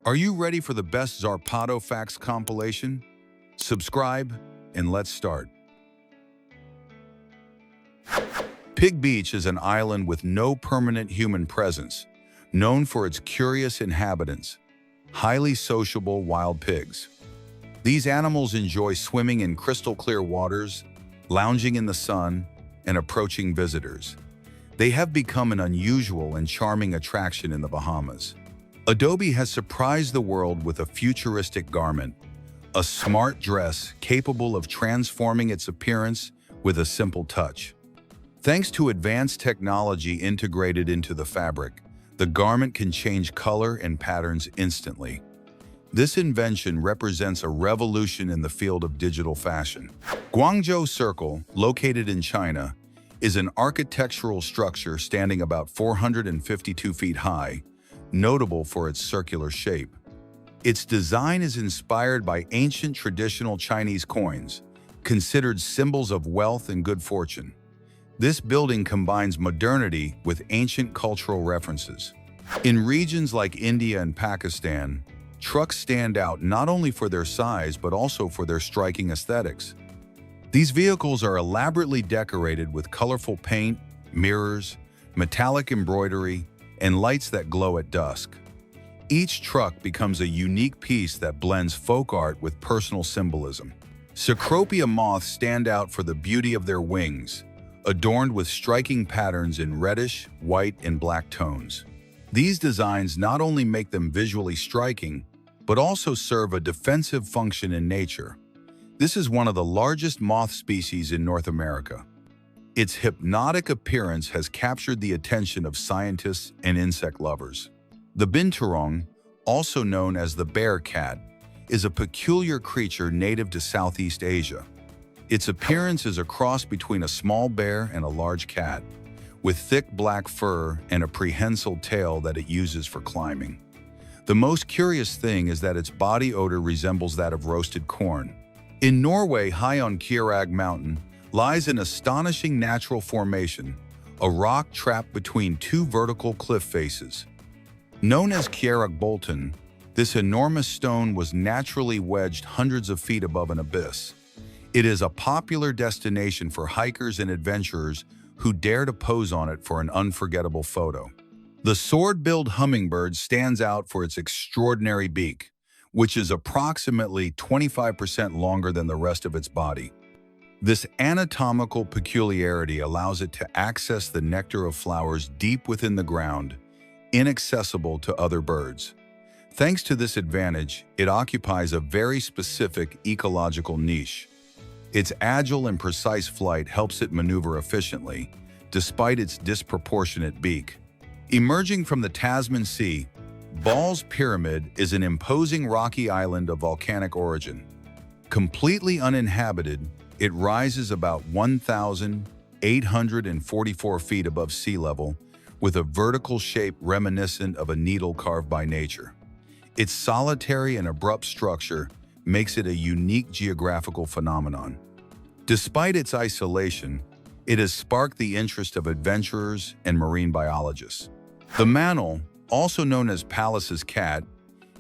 Are you ready for the best Zarpado facts compilation? Subscribe and let's start. Pig Beach is an island with no permanent human presence, known for its curious inhabitants, highly sociable wild pigs. These animals enjoy swimming in crystal-clear waters, lounging in the sun, and approaching visitors. They have become an unusual and charming attraction in the Bahamas. Adobe has surprised the world with a futuristic garment, a smart dress capable of transforming its appearance with a simple touch. Thanks to advanced technology integrated into the fabric, the garment can change color and patterns instantly. This invention represents a revolution in the field of digital fashion. Guangzhou Circle, located in China, is an architectural structure standing about 452 feet high, notable for its circular shape. Its design is inspired by ancient traditional Chinese coins, considered symbols of wealth and good fortune. This building combines modernity with ancient cultural references. In regions like India and Pakistan, trucks stand out not only for their size but also for their striking aesthetics. These vehicles are elaborately decorated with colorful paint, mirrors, metallic embroidery, and lights that glow at dusk. Each truck becomes a unique piece that blends folk art with personal symbolism. Cecropia moths stand out for the beauty of their wings, adorned with striking patterns in reddish, white, and black tones. These designs not only make them visually striking, but also serve a defensive function in nature. This is one of the largest moth species in North America. Its hypnotic appearance has captured the attention of scientists and insect lovers. The binturong, also known as the bear cat, is a peculiar creature native to Southeast Asia. Its appearance is a cross between a small bear and a large cat, with thick black fur and a prehensile tail that it uses for climbing. The most curious thing is that its body odor resembles that of roasted corn. In Norway, high on Kjerag Mountain, lies an astonishing natural formation, a rock trapped between two vertical cliff faces. Known as Kjeragbolten, this enormous stone was naturally wedged hundreds of feet above an abyss. It is a popular destination for hikers and adventurers who dare to pose on it for an unforgettable photo. The sword-billed hummingbird stands out for its extraordinary beak, which is approximately 25% longer than the rest of its body. This anatomical peculiarity allows it to access the nectar of flowers deep within the ground, inaccessible to other birds. Thanks to this advantage, it occupies a very specific ecological niche. Its agile and precise flight helps it maneuver efficiently, despite its disproportionate beak. Emerging from the Tasman Sea, Ball's Pyramid is an imposing rocky island of volcanic origin. Completely uninhabited, it rises about 1,844 feet above sea level, with a vertical shape reminiscent of a needle carved by nature. Its solitary and abrupt structure makes it a unique geographical phenomenon. Despite its isolation, it has sparked the interest of adventurers and marine biologists. The mannel, also known as Pallas's cat,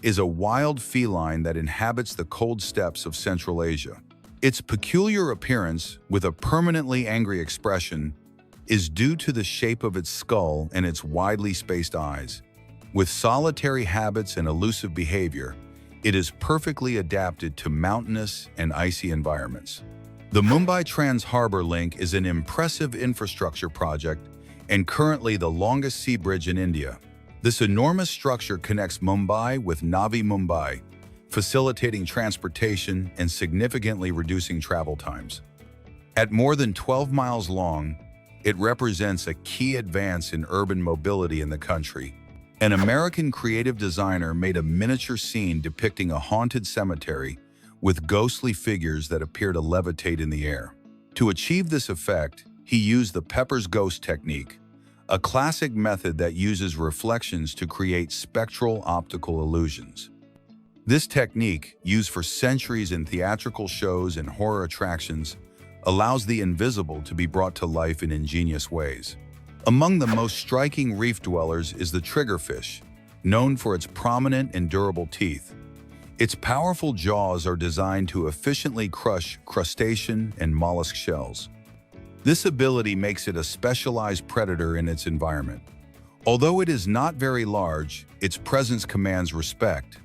is a wild feline that inhabits the cold steppes of Central Asia. Its peculiar appearance, with a permanently angry expression, is due to the shape of its skull and its widely spaced eyes. With solitary habits and elusive behavior, it is perfectly adapted to mountainous and icy environments. The Mumbai Trans-Harbour Link is an impressive infrastructure project and currently the longest sea bridge in India. This enormous structure connects Mumbai with Navi Mumbai, facilitating transportation and significantly reducing travel times. At more than 12 miles long, it represents a key advance in urban mobility in the country. An American creative designer made a miniature scene depicting a haunted cemetery with ghostly figures that appear to levitate in the air. To achieve this effect, he used the Pepper's ghost technique, a classic method that uses reflections to create spectral optical illusions. This technique, used for centuries in theatrical shows and horror attractions, allows the invisible to be brought to life in ingenious ways. Among the most striking reef dwellers is the triggerfish, known for its prominent and durable teeth. Its powerful jaws are designed to efficiently crush crustacean and mollusk shells. This ability makes it a specialized predator in its environment. Although it is not very large, its presence commands respect.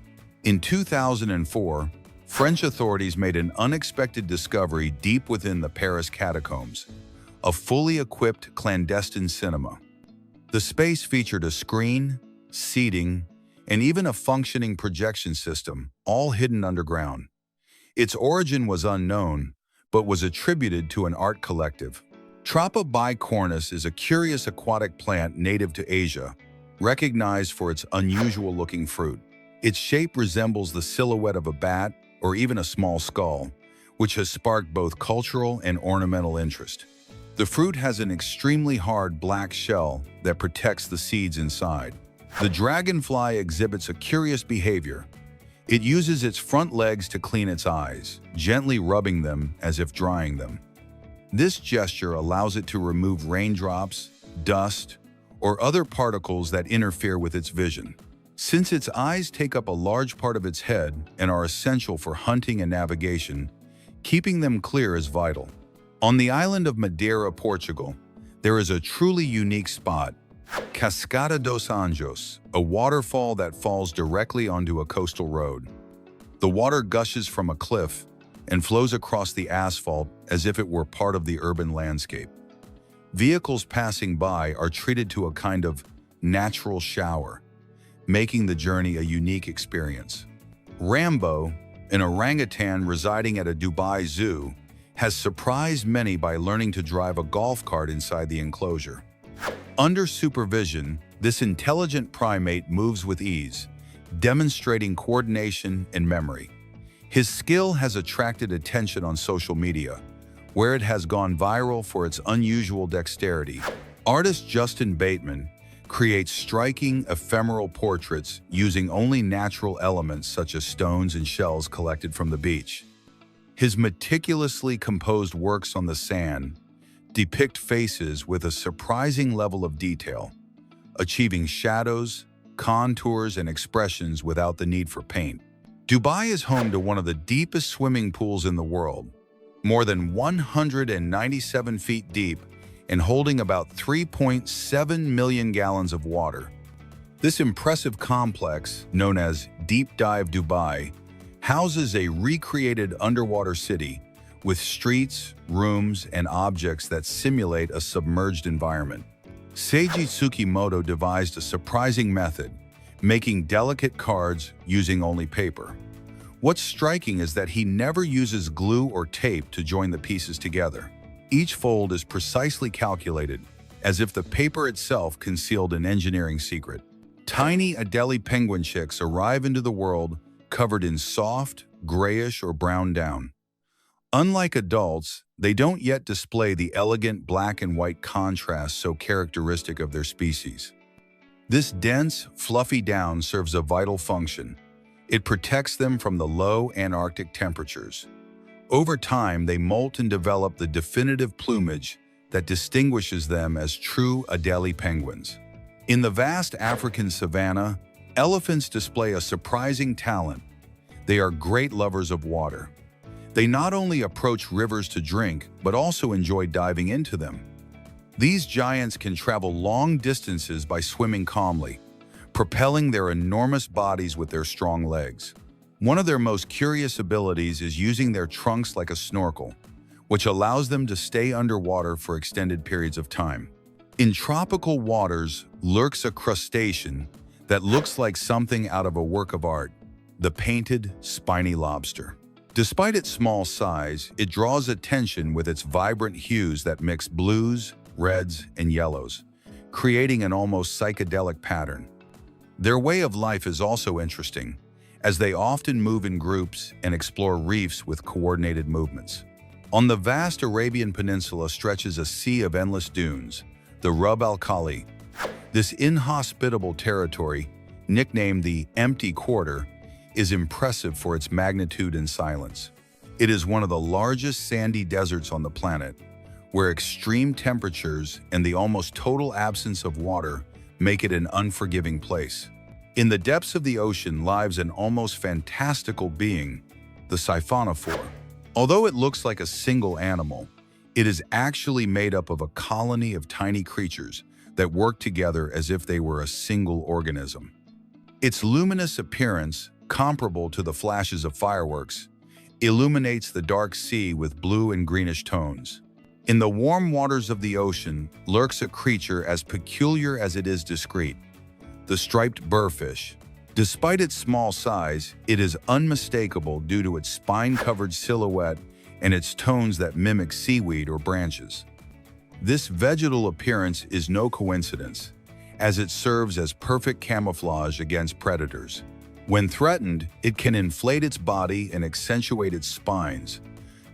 In 2004, French authorities made an unexpected discovery deep within the Paris catacombs, a fully equipped clandestine cinema. The space featured a screen, seating, and even a functioning projection system, all hidden underground. Its origin was unknown, but was attributed to an art collective. Tropa bicornis is a curious aquatic plant native to Asia, recognized for its unusual-looking fruit. Its shape resembles the silhouette of a bat or even a small skull, which has sparked both cultural and ornamental interest. The fruit has an extremely hard black shell that protects the seeds inside. The dragonfly exhibits a curious behavior. It uses its front legs to clean its eyes, gently rubbing them as if drying them. This gesture allows it to remove raindrops, dust, or other particles that interfere with its vision. Since its eyes take up a large part of its head and are essential for hunting and navigation, keeping them clear is vital. On the island of Madeira, Portugal, there is a truly unique spot, Cascada dos Anjos, a waterfall that falls directly onto a coastal road. The water gushes from a cliff and flows across the asphalt as if it were part of the urban landscape. Vehicles passing by are treated to a kind of natural shower, making the journey a unique experience. Rambo, an orangutan residing at a Dubai zoo, has surprised many by learning to drive a golf cart inside the enclosure. Under supervision, this intelligent primate moves with ease, demonstrating coordination and memory. His skill has attracted attention on social media, where it has gone viral for its unusual dexterity. Artist Justin Bateman creates striking, ephemeral portraits using only natural elements such as stones and shells collected from the beach. His meticulously composed works on the sand depict faces with a surprising level of detail, achieving shadows, contours, and expressions without the need for paint. Dubai is home to one of the deepest swimming pools in the world, more than 197 feet deep and holding about 3.7 million gallons of water. This impressive complex, known as Deep Dive Dubai, houses a recreated underwater city with streets, rooms, and objects that simulate a submerged environment. Seiji Tsukimoto devised a surprising method, making delicate cards using only paper. What's striking is that he never uses glue or tape to join the pieces together. Each fold is precisely calculated, as if the paper itself concealed an engineering secret. Tiny Adelie penguin chicks arrive into the world covered in soft, grayish or brown down. Unlike adults, they don't yet display the elegant black and white contrast so characteristic of their species. This dense, fluffy down serves a vital function. It protects them from the low Antarctic temperatures. Over time, they molt and develop the definitive plumage that distinguishes them as true Adelie penguins. In the vast African savanna, elephants display a surprising talent. They are great lovers of water. They not only approach rivers to drink, but also enjoy diving into them. These giants can travel long distances by swimming calmly, propelling their enormous bodies with their strong legs. One of their most curious abilities is using their trunks like a snorkel, which allows them to stay underwater for extended periods of time. In tropical waters lurks a crustacean that looks like something out of a work of art, the painted, spiny lobster. Despite its small size, it draws attention with its vibrant hues that mix blues, reds, and yellows, creating an almost psychedelic pattern. Their way of life is also interesting, as they often move in groups and explore reefs with coordinated movements. On the vast Arabian Peninsula stretches a sea of endless dunes, the Rub al Khali. This inhospitable territory, nicknamed the Empty Quarter, is impressive for its magnitude and silence. It is one of the largest sandy deserts on the planet, where extreme temperatures and the almost total absence of water make it an unforgiving place. In the depths of the ocean lives an almost fantastical being, the siphonophore. Although it looks like a single animal, it is actually made up of a colony of tiny creatures that work together as if they were a single organism. Its luminous appearance, comparable to the flashes of fireworks, illuminates the dark sea with blue and greenish tones. In the warm waters of the ocean lurks a creature as peculiar as it is discreet, the striped burrfish. Despite its small size, it is unmistakable due to its spine-covered silhouette and its tones that mimic seaweed or branches. This vegetal appearance is no coincidence, as it serves as perfect camouflage against predators. When threatened, it can inflate its body and accentuate its spines,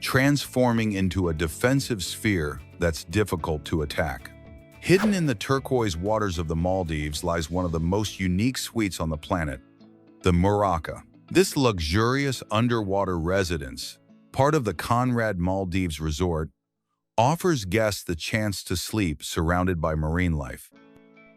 transforming into a defensive sphere that's difficult to attack. Hidden in the turquoise waters of the Maldives lies one of the most unique suites on the planet, the Muraka. This luxurious underwater residence, part of the Conrad Maldives Resort, offers guests the chance to sleep surrounded by marine life.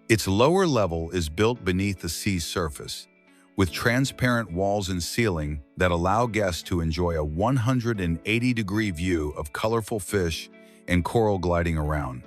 Its lower level is built beneath the sea's surface, with transparent walls and ceiling that allow guests to enjoy a 180-degree view of colorful fish and coral gliding around.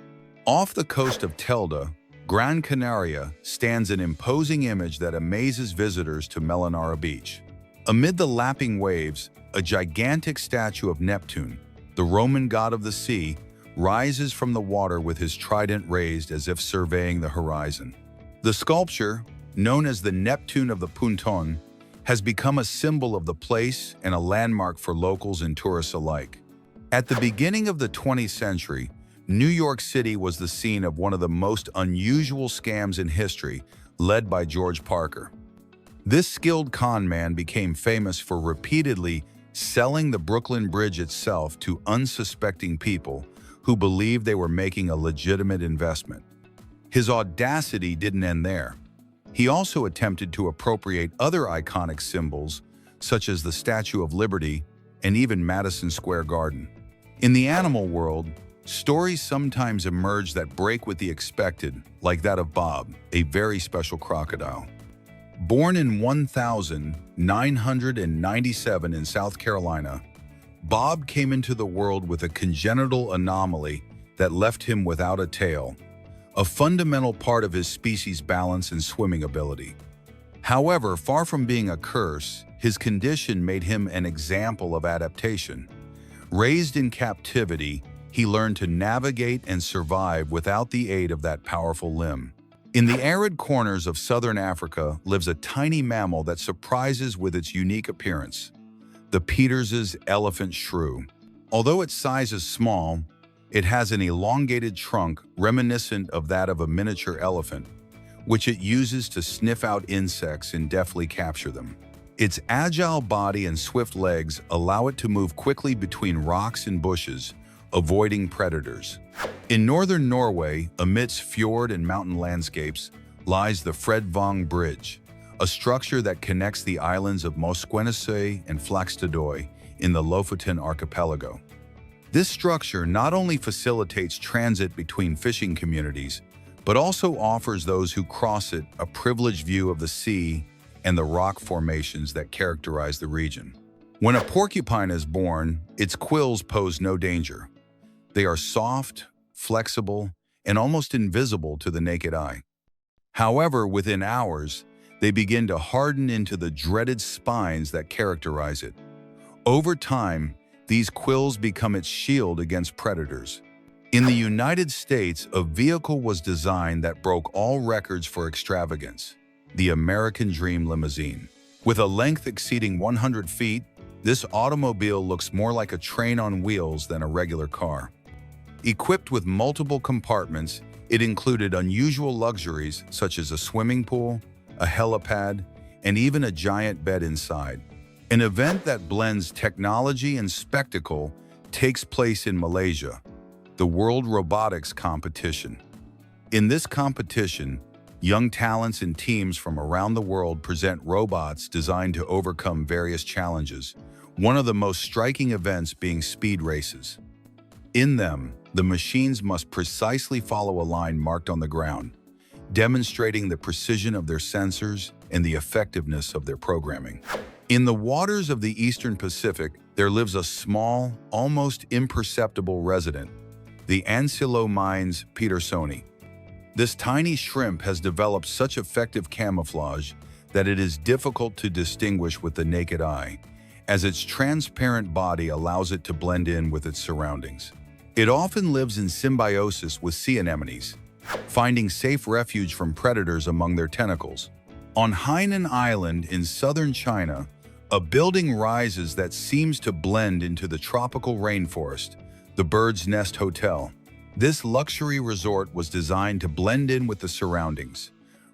Off the coast of Telda, Gran Canaria stands an imposing image that amazes visitors to Melanara Beach. Amid the lapping waves, a gigantic statue of Neptune, the Roman god of the sea, rises from the water with his trident raised as if surveying the horizon. The sculpture, known as the Neptune of the Punton, has become a symbol of the place and a landmark for locals and tourists alike. At the beginning of the 20th century, New York City was the scene of one of the most unusual scams in history, led by George Parker. This skilled con man became famous for repeatedly selling the Brooklyn Bridge itself to unsuspecting people who believed they were making a legitimate investment. His audacity didn't end there. He also attempted to appropriate other iconic symbols, such as the Statue of Liberty and even Madison Square Garden. In the animal world, stories sometimes emerge that break with the expected, like that of Bob, a very special crocodile. Born in 1997 in South Carolina, Bob came into the world with a congenital anomaly that left him without a tail, a fundamental part of his species' balance and swimming ability. However, far from being a curse, his condition made him an example of adaptation. Raised in captivity, he learned to navigate and survive without the aid of that powerful limb. In the arid corners of southern Africa lives a tiny mammal that surprises with its unique appearance, the Peters's elephant shrew. Although its size is small, it has an elongated trunk reminiscent of that of a miniature elephant, which it uses to sniff out insects and deftly capture them. Its agile body and swift legs allow it to move quickly between rocks and bushes, avoiding predators. In northern Norway, amidst fjord and mountain landscapes, lies the Fredvang Bridge, a structure that connects the islands of Mosquenesøy and Flakstadøy in the Lofoten archipelago. This structure not only facilitates transit between fishing communities, but also offers those who cross it a privileged view of the sea and the rock formations that characterize the region. When a porcupine is born, its quills pose no danger. They are soft, flexible, and almost invisible to the naked eye. However, within hours, they begin to harden into the dreaded spines that characterize it. Over time, these quills become its shield against predators. In the United States, a vehicle was designed that broke all records for extravagance, the American Dream Limousine. With a length exceeding 100 feet, this automobile looks more like a train on wheels than a regular car. Equipped with multiple compartments, it included unusual luxuries such as a swimming pool, a helipad, and even a giant bed inside. An event that blends technology and spectacle takes place in Malaysia, the World Robotics Competition. In this competition, young talents and teams from around the world present robots designed to overcome various challenges, one of the most striking events being speed races. In them, the machines must precisely follow a line marked on the ground, demonstrating the precision of their sensors and the effectiveness of their programming. In the waters of the Eastern Pacific, there lives a small, almost imperceptible resident, the Ancylomines petersoni. This tiny shrimp has developed such effective camouflage that it is difficult to distinguish with the naked eye, as its transparent body allows it to blend in with its surroundings. It often lives in symbiosis with sea anemones, finding safe refuge from predators among their tentacles. On Hainan Island in southern China, a building rises that seems to blend into the tropical rainforest, the Bird's Nest Hotel. This luxury resort was designed to blend in with the surroundings,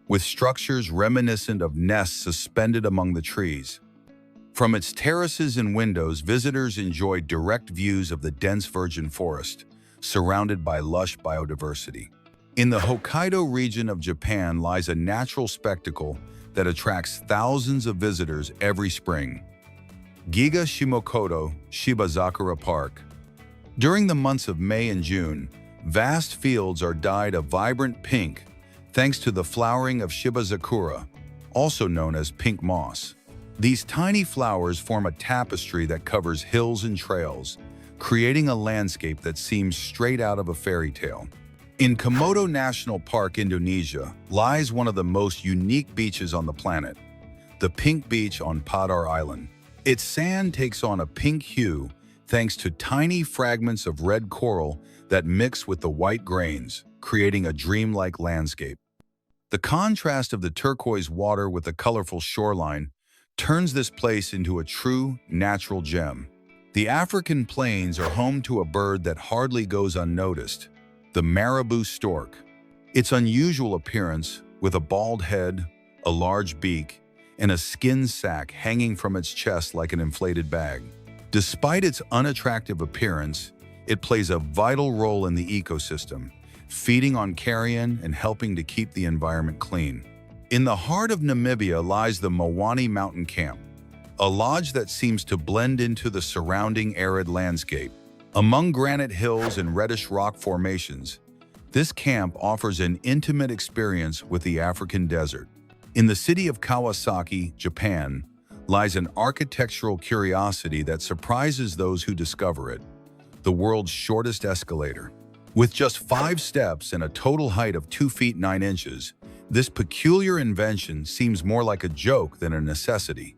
with structures reminiscent of nests suspended among the trees. From its terraces and windows, visitors enjoy direct views of the dense virgin forest, surrounded by lush biodiversity. In the Hokkaido region of Japan lies a natural spectacle that attracts thousands of visitors every spring. Giga Shimokoto Shibazakura Park. During the months of May and June, vast fields are dyed a vibrant pink thanks to the flowering of Shibazakura, also known as pink moss. These tiny flowers form a tapestry that covers hills and trails, creating a landscape that seems straight out of a fairy tale. In Komodo National Park, Indonesia, lies one of the most unique beaches on the planet, the Pink Beach on Padar Island. Its sand takes on a pink hue thanks to tiny fragments of red coral that mix with the white grains, creating a dreamlike landscape. The contrast of the turquoise water with the colorful shoreline turns this place into a true natural gem. The African plains are home to a bird that hardly goes unnoticed, the marabou stork. Its unusual appearance, with a bald head, a large beak, and a skin sac hanging from its chest like an inflated bag. Despite its unattractive appearance, it plays a vital role in the ecosystem, feeding on carrion and helping to keep the environment clean. In the heart of Namibia lies the Mawani Mountain Camp, a lodge that seems to blend into the surrounding arid landscape. Among granite hills and reddish rock formations, this camp offers an intimate experience with the African desert. In the city of Kawasaki, Japan, lies an architectural curiosity that surprises those who discover it: the world's shortest escalator. With just 5 steps and a total height of 2 feet 9 inches, this peculiar invention seems more like a joke than a necessity.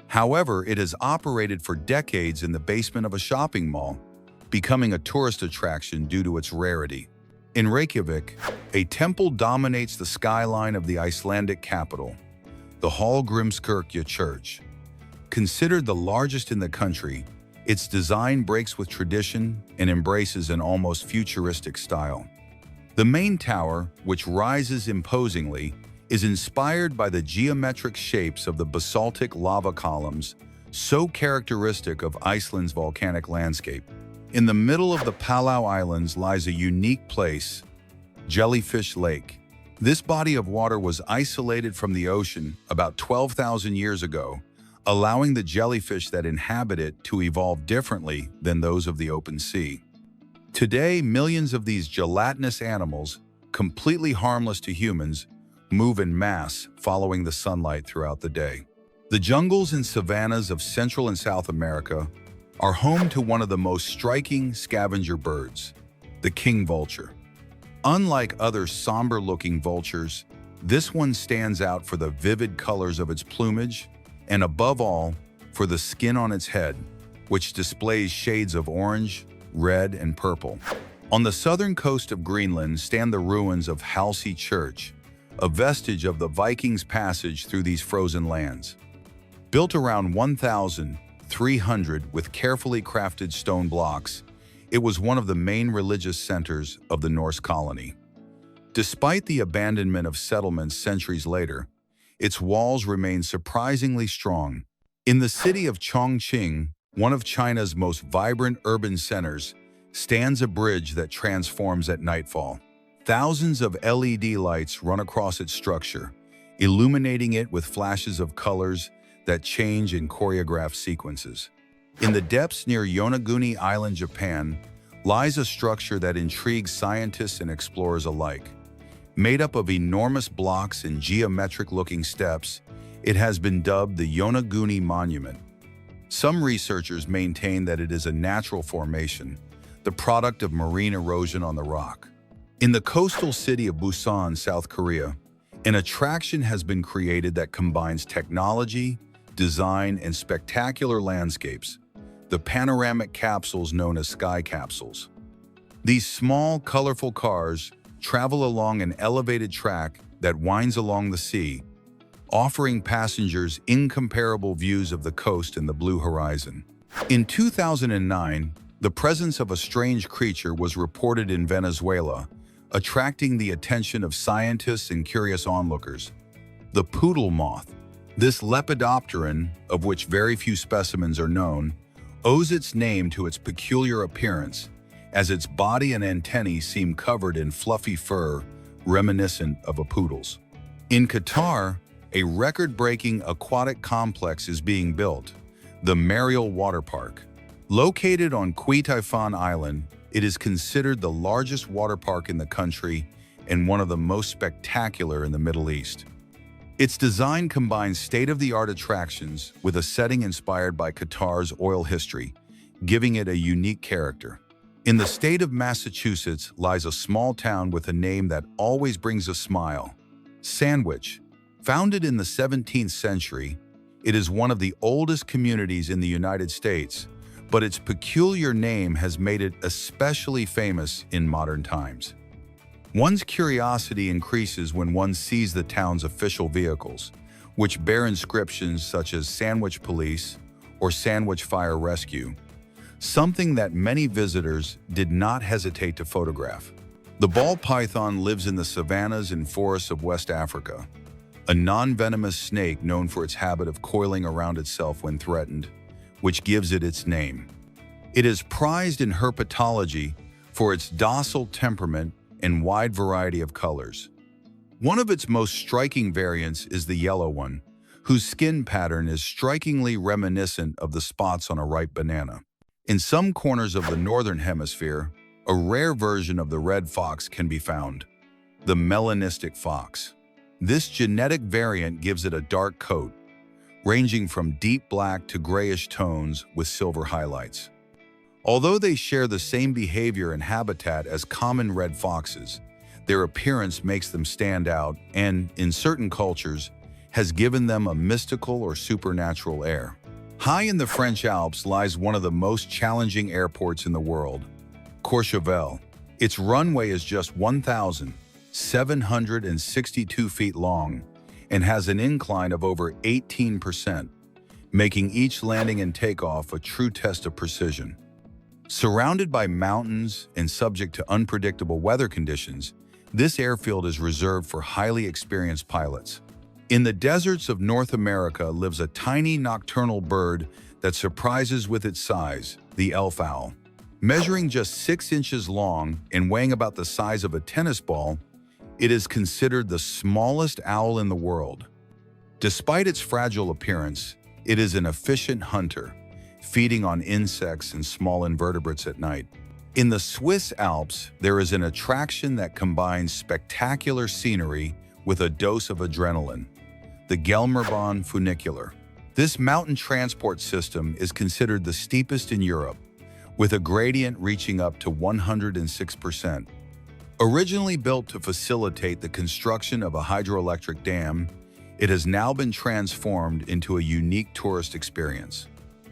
However, it has operated for decades in the basement of a shopping mall, becoming a tourist attraction due to its rarity. In Reykjavik, a temple dominates the skyline of the Icelandic capital, the Hallgrímskirkja Church. Considered the largest in the country, its design breaks with tradition and embraces an almost futuristic style. The main tower, which rises imposingly, is inspired by the geometric shapes of the basaltic lava columns, so characteristic of Iceland's volcanic landscape. In the middle of the Palau Islands lies a unique place, Jellyfish Lake. This body of water was isolated from the ocean about 12,000 years ago, allowing the jellyfish that inhabit it to evolve differently than those of the open sea. Today, millions of these gelatinous animals, completely harmless to humans, move in mass following the sunlight throughout the day. The jungles and savannas of Central and South America are home to one of the most striking scavenger birds, the king vulture. Unlike other somber-looking vultures, this one stands out for the vivid colors of its plumage and, above all, for the skin on its head, which displays shades of orange, red, and purple. On the southern coast of Greenland stand the ruins of Halsey Church, a vestige of the Vikings' passage through these frozen lands. Built around 1,300 with carefully crafted stone blocks, it was one of the main religious centers of the Norse colony. Despite the abandonment of settlements centuries later, its walls remain surprisingly strong. In the city of Chongqing, one of China's most vibrant urban centers, stands a bridge that transforms at nightfall. Thousands of LED lights run across its structure, illuminating it with flashes of colors that change in choreographed sequences. In the depths near Yonaguni Island, Japan, lies a structure that intrigues scientists and explorers alike. Made up of enormous blocks and geometric-looking steps, it has been dubbed the Yonaguni Monument. Some researchers maintain that it is a natural formation, the product of marine erosion on the rock. In the coastal city of Busan, South Korea, an attraction has been created that combines technology, design, and spectacular landscapes, the panoramic capsules known as sky capsules. These small, colorful cars travel along an elevated track that winds along the sea, offering passengers incomparable views of the coast and the blue horizon. In 2009, the presence of a strange creature was reported in Venezuela, attracting the attention of scientists and curious onlookers. The poodle moth. This lepidopteran, of which very few specimens are known, owes its name to its peculiar appearance, as its body and antennae seem covered in fluffy fur reminiscent of a poodle's. In Qatar, a record-breaking aquatic complex is being built, the Mariel Water Park. Located on Taifan Island, it is considered the largest water park in the country and one of the most spectacular in the Middle East. Its design combines state-of-the-art attractions with a setting inspired by Qatar's oil history, giving it a unique character. In the state of Massachusetts lies a small town with a name that always brings a smile: Sandwich. Founded in the 17th century, it is one of the oldest communities in the United States, but its peculiar name has made it especially famous in modern times. One's curiosity increases when one sees the town's official vehicles, which bear inscriptions such as Sandwich Police or Sandwich Fire Rescue, something that many visitors did not hesitate to photograph. The ball python lives in the savannas and forests of West Africa, a non-venomous snake known for its habit of coiling around itself when threatened, which gives it its name. It is prized in herpetology for its docile temperament and wide variety of colors. One of its most striking variants is the yellow one, whose skin pattern is strikingly reminiscent of the spots on a ripe banana. In some corners of the northern hemisphere, a rare version of the red fox can be found, the melanistic fox. This genetic variant gives it a dark coat, ranging from deep black to grayish tones with silver highlights. Although they share the same behavior and habitat as common red foxes, their appearance makes them stand out and, in certain cultures, has given them a mystical or supernatural air. High in the French Alps lies one of the most challenging airports in the world, Courchevel. Its runway is just 1,762 feet long and has an incline of over 18%, making each landing and takeoff a true test of precision. Surrounded by mountains and subject to unpredictable weather conditions, this airfield is reserved for highly experienced pilots. In the deserts of North America lives a tiny nocturnal bird that surprises with its size, the elf owl. Measuring just 6 inches long and weighing about the size of a tennis ball, it is considered the smallest owl in the world. Despite its fragile appearance, it is an efficient hunter, feeding on insects and small invertebrates at night. In the Swiss Alps, there is an attraction that combines spectacular scenery with a dose of adrenaline: the Gelmerbahn funicular. This mountain transport system is considered the steepest in Europe, with a gradient reaching up to 106%. Originally built to facilitate the construction of a hydroelectric dam, it has now been transformed into a unique tourist experience.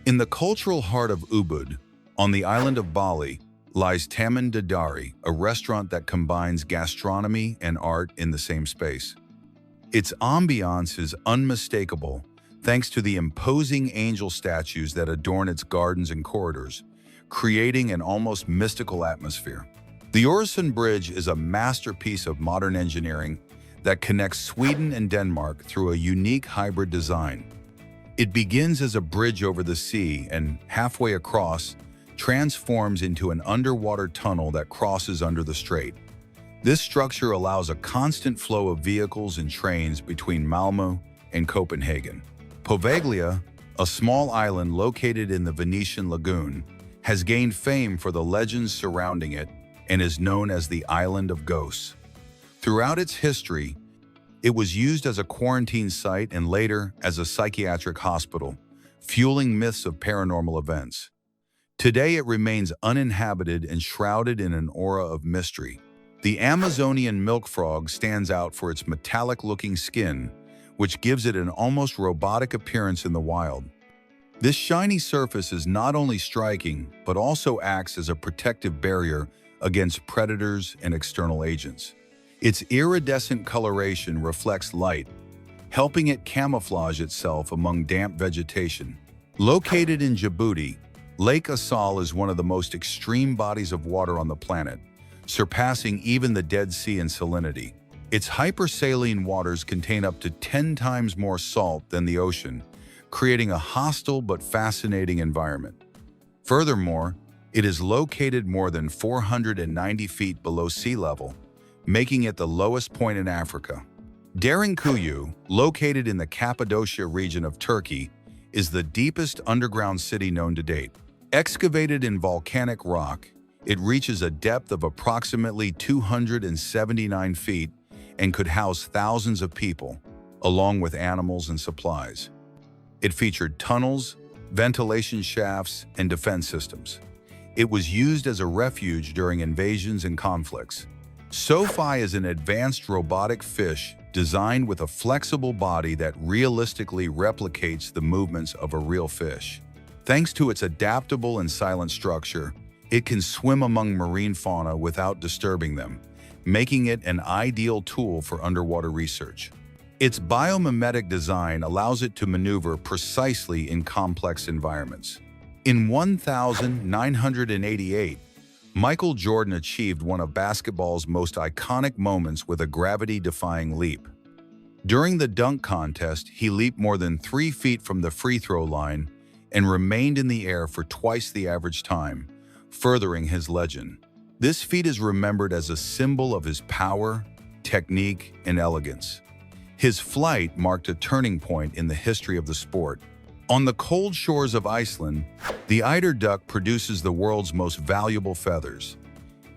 In the cultural heart of Ubud, on the island of Bali, lies Taman Dadari, a restaurant that combines gastronomy and art in the same space. Its ambiance is unmistakable thanks to the imposing angel statues that adorn its gardens and corridors, creating an almost mystical atmosphere. The Øresund Bridge is a masterpiece of modern engineering that connects Sweden and Denmark through a unique hybrid design. It begins as a bridge over the sea and, halfway across, transforms into an underwater tunnel that crosses under the strait. This structure allows a constant flow of vehicles and trains between Malmö and Copenhagen. Poveglia, a small island located in the Venetian lagoon, has gained fame for the legends surrounding it and is known as the Island of Ghosts. Throughout its history, it was used as a quarantine site and later as a psychiatric hospital, fueling myths of paranormal events. Today, it remains uninhabited and shrouded in an aura of mystery. The Amazonian milk frog stands out for its metallic-looking skin, which gives it an almost robotic appearance in the wild. This shiny surface is not only striking, but also acts as a protective barrier against predators and external agents. Its iridescent coloration reflects light, helping it camouflage itself among damp vegetation. Located in Djibouti, Lake Assal is one of the most extreme bodies of water on the planet, surpassing even the Dead Sea in salinity. Its hypersaline waters contain up to 10 times more salt than the ocean, creating a hostile but fascinating environment. Furthermore, it is located more than 490 feet below sea level, making it the lowest point in Africa. Derinkuyu, located in the Cappadocia region of Turkey, is the deepest underground city known to date. Excavated in volcanic rock, it reaches a depth of approximately 279 feet and could house thousands of people, along with animals and supplies. It featured tunnels, ventilation shafts, and defense systems. It was used as a refuge during invasions and conflicts. Sophie is an advanced robotic fish designed with a flexible body that realistically replicates the movements of a real fish. Thanks to its adaptable and silent structure, it can swim among marine fauna without disturbing them, making it an ideal tool for underwater research. Its biomimetic design allows it to maneuver precisely in complex environments. In 1988, Michael Jordan achieved one of basketball's most iconic moments with a gravity-defying leap. During the dunk contest, he leaped more than 3 feet from the free throw line and remained in the air for twice the average time, furthering his legend. This feat is remembered as a symbol of his power, technique, and elegance. His flight marked a turning point in the history of the sport. On the cold shores of Iceland, the eider duck produces the world's most valuable feathers.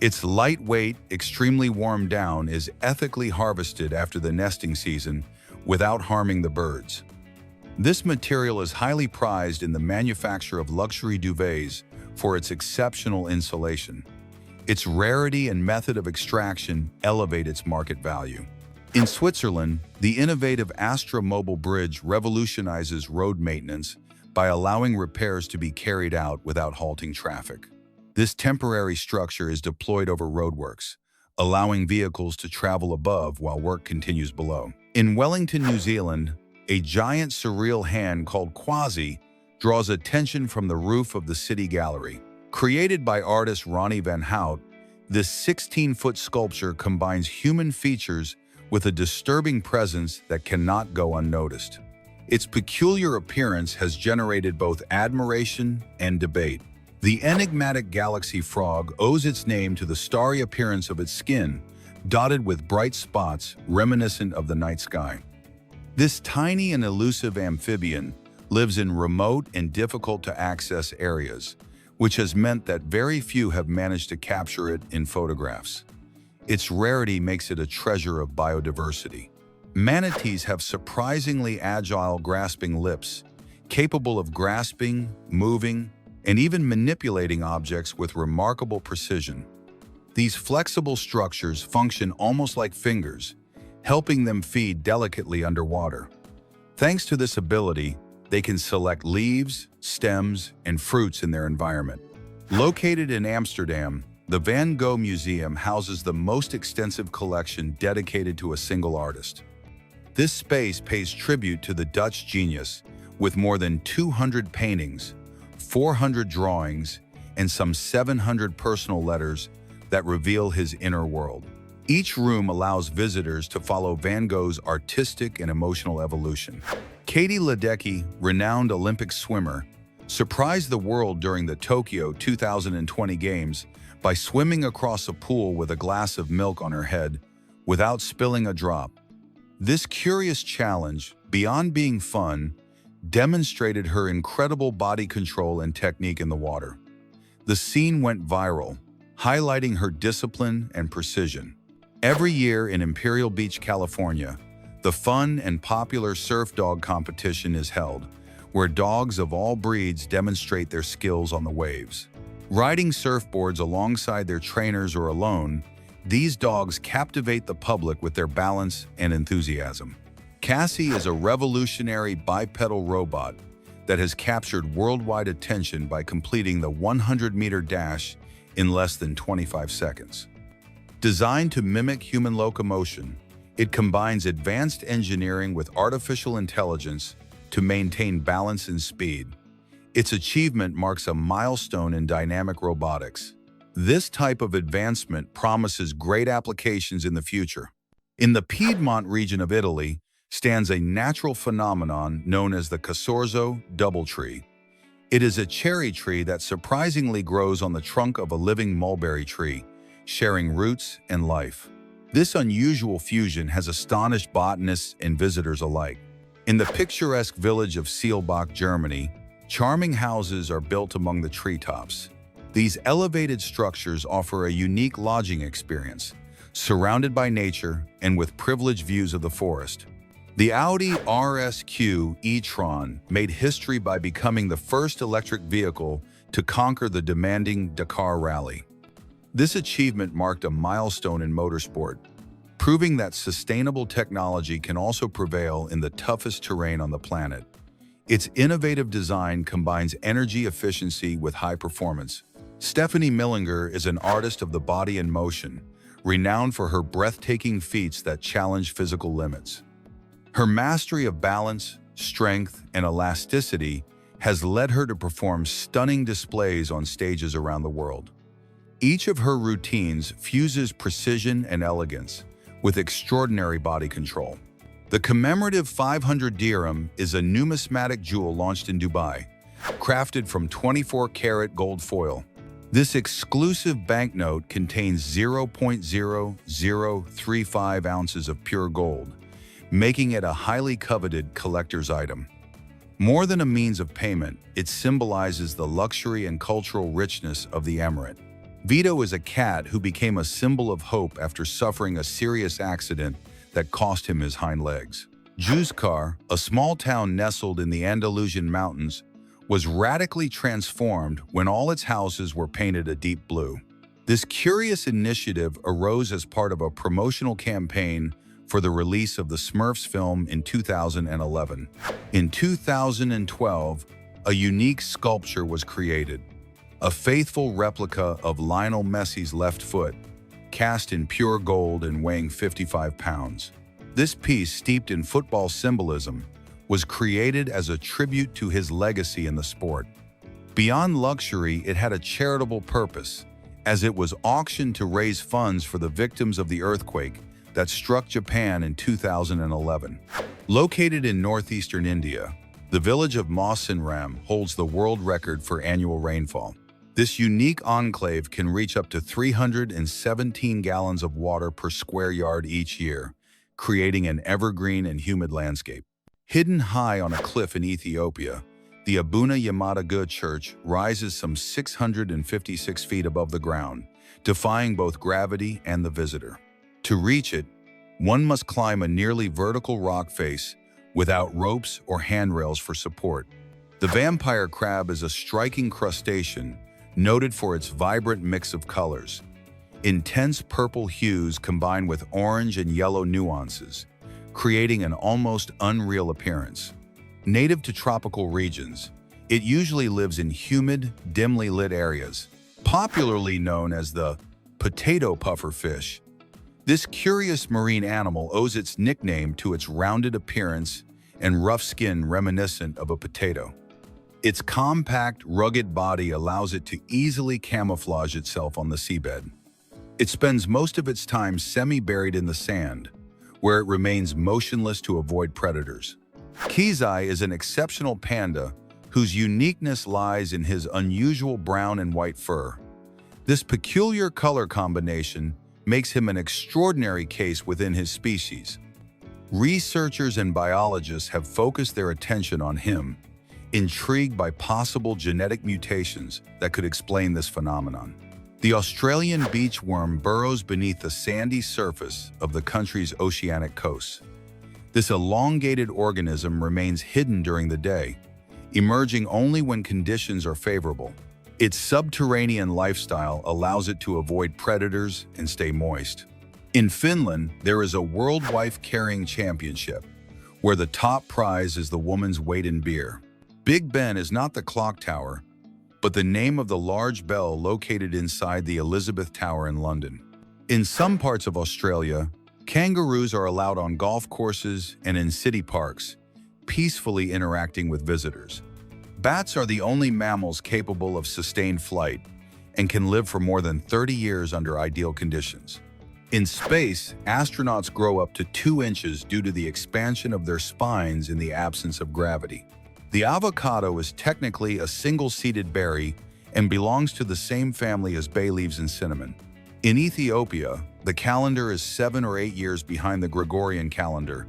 Its lightweight, extremely warm down is ethically harvested after the nesting season without harming the birds. This material is highly prized in the manufacture of luxury duvets for its exceptional insulation. Its rarity and method of extraction elevate its market value. In Switzerland, the innovative Astra Mobile Bridge revolutionizes road maintenance by allowing repairs to be carried out without halting traffic. This temporary structure is deployed over roadworks, allowing vehicles to travel above while work continues below. In Wellington, New Zealand, a giant surreal hand called Quasi draws attention from the roof of the city gallery. Created by artist Ronnie van Hout, this 16-foot sculpture combines human features with a disturbing presence that cannot go unnoticed. Its peculiar appearance has generated both admiration and debate. The enigmatic galaxy frog owes its name to the starry appearance of its skin, dotted with bright spots reminiscent of the night sky. This tiny and elusive amphibian lives in remote and difficult-to-access areas, which has meant that very few have managed to capture it in photographs. Its rarity makes it a treasure of biodiversity. Manatees have surprisingly agile grasping lips, capable of grasping, moving, and even manipulating objects with remarkable precision. These flexible structures function almost like fingers, helping them feed delicately underwater. Thanks to this ability, they can select leaves, stems, and fruits in their environment. Located in Amsterdam, the Van Gogh Museum houses the most extensive collection dedicated to a single artist. This space pays tribute to the Dutch genius, with more than 200 paintings, 400 drawings, and some 700 personal letters that reveal his inner world. Each room allows visitors to follow Van Gogh's artistic and emotional evolution. Katie Ledecky, renowned Olympic swimmer, surprised the world during the Tokyo 2020 Games by swimming across a pool with a glass of milk on her head without spilling a drop. This curious challenge, beyond being fun, demonstrated her incredible body control and technique in the water. The scene went viral, highlighting her discipline and precision. Every year in Imperial Beach, California, the fun and popular surf dog competition is held, where dogs of all breeds demonstrate their skills on the waves. Riding surfboards alongside their trainers or alone, these dogs captivate the public with their balance and enthusiasm. Cassie is a revolutionary bipedal robot that has captured worldwide attention by completing the 100-meter dash in less than 25 seconds. Designed to mimic human locomotion, it combines advanced engineering with artificial intelligence to maintain balance and speed. Its achievement marks a milestone in dynamic robotics. This type of advancement promises great applications in the future. In the Piedmont region of Italy stands a natural phenomenon known as the Casorzo doubletree. It is a cherry tree that surprisingly grows on the trunk of a living mulberry tree, sharing roots and life. This unusual fusion has astonished botanists and visitors alike. In the picturesque village of Seelbach, Germany, charming houses are built among the treetops. These elevated structures offer a unique lodging experience, surrounded by nature and with privileged views of the forest. The Audi RSQ e-tron made history by becoming the first electric vehicle to conquer the demanding Dakar Rally. This achievement marked a milestone in motorsport, proving that sustainable technology can also prevail in the toughest terrain on the planet. Its innovative design combines energy efficiency with high performance. Stephanie Millinger is an artist of the body in motion, renowned for her breathtaking feats that challenge physical limits. Her mastery of balance, strength, and elasticity has led her to perform stunning displays on stages around the world. Each of her routines fuses precision and elegance with extraordinary body control. The commemorative 500 dirham is a numismatic jewel launched in Dubai, crafted from 24-karat gold foil. This exclusive banknote contains 0.0035 ounces of pure gold, making it a highly coveted collector's item. More than a means of payment, it symbolizes the luxury and cultural richness of the emirate. Vito is a cat who became a symbol of hope after suffering a serious accident that cost him his hind legs. Juzcar, a small town nestled in the Andalusian mountains, was radically transformed when all its houses were painted a deep blue. This curious initiative arose as part of a promotional campaign for the release of the Smurfs film in 2011. In 2012, a unique sculpture was created, a faithful replica of Lionel Messi's left foot, cast in pure gold and weighing 55 pounds. This piece, steeped in football symbolism, was created as a tribute to his legacy in the sport. Beyond luxury, it had a charitable purpose, as it was auctioned to raise funds for the victims of the earthquake that struck Japan in 2011. Located in northeastern India, the village of Mawsynram holds the world record for annual rainfall. This unique enclave can reach up to 317 gallons of water per square yard each year, creating an evergreen and humid landscape. Hidden high on a cliff in Ethiopia, the Abuna Yamada Church rises some 656 feet above the ground, defying both gravity and the visitor. To reach it, one must climb a nearly vertical rock face without ropes or handrails for support. The vampire crab is a striking crustacean noted for its vibrant mix of colors. Intense purple hues combine with orange and yellow nuances, creating an almost unreal appearance. Native to tropical regions, it usually lives in humid, dimly lit areas, popularly known as the potato puffer fish. This curious marine animal owes its nickname to its rounded appearance and rough skin reminiscent of a potato. Its compact, rugged body allows it to easily camouflage itself on the seabed. It spends most of its time semi-buried in the sand, where it remains motionless to avoid predators. Kizai is an exceptional panda whose uniqueness lies in his unusual brown and white fur. This peculiar color combination makes him an extraordinary case within his species. Researchers and biologists have focused their attention on him, intrigued by possible genetic mutations that could explain this phenomenon. The Australian beachworm burrows beneath the sandy surface of the country's oceanic coasts. This elongated organism remains hidden during the day, emerging only when conditions are favorable. Its subterranean lifestyle allows it to avoid predators and stay moist. In Finland, there is a World Wife Carrying Championship, where the top prize is the woman's weight in beer. Big Ben is not the clock tower, but the name of the large bell located inside the Elizabeth Tower in London. In some parts of Australia, kangaroos are allowed on golf courses and in city parks, peacefully interacting with visitors. Bats are the only mammals capable of sustained flight and can live for more than 30 years under ideal conditions. In space, astronauts grow up to 2 inches due to the expansion of their spines in the absence of gravity. The avocado is technically a single-seeded berry and belongs to the same family as bay leaves and cinnamon. In Ethiopia, the calendar is 7 or 8 years behind the Gregorian calendar,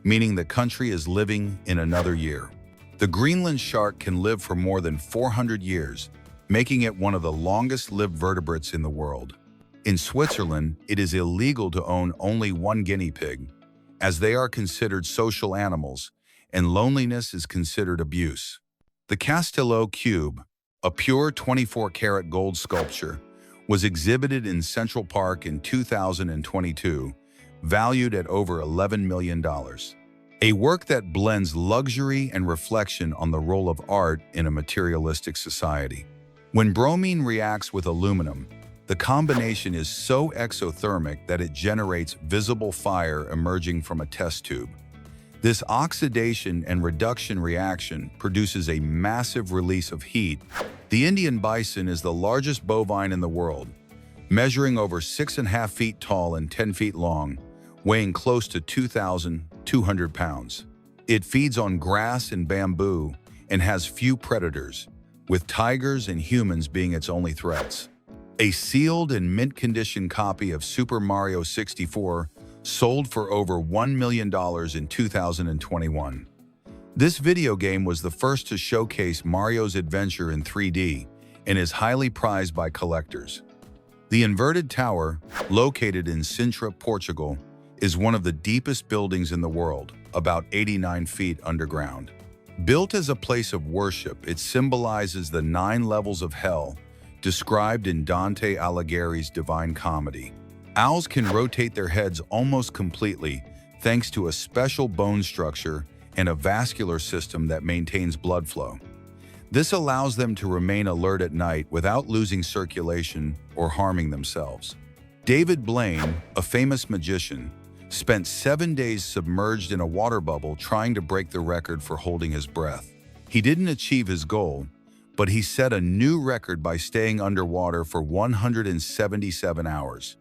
meaning the country is living in another year. The Greenland shark can live for more than 400 years, making it one of the longest-lived vertebrates in the world. In Switzerland, it is illegal to own only one guinea pig, as they are considered social animals, and loneliness is considered abuse. The Castello Cube, a pure 24-karat gold sculpture, was exhibited in Central Park in 2022, valued at over $11 million. A work that blends luxury and reflection on the role of art in a materialistic society. When bromine reacts with aluminum, the combination is so exothermic that it generates visible fire emerging from a test tube. This oxidation and reduction reaction produces a massive release of heat. The Indian bison is the largest bovine in the world, measuring over 6.5 feet tall and 10 feet long, weighing close to 2,200 pounds. It feeds on grass and bamboo and has few predators, with tigers and humans being its only threats. A sealed and mint-condition copy of Super Mario 64 sold for over $1 million in 2021. This video game was the first to showcase Mario's adventure in 3D and is highly prized by collectors. The inverted tower, located in Sintra, Portugal, is one of the deepest buildings in the world, about 89 feet underground. Built as a place of worship, it symbolizes the 9 levels of hell described in Dante Alighieri's Divine Comedy. Owls can rotate their heads almost completely thanks to a special bone structure and a vascular system that maintains blood flow. This allows them to remain alert at night without losing circulation or harming themselves. David Blaine, a famous magician, spent 7 days submerged in a water bubble trying to break the record for holding his breath. He didn't achieve his goal, but he set a new record by staying underwater for 177 hours.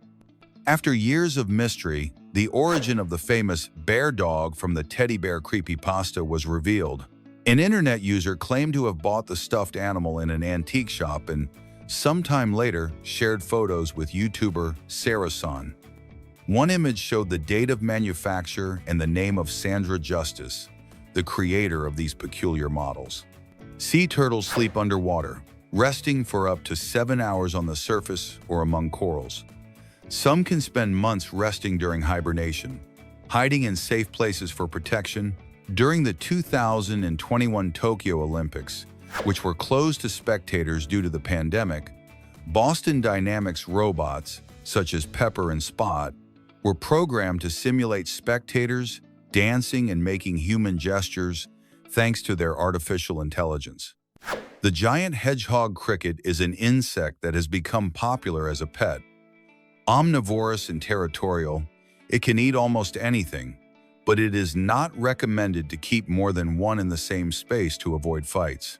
After years of mystery, the origin of the famous bear dog from the teddy bear creepypasta was revealed. An internet user claimed to have bought the stuffed animal in an antique shop and, sometime later, shared photos with YouTuber Sarah-san. One image showed the date of manufacture and the name of Sandra Justice, the creator of these peculiar models. Sea turtles sleep underwater, resting for up to 7 hours on the surface or among corals. Some can spend months resting during hibernation, hiding in safe places for protection. During the 2021 Tokyo Olympics, which were closed to spectators due to the pandemic, Boston Dynamics robots, such as Pepper and Spot, were programmed to simulate spectators dancing and making human gestures thanks to their artificial intelligence. The giant hedgehog cricket is an insect that has become popular as a pet. Omnivorous and territorial, it can eat almost anything, but it is not recommended to keep more than one in the same space to avoid fights.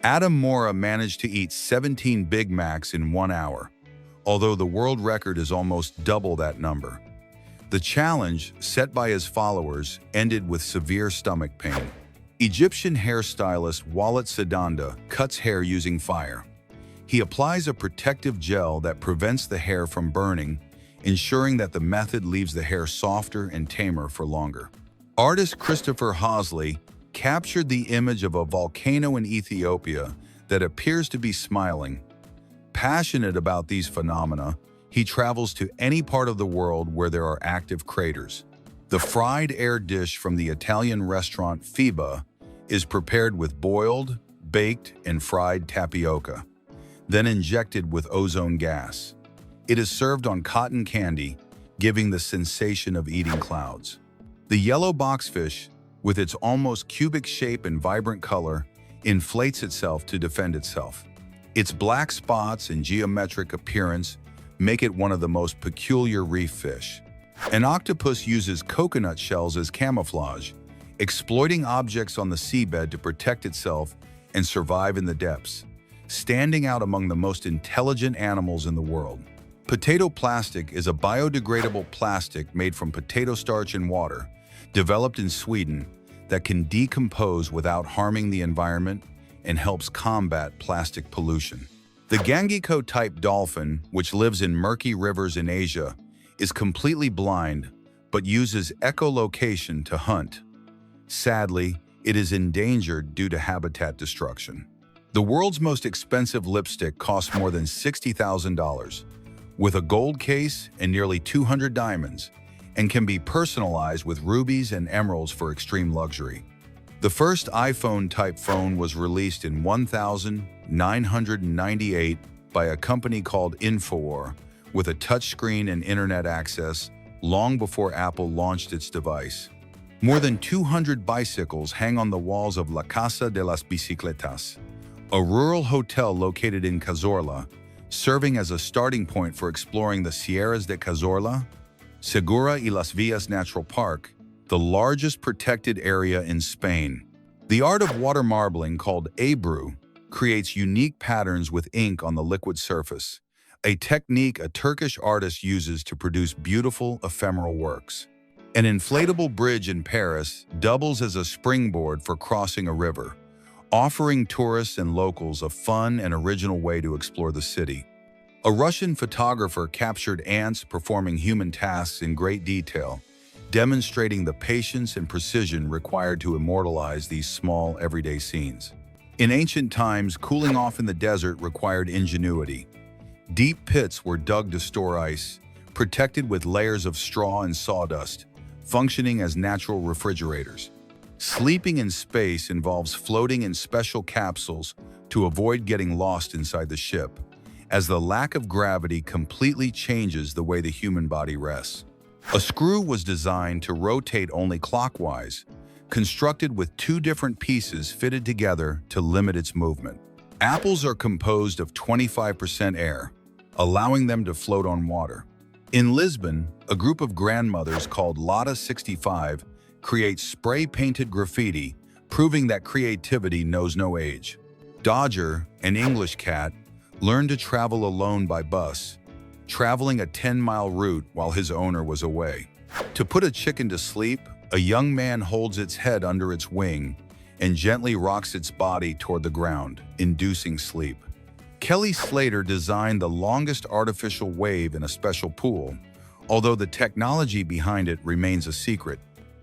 Adam Mora managed to eat 17 Big Macs in 1 hour, although the world record is almost double that number. The challenge, set by his followers, ended with severe stomach pain. Egyptian hairstylist Walid Sadanda cuts hair using fire. He applies a protective gel that prevents the hair from burning, ensuring that the method leaves the hair softer and tamer for longer. Artist Christopher Hosley captured the image of a volcano in Ethiopia that appears to be smiling. Passionate about these phenomena, he travels to any part of the world where there are active craters. The fried air dish from the Italian restaurant Fiba is prepared with boiled, baked, and fried tapioca, then injected with ozone gas. It is served on cotton candy, giving the sensation of eating clouds. The yellow boxfish, with its almost cubic shape and vibrant color, inflates itself to defend itself. Its black spots and geometric appearance make it one of the most peculiar reef fish. An octopus uses coconut shells as camouflage, exploiting objects on the seabed to protect itself and survive in the depths, standing out among the most intelligent animals in the world. Potato plastic is a biodegradable plastic made from potato starch and water, developed in Sweden, that can decompose without harming the environment and helps combat plastic pollution. The Gangiko-type dolphin, which lives in murky rivers in Asia, is completely blind but uses echolocation to hunt. Sadly, it is endangered due to habitat destruction. The world's most expensive lipstick costs more than $60,000, with a gold case and nearly 200 diamonds, and can be personalized with rubies and emeralds for extreme luxury. The first iPhone-type phone was released in 1998 by a company called Infowar, with a touchscreen and internet access long before Apple launched its device. More than 200 bicycles hang on the walls of La Casa de las Bicicletas, a rural hotel located in Cazorla, serving as a starting point for exploring the Sierras de Cazorla, Segura y Las Villas Natural Park, the largest protected area in Spain. The art of water marbling, called ebru, creates unique patterns with ink on the liquid surface, a technique a Turkish artist uses to produce beautiful, ephemeral works. An inflatable bridge in Paris doubles as a springboard for crossing a river, offering tourists and locals a fun and original way to explore the city. A Russian photographer captured ants performing human tasks in great detail, demonstrating the patience and precision required to immortalize these small, everyday scenes. In ancient times, cooling off in the desert required ingenuity. Deep pits were dug to store ice, protected with layers of straw and sawdust, functioning as natural refrigerators. Sleeping in space involves floating in special capsules to avoid getting lost inside the ship, as the lack of gravity completely changes the way the human body rests. A screw was designed to rotate only clockwise, constructed with two different pieces fitted together to limit its movement. Apples are composed of 25% air, allowing them to float on water. In Lisbon, a group of grandmothers called Lotta 65 create spray-painted graffiti, proving that creativity knows no age. Dodger, an English cat, learned to travel alone by bus, traveling a 10-mile route while his owner was away. To put a chicken to sleep, a young man holds its head under its wing and gently rocks its body toward the ground, inducing sleep. Kelly Slater designed the longest artificial wave in a special pool, although the technology behind it remains a secret.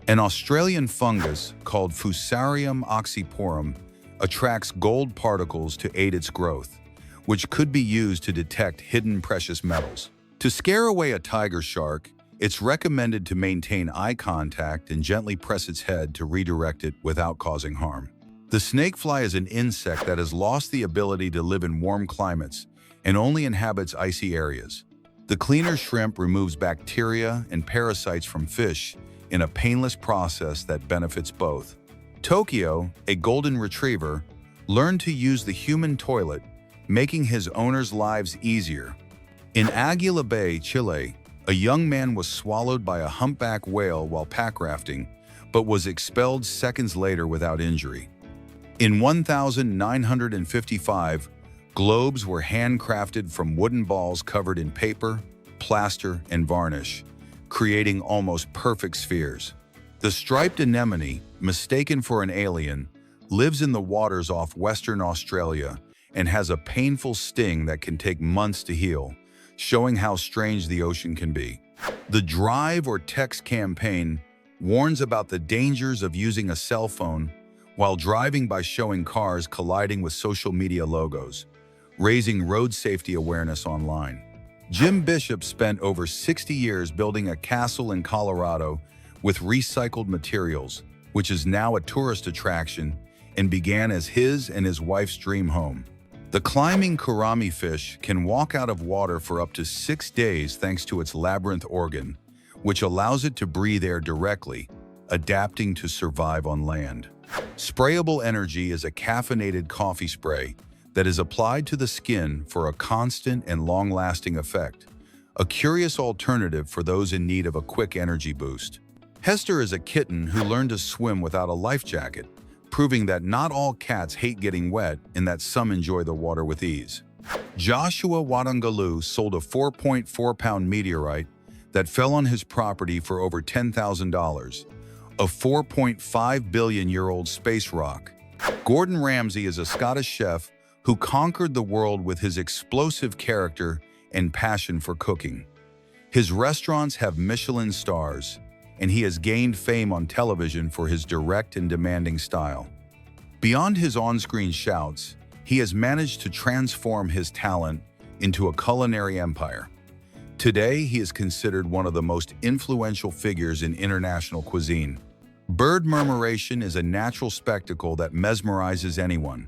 An Australian fungus called Fusarium oxyporum attracts gold particles to aid its growth, which could be used to detect hidden precious metals. To scare away a tiger shark, it's recommended to maintain eye contact and gently press its head to redirect it without causing harm. The snakefly is an insect that has lost the ability to live in warm climates and only inhabits icy areas. The cleaner shrimp removes bacteria and parasites from fish in a painless process that benefits both. Tokyo, a golden retriever, learned to use the human toilet, making his owner's lives easier. In Aguila Bay, Chile, a young man was swallowed by a humpback whale while pack rafting, but was expelled seconds later without injury. In 1955, globes were handcrafted from wooden balls covered in paper, plaster, and varnish, creating almost perfect spheres. The striped anemone, mistaken for an alien, lives in the waters off Western Australia and has a painful sting that can take months to heal, showing how strange the ocean can be. The Drive or Text campaign warns about the dangers of using a cell phone while driving by showing cars colliding with social media logos, raising road safety awareness online. Jim Bishop spent over 60 years building a castle in Colorado with recycled materials, which is now a tourist attraction and began as his and his wife's dream home. The climbing gourami fish can walk out of water for up to 6 days thanks to its labyrinth organ, which allows it to breathe air directly, adapting to survive on land. Sprayable Energy is a caffeinated coffee spray that is applied to the skin for a constant and long-lasting effect, a curious alternative for those in need of a quick energy boost. Hester is a kitten who learned to swim without a life jacket, proving that not all cats hate getting wet and that some enjoy the water with ease. Joshua Wadangalu sold a 4.4-pound meteorite that fell on his property for over $10,000, a 4.5-billion-year-old space rock. Gordon Ramsay is a Scottish chef who conquered the world with his explosive character and passion for cooking. His restaurants have Michelin stars, and he has gained fame on television for his direct and demanding style. Beyond his on-screen shouts, he has managed to transform his talent into a culinary empire. Today, he is considered one of the most influential figures in international cuisine. Bird murmuration is a natural spectacle that mesmerizes anyone.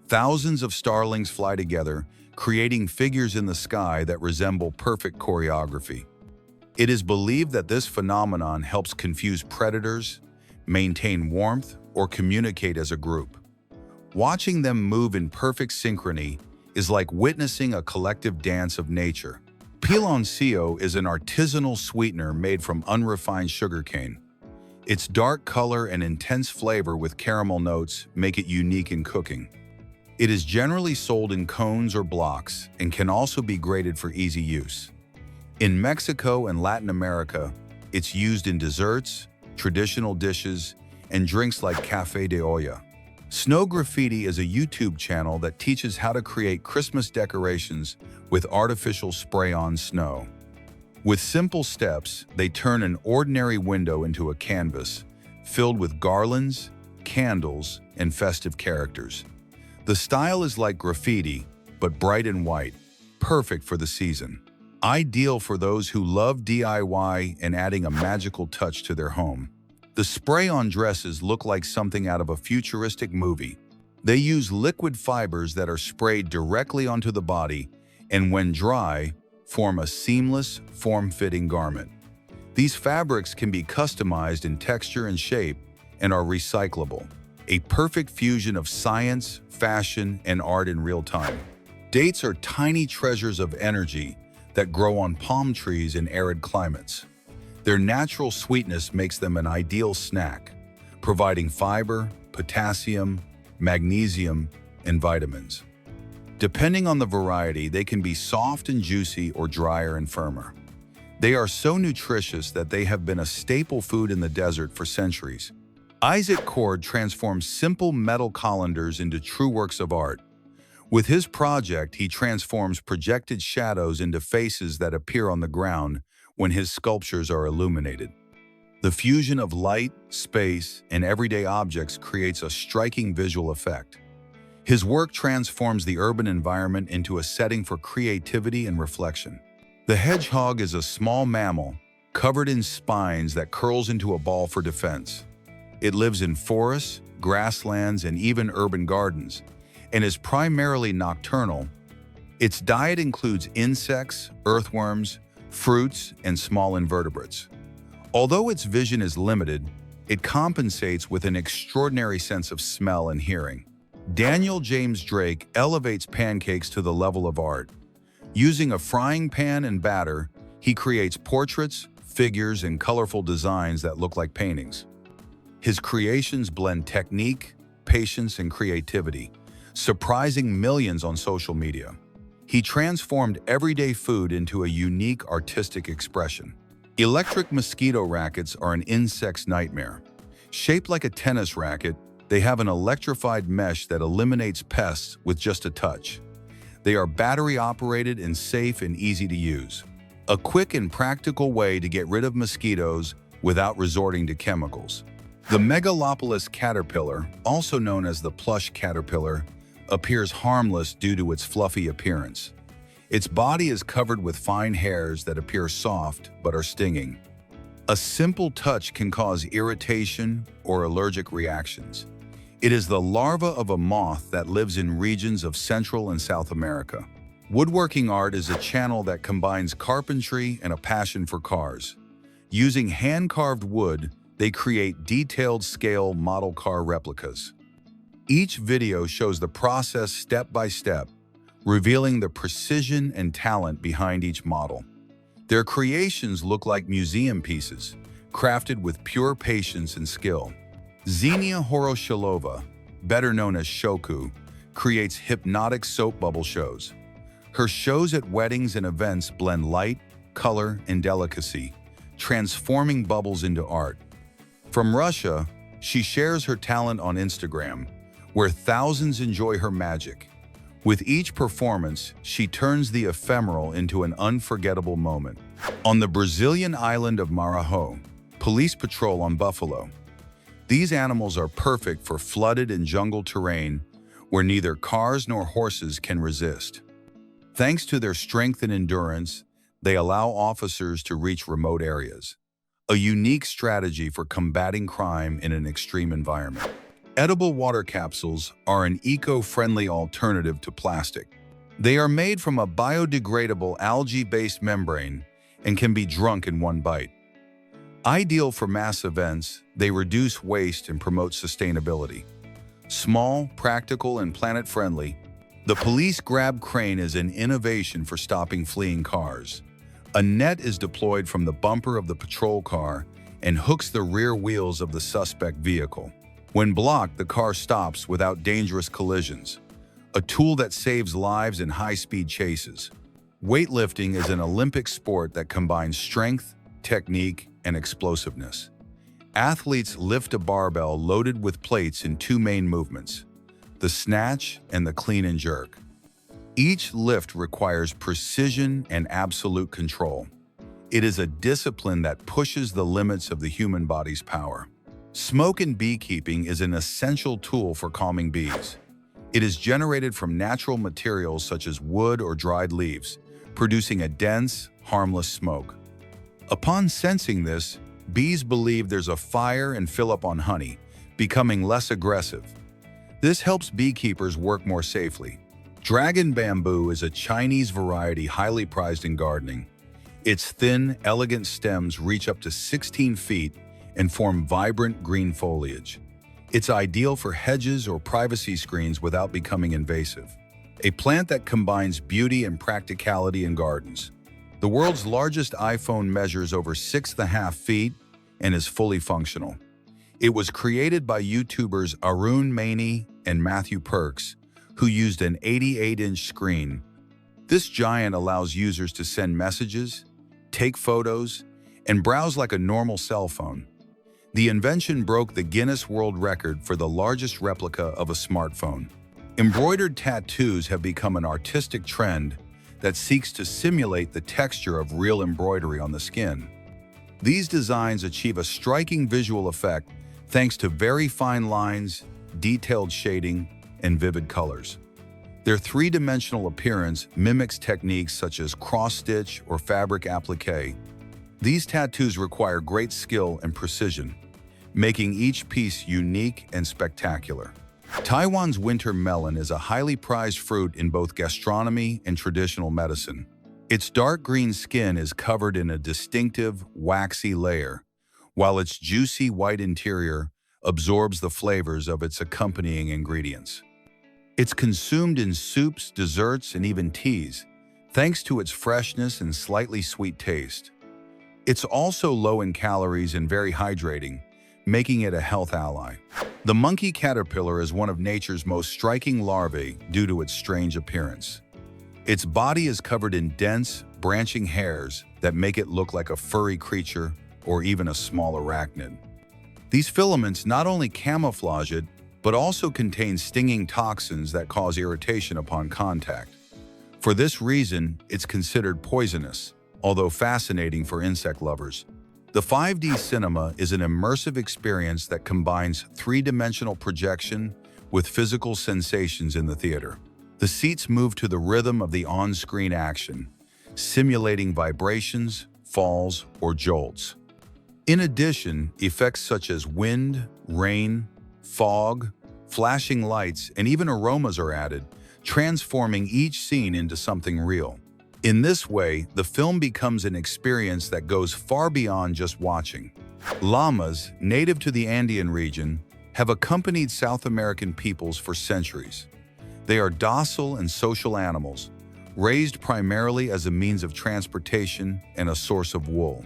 Thousands of starlings fly together, creating figures in the sky that resemble perfect choreography. It is believed that this phenomenon helps confuse predators, maintain warmth, or communicate as a group. Watching them move in perfect synchrony is like witnessing a collective dance of nature. Piloncillo is an artisanal sweetener made from unrefined sugarcane. Its dark color and intense flavor with caramel notes make it unique in cooking. It is generally sold in cones or blocks and can also be grated for easy use. In Mexico and Latin America, it's used in desserts, traditional dishes, and drinks like café de olla. Snow Graffiti is a YouTube channel that teaches how to create Christmas decorations with artificial spray-on snow. With simple steps, they turn an ordinary window into a canvas, filled with garlands, candles, and festive characters. The style is like graffiti, but bright and white, perfect for the season. Ideal for those who love DIY and adding a magical touch to their home. The spray-on dresses look like something out of a futuristic movie. They use liquid fibers that are sprayed directly onto the body and, when dry, form a seamless, form-fitting garment. These fabrics can be customized in texture and shape and are recyclable, a perfect fusion of science, fashion, and art in real time. Dates are tiny treasures of energy that grow on palm trees in arid climates. Their natural sweetness makes them an ideal snack, providing fiber, potassium, magnesium, and vitamins. Depending on the variety, they can be soft and juicy or drier and firmer. They are so nutritious that they have been a staple food in the desert for centuries. Isaac Cord transforms simple metal colanders into true works of art. With his project, he transforms projected shadows into faces that appear on the ground when his sculptures are illuminated. The fusion of light, space, and everyday objects creates a striking visual effect. His work transforms the urban environment into a setting for creativity and reflection. The hedgehog is a small mammal covered in spines that curls into a ball for defense. It lives in forests, grasslands, and even urban gardens, and is primarily nocturnal. Its diet includes insects, earthworms, fruits, and small invertebrates. Although its vision is limited, it compensates with an extraordinary sense of smell and hearing. Daniel James Drake elevates pancakes to the level of art. Using a frying pan and batter, he creates portraits, figures, and colorful designs that look like paintings. His creations blend technique, patience, and creativity, surprising millions on social media. He transformed everyday food into a unique artistic expression. Electric mosquito rackets are an insect's nightmare. Shaped like a tennis racket, they have an electrified mesh that eliminates pests with just a touch. They are battery-operated and safe and easy to use. A quick and practical way to get rid of mosquitoes without resorting to chemicals. The Megalopolis caterpillar, also known as the plush caterpillar, appears harmless due to its fluffy appearance. Its body is covered with fine hairs that appear soft but are stinging. A simple touch can cause irritation or allergic reactions. It is the larva of a moth that lives in regions of Central and South America. Woodworking art is a channel that combines carpentry and a passion for cars. Using hand-carved wood, they create detailed scale model car replicas. Each video shows the process step by step, revealing the precision and talent behind each model. Their creations look like museum pieces, crafted with pure patience and skill. Xenia Horoshilova, better known as Shoku, creates hypnotic soap bubble shows. Her shows at weddings and events blend light, color, and delicacy, transforming bubbles into art. From Russia, she shares her talent on Instagram, where thousands enjoy her magic. With each performance, she turns the ephemeral into an unforgettable moment. On the Brazilian island of Maranhão, police patrol on buffalo. These animals are perfect for flooded and jungle terrain where neither cars nor horses can resist. Thanks to their strength and endurance, they allow officers to reach remote areas, a unique strategy for combating crime in an extreme environment. Edible water capsules are an eco-friendly alternative to plastic. They are made from a biodegradable algae-based membrane and can be drunk in one bite. Ideal for mass events, they reduce waste and promote sustainability. Small, practical, and planet-friendly, the police grab crane is an innovation for stopping fleeing cars. A net is deployed from the bumper of the patrol car and hooks the rear wheels of the suspect vehicle. When blocked, the car stops without dangerous collisions, a tool that saves lives in high-speed chases. Weightlifting is an Olympic sport that combines strength, technique, and explosiveness. Athletes lift a barbell loaded with plates in two main movements, the snatch and the clean and jerk. Each lift requires precision and absolute control. It is a discipline that pushes the limits of the human body's power. Smoke in beekeeping is an essential tool for calming bees. It is generated from natural materials such as wood or dried leaves, producing a dense, harmless smoke. Upon sensing this, bees believe there's a fire and fill up on honey, becoming less aggressive. This helps beekeepers work more safely. Dragon bamboo is a Chinese variety highly prized in gardening. Its thin, elegant stems reach up to 16 feet and form vibrant green foliage. It's ideal for hedges or privacy screens without becoming invasive. A plant that combines beauty and practicality in gardens. The world's largest iPhone measures over 6.5 feet and is fully functional. It was created by YouTubers Arun Maini and Matthew Perks, who used an 88-inch screen. This giant allows users to send messages, take photos, and browse like a normal cell phone. The invention broke the Guinness World Record for the largest replica of a smartphone. Embroidered tattoos have become an artistic trend that seeks to simulate the texture of real embroidery on the skin. These designs achieve a striking visual effect thanks to very fine lines, detailed shading, and vivid colors. Their three-dimensional appearance mimics techniques such as cross-stitch or fabric applique. These tattoos require great skill and precision, making each piece unique and spectacular. Taiwan's winter melon is a highly prized fruit in both gastronomy and traditional medicine. Its dark green skin is covered in a distinctive, waxy layer, while its juicy white interior absorbs the flavors of its accompanying ingredients. It's consumed in soups, desserts, and even teas, thanks to its freshness and slightly sweet taste. It's also low in calories and very hydrating, making it a health ally. The monkey caterpillar is one of nature's most striking larvae due to its strange appearance. Its body is covered in dense, branching hairs that make it look like a furry creature or even a small arachnid. These filaments not only camouflage it, but also contain stinging toxins that cause irritation upon contact. For this reason, it's considered poisonous, although fascinating for insect lovers. The 5D cinema is an immersive experience that combines three-dimensional projection with physical sensations in the theater. The seats move to the rhythm of the on-screen action, simulating vibrations, falls, or jolts. In addition, effects such as wind, rain, fog, flashing lights, and even aromas are added, transforming each scene into something real. In this way, the film becomes an experience that goes far beyond just watching. Llamas, native to the Andean region, have accompanied South American peoples for centuries. They are docile and social animals, raised primarily as a means of transportation and a source of wool.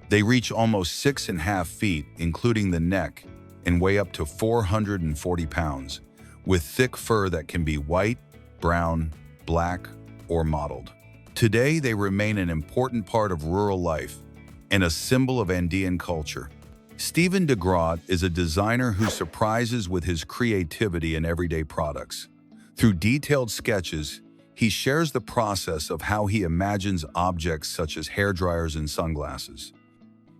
They reach almost 6.5 feet, including the neck, and weigh up to 440 pounds, with thick fur that can be white, brown, black, or mottled. Today, they remain an important part of rural life and a symbol of Andean culture. Stephen de Groot is a designer who surprises with his creativity in everyday products. Through detailed sketches, he shares the process of how he imagines objects such as hairdryers and sunglasses.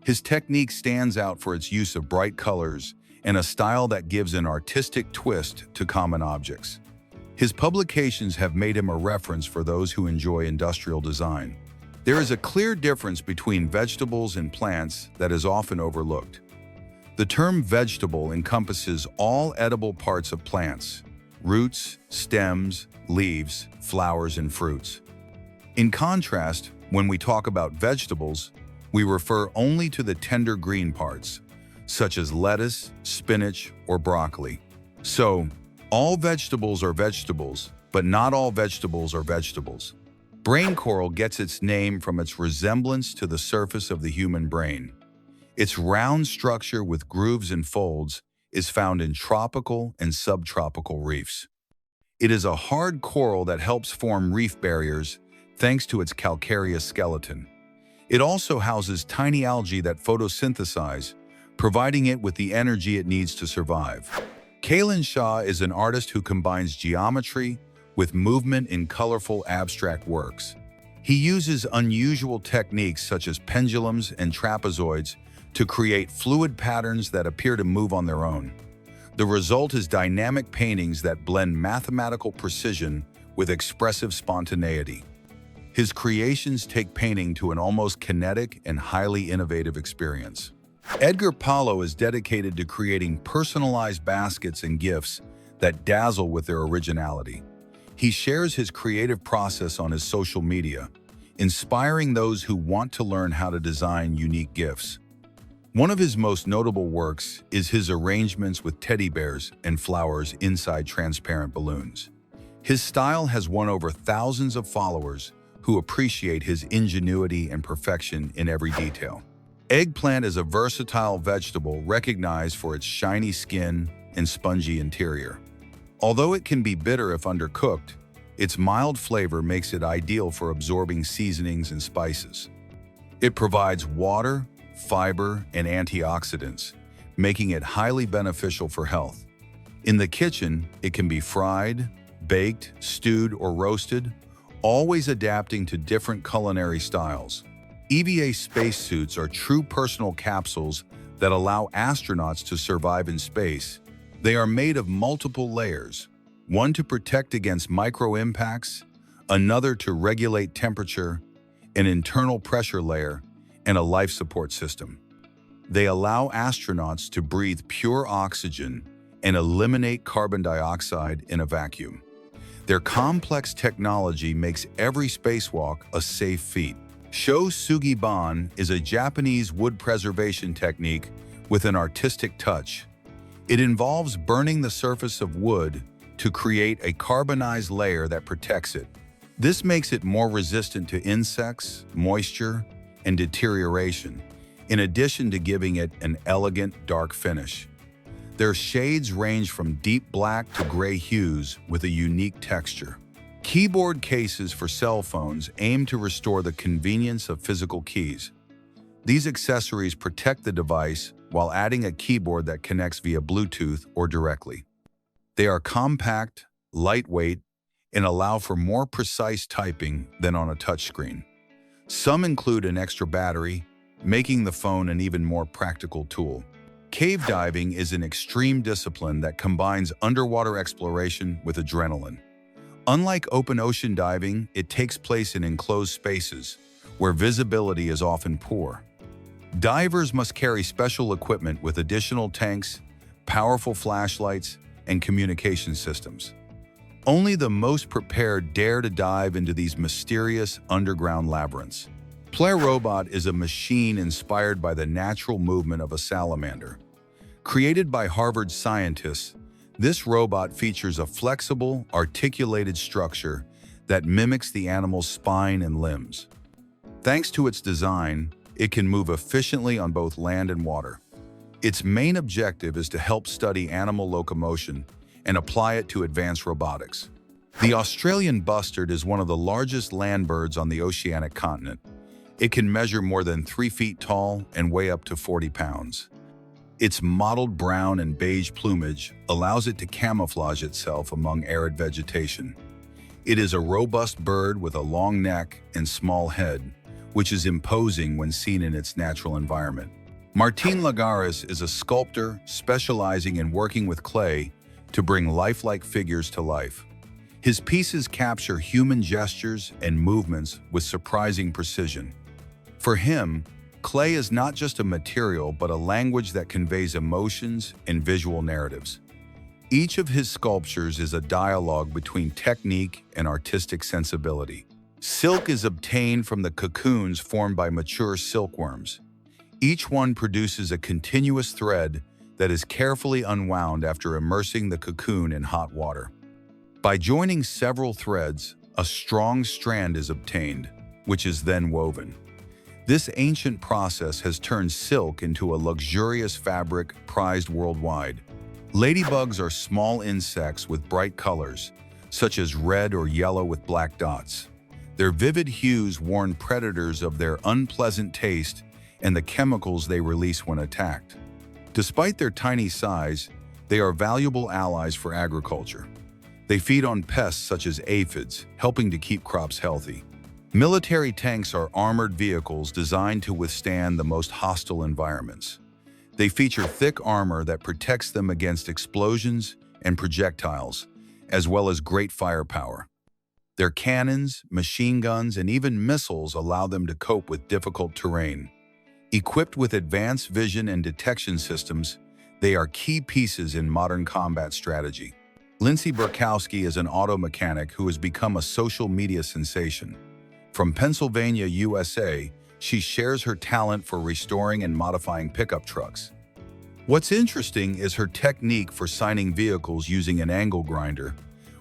His technique stands out for its use of bright colors and a style that gives an artistic twist to common objects. His publications have made him a reference for those who enjoy industrial design. There is a clear difference between vegetables and plants that is often overlooked. The term vegetable encompasses all edible parts of plants: roots, stems, leaves, flowers, and fruits. In contrast, when we talk about vegetables, we refer only to the tender green parts, such as lettuce, spinach, or broccoli. So, all vegetables are vegetables, but not all vegetables are vegetables. Brain coral gets its name from its resemblance to the surface of the human brain. Its round structure with grooves and folds is found in tropical and subtropical reefs. It is a hard coral that helps form reef barriers thanks to its calcareous skeleton. It also houses tiny algae that photosynthesize, providing it with the energy it needs to survive. Kailan Shah is an artist who combines geometry with movement in colorful abstract works. He uses unusual techniques such as pendulums and trapezoids to create fluid patterns that appear to move on their own. The result is dynamic paintings that blend mathematical precision with expressive spontaneity. His creations take painting to an almost kinetic and highly innovative experience. Edgar Paulo is dedicated to creating personalized baskets and gifts that dazzle with their originality. He shares his creative process on his social media, inspiring those who want to learn how to design unique gifts. One of his most notable works is his arrangements with teddy bears and flowers inside transparent balloons. His style has won over thousands of followers who appreciate his ingenuity and perfection in every detail. Eggplant is a versatile vegetable recognized for its shiny skin and spongy interior. Although it can be bitter if undercooked, its mild flavor makes it ideal for absorbing seasonings and spices. It provides water, fiber, and antioxidants, making it highly beneficial for health. In the kitchen, it can be fried, baked, stewed, or roasted, always adapting to different culinary styles. EVA spacesuits are true personal capsules that allow astronauts to survive in space. They are made of multiple layers, one to protect against micro-impacts, another to regulate temperature, an internal pressure layer, and a life support system. They allow astronauts to breathe pure oxygen and eliminate carbon dioxide in a vacuum. Their complex technology makes every spacewalk a safe feat. Shosugi-ban is a Japanese wood preservation technique with an artistic touch. It involves burning the surface of wood to create a carbonized layer that protects it. This makes it more resistant to insects, moisture, and deterioration, in addition to giving it an elegant, dark finish. Their shades range from deep black to gray hues with a unique texture. Keyboard cases for cell phones aim to restore the convenience of physical keys. These accessories protect the device while adding a keyboard that connects via Bluetooth or directly. They are compact, lightweight, and allow for more precise typing than on a touchscreen. Some include an extra battery, making the phone an even more practical tool. Cave diving is an extreme discipline that combines underwater exploration with adrenaline. Unlike open ocean diving, it takes place in enclosed spaces, where visibility is often poor. Divers must carry special equipment with additional tanks, powerful flashlights, and communication systems. Only the most prepared dare to dive into these mysterious underground labyrinths. Play Robot is a machine inspired by the natural movement of a salamander. Created by Harvard scientists, this robot features a flexible, articulated structure that mimics the animal's spine and limbs. Thanks to its design, it can move efficiently on both land and water. Its main objective is to help study animal locomotion and apply it to advanced robotics. The Australian bustard is one of the largest land birds on the oceanic continent. It can measure more than 3 feet tall and weigh up to 40 pounds. Its mottled brown and beige plumage allows it to camouflage itself among arid vegetation. It is a robust bird with a long neck and small head, which is imposing when seen in its natural environment. Martín Lagares is a sculptor specializing in working with clay to bring lifelike figures to life. His pieces capture human gestures and movements with surprising precision. For him, clay is not just a material but a language that conveys emotions and visual narratives. Each of his sculptures is a dialogue between technique and artistic sensibility. Silk is obtained from the cocoons formed by mature silkworms. Each one produces a continuous thread that is carefully unwound after immersing the cocoon in hot water. By joining several threads, a strong strand is obtained, which is then woven. This ancient process has turned silk into a luxurious fabric prized worldwide. Ladybugs are small insects with bright colors, such as red or yellow with black dots. Their vivid hues warn predators of their unpleasant taste and the chemicals they release when attacked. Despite their tiny size, they are valuable allies for agriculture. They feed on pests such as aphids, helping to keep crops healthy. Military tanks are armored vehicles designed to withstand the most hostile environments. They feature thick armor that protects them against explosions and projectiles, as well as great firepower. Their cannons, machine guns, and even missiles allow them to cope with difficult terrain. Equipped with advanced vision and detection systems, they are key pieces in modern combat strategy. Lindsay Burkowski is an auto mechanic who has become a social media sensation. From Pennsylvania, USA, she shares her talent for restoring and modifying pickup trucks. What's interesting is her technique for signing vehicles using an angle grinder,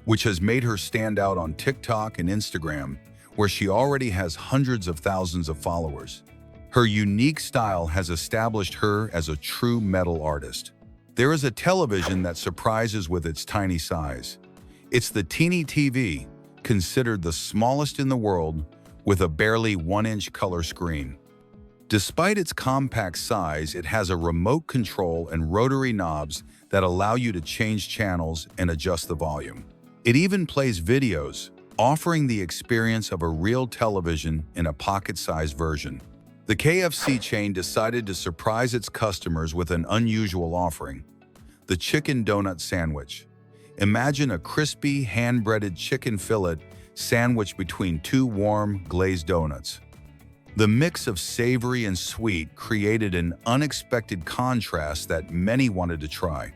which has made her stand out on TikTok and Instagram, where she already has hundreds of thousands of followers. Her unique style has established her as a true metal artist. There is a television that surprises with its tiny size. It's the Teeny TV, considered the smallest in the world, with a barely 1-inch color screen. Despite its compact size, it has a remote control and rotary knobs that allow you to change channels and adjust the volume. It even plays videos, offering the experience of a real television in a pocket-sized version. The KFC chain decided to surprise its customers with an unusual offering: the chicken donut sandwich. Imagine a crispy, hand-breaded chicken fillet sandwiched between 2 warm, glazed donuts. The mix of savory and sweet created an unexpected contrast that many wanted to try.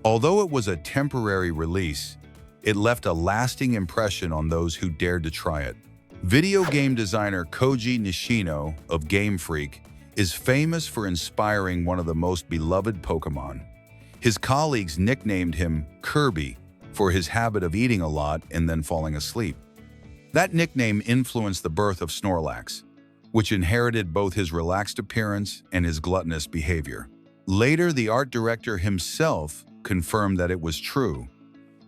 Although it was a temporary release, it left a lasting impression on those who dared to try it. Video game designer Koji Nishino of Game Freak is famous for inspiring one of the most beloved Pokémon. His colleagues nicknamed him Kirby for his habit of eating a lot and then falling asleep. That nickname influenced the birth of Snorlax, which inherited both his relaxed appearance and his gluttonous behavior. Later, the art director himself confirmed that it was true.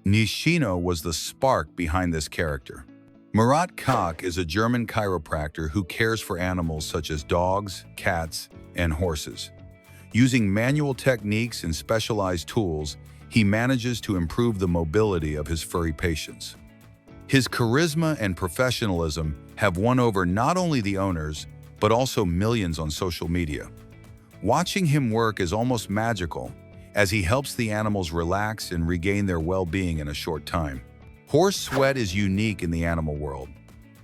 Nishino was the spark behind this character. Murat Koch is a German chiropractor who cares for animals such as dogs, cats, and horses. Using manual techniques and specialized tools, he manages to improve the mobility of his furry patients. His charisma and professionalism have won over not only the owners, but also millions on social media. Watching him work is almost magical, as he helps the animals relax and regain their well-being in a short time. Horse sweat is unique in the animal world.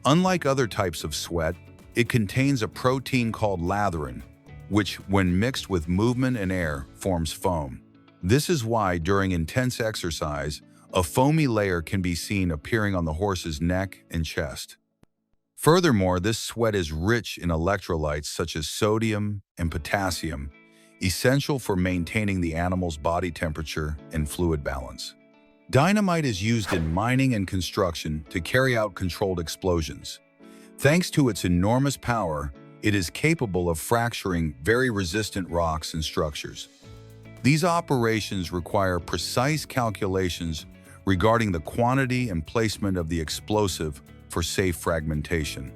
Unlike other types of sweat, it contains a protein called latherin, which, when mixed with movement and air, forms foam. This is why, during intense exercise, a foamy layer can be seen appearing on the horse's neck and chest. Furthermore, this sweat is rich in electrolytes such as sodium and potassium, essential for maintaining the animal's body temperature and fluid balance. Dynamite is used in mining and construction to carry out controlled explosions. Thanks to its enormous power, it is capable of fracturing very resistant rocks and structures. These operations require precise calculations regarding the quantity and placement of the explosive for safe fragmentation.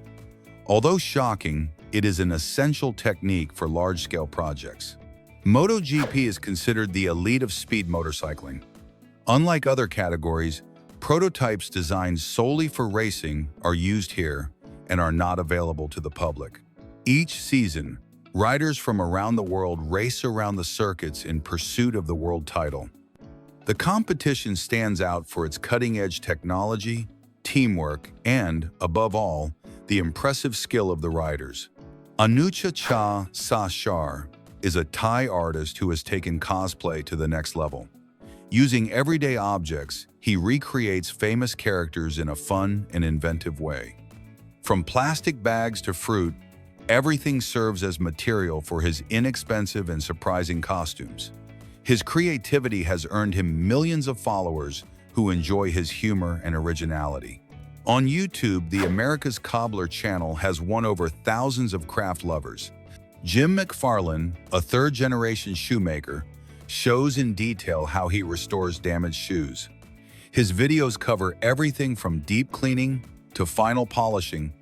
Although shocking, it is an essential technique for large-scale projects. MotoGP is considered the elite of speed motorcycling. Unlike other categories, prototypes designed solely for racing are used here and are not available to the public. Each season, riders from around the world race around the circuits in pursuit of the world title. The competition stands out for its cutting-edge technology, teamwork, and, above all, the impressive skill of the riders. Anucha Cha Sashar is a Thai artist who has taken cosplay to the next level. Using everyday objects, he recreates famous characters in a fun and inventive way. From plastic bags to fruit, everything serves as material for his inexpensive and surprising costumes. His creativity has earned him millions of followers who enjoy his humor and originality. On YouTube, the America's Cobbler channel has won over thousands of craft lovers. Jim McFarlane, a third-generation shoemaker, shows in detail how he restores damaged shoes. His videos cover everything from deep cleaning to final polishing,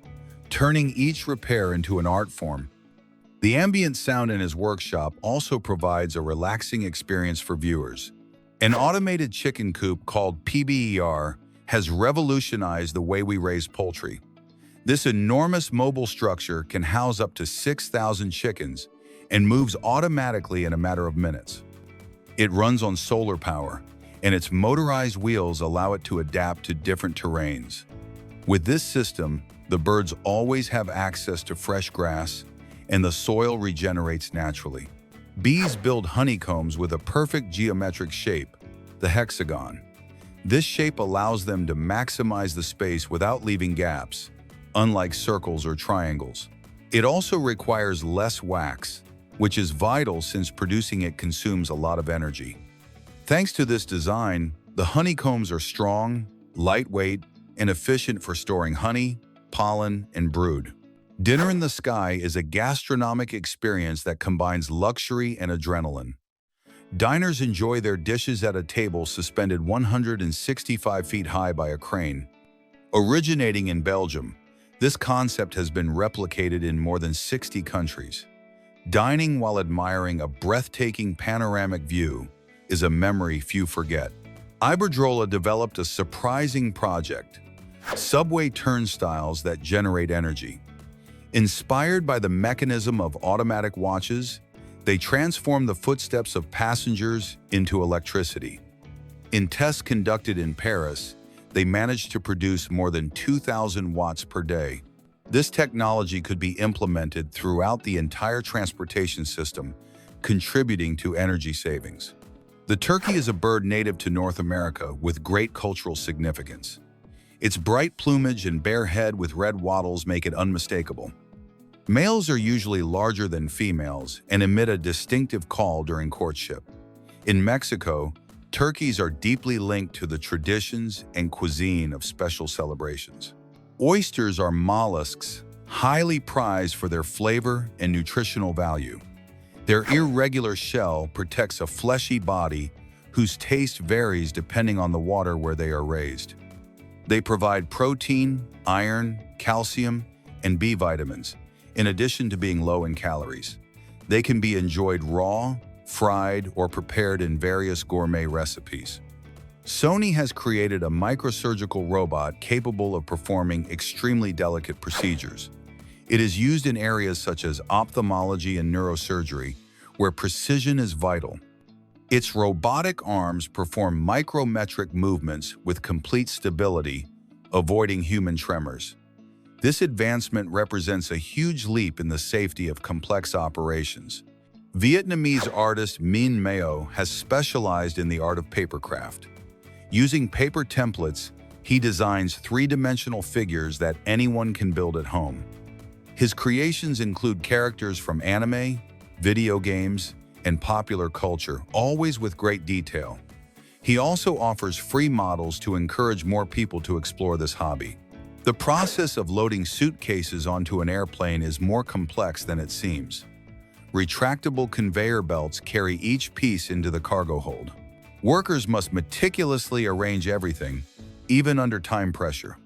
turning each repair into an art form. The ambient sound in his workshop also provides a relaxing experience for viewers. An automated chicken coop called PBER has revolutionized the way we raise poultry. This enormous mobile structure can house up to 6,000 chickens and moves automatically in a matter of minutes. It runs on solar power, and its motorized wheels allow it to adapt to different terrains. With this system, the birds always have access to fresh grass, and the soil regenerates naturally. Bees build honeycombs with a perfect geometric shape, the hexagon. This shape allows them to maximize the space without leaving gaps, unlike circles or triangles. It also requires less wax, which is vital since producing it consumes a lot of energy. Thanks to this design, the honeycombs are strong, lightweight, and efficient for storing honey, pollen, and brood. Dinner in the Sky is a gastronomic experience that combines luxury and adrenaline. Diners enjoy their dishes at a table suspended 165 feet high by a crane. Originating in Belgium, this concept has been replicated in more than 60 countries. Dining while admiring a breathtaking panoramic view is a memory few forget. Iberdrola developed a surprising project, subway turnstiles that generate energy. Inspired by the mechanism of automatic watches, they transform the footsteps of passengers into electricity. In tests conducted in Paris, they managed to produce more than 2,000 watts per day. This technology could be implemented throughout the entire transportation system, contributing to energy savings. The turkey is a bird native to North America with great cultural significance. Its bright plumage and bare head with red wattles make it unmistakable. Males are usually larger than females and emit a distinctive call during courtship. In Mexico, turkeys are deeply linked to the traditions and cuisine of special celebrations. Oysters are mollusks, highly prized for their flavor and nutritional value. Their irregular shell protects a fleshy body whose taste varies depending on the water where they are raised. They provide protein, iron, calcium, and B vitamins, in addition to being low in calories. They can be enjoyed raw, fried, or prepared in various gourmet recipes. Sony has created a microsurgical robot capable of performing extremely delicate procedures. It is used in areas such as ophthalmology and neurosurgery, where precision is vital. Its robotic arms perform micrometric movements with complete stability, avoiding human tremors. This advancement represents a huge leap in the safety of complex operations. Vietnamese artist Minh Mao has specialized in the art of papercraft. Using paper templates, he designs three-dimensional figures that anyone can build at home. His creations include characters from anime, video games, and popular culture, always with great detail. He also offers free models to encourage more people to explore this hobby. The process of loading suitcases onto an airplane is more complex than it seems. Retractable conveyor belts carry each piece into the cargo hold. Workers must meticulously arrange everything, even under time pressure.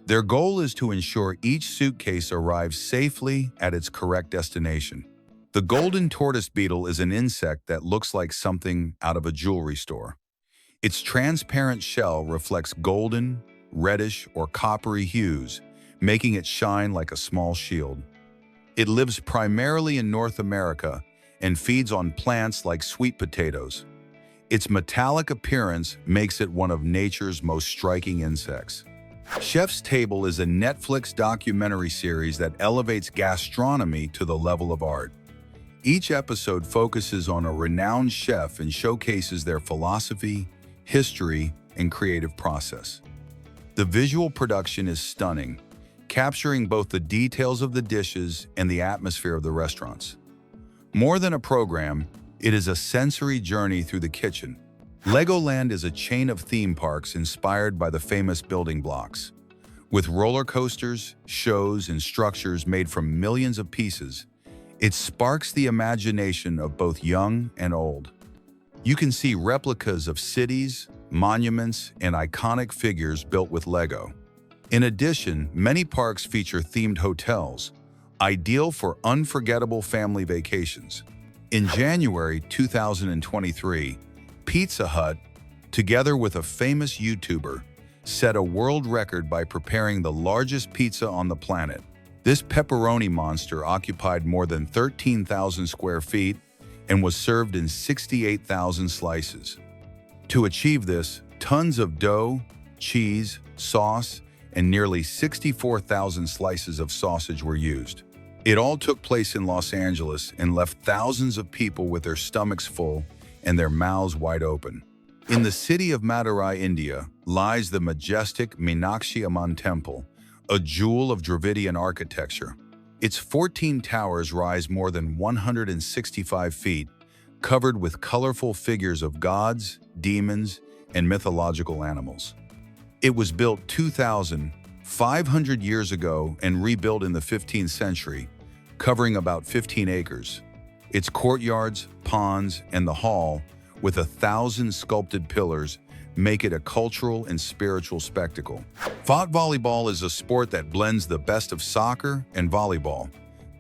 Their goal is to ensure each suitcase arrives safely at its correct destination. The golden tortoise beetle is an insect that looks like something out of a jewelry store. Its transparent shell reflects golden, reddish, or coppery hues, making it shine like a small shield. It lives primarily in North America and feeds on plants like sweet potatoes. Its metallic appearance makes it one of nature's most striking insects. Chef's Table is a Netflix documentary series that elevates gastronomy to the level of art. Each episode focuses on a renowned chef and showcases their philosophy, history, and creative process. The visual production is stunning, capturing both the details of the dishes and the atmosphere of the restaurants. More than a program, it is a sensory journey through the kitchen. Legoland is a chain of theme parks inspired by the famous building blocks. With roller coasters, shows, and structures made from millions of pieces, it sparks the imagination of both young and old. You can see replicas of cities, monuments, and iconic figures built with Lego. In addition, many parks feature themed hotels, ideal for unforgettable family vacations. In January 2023, Pizza Hut, together with a famous YouTuber, set a world record by preparing the largest pizza on the planet. This pepperoni monster occupied more than 13,000 square feet and was served in 68,000 slices. To achieve this, tons of dough, cheese, sauce, and nearly 64,000 slices of sausage were used. It all took place in Los Angeles and left thousands of people with their stomachs full and their mouths wide open. In the city of Madurai, India, lies the majestic Meenakshi Amman Temple, a jewel of Dravidian architecture. Its 14 towers rise more than 165 feet, covered with colorful figures of gods, demons, and mythological animals. It was built 2,500 years ago and rebuilt in the 15th century, covering about 15 acres. Its courtyards, ponds, and the hall, with 1,000 sculpted pillars, make it a cultural and spiritual spectacle. Fot volleyball is a sport that blends the best of soccer and volleyball.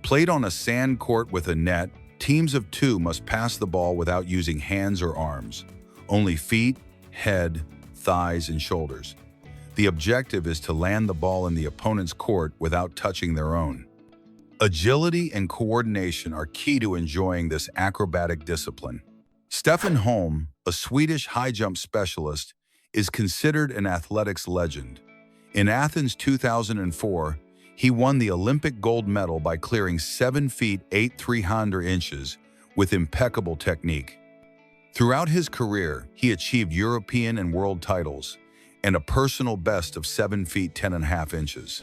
Played on a sand court with a net, teams of two must pass the ball without using hands or arms. Only feet, head, thighs, and shoulders. The objective is to land the ball in the opponent's court without touching their own. Agility and coordination are key to enjoying this acrobatic discipline. Stefan Holm, a Swedish high jump specialist, is considered an athletics legend. In Athens 2004, he won the Olympic gold medal by clearing 7 feet 8 inches with impeccable technique. Throughout his career, he achieved European and world titles and a personal best of 7 feet 10.5 inches.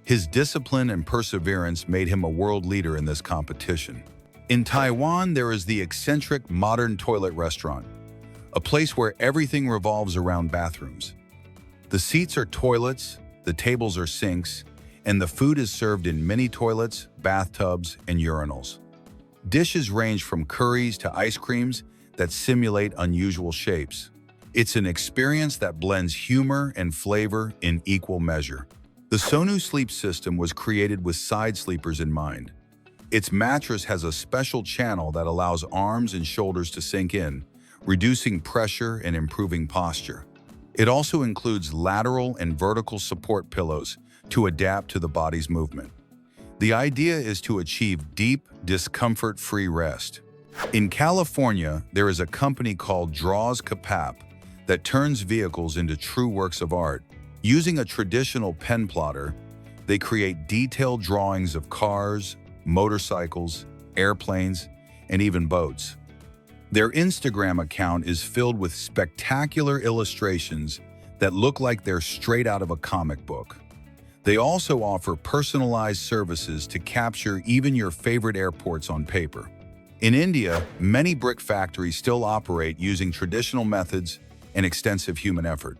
His discipline and perseverance made him a world leader in this competition. In Taiwan, there is the eccentric modern toilet restaurant, a place where everything revolves around bathrooms. The seats are toilets, the tables are sinks, and the food is served in mini toilets, bathtubs, and urinals. Dishes range from curries to ice creams that simulate unusual shapes. It's an experience that blends humor and flavor in equal measure. The Sonu sleep system was created with side sleepers in mind. Its mattress has a special channel that allows arms and shoulders to sink in, reducing pressure and improving posture. It also includes lateral and vertical support pillows to adapt to the body's movement. The idea is to achieve deep, discomfort-free rest. In California, there is a company called Draws Kapap that turns vehicles into true works of art. Using a traditional pen plotter, they create detailed drawings of cars, motorcycles, airplanes, and even boats. Their Instagram account is filled with spectacular illustrations that look like they're straight out of a comic book. They also offer personalized services to capture even your favorite airports on paper. In India, many brick factories still operate using traditional methods and extensive human effort.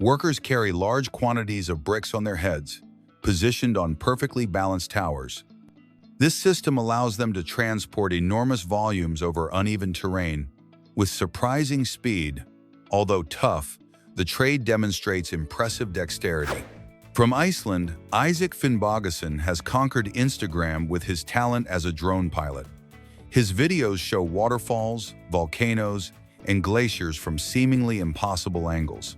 Workers carry large quantities of bricks on their heads, positioned on perfectly balanced towers. This system allows them to transport enormous volumes over uneven terrain. With surprising speed, although tough, the trade demonstrates impressive dexterity. From Iceland, Isaac Finnbogason has conquered Instagram with his talent as a drone pilot. His videos show waterfalls, volcanoes, and glaciers from seemingly impossible angles.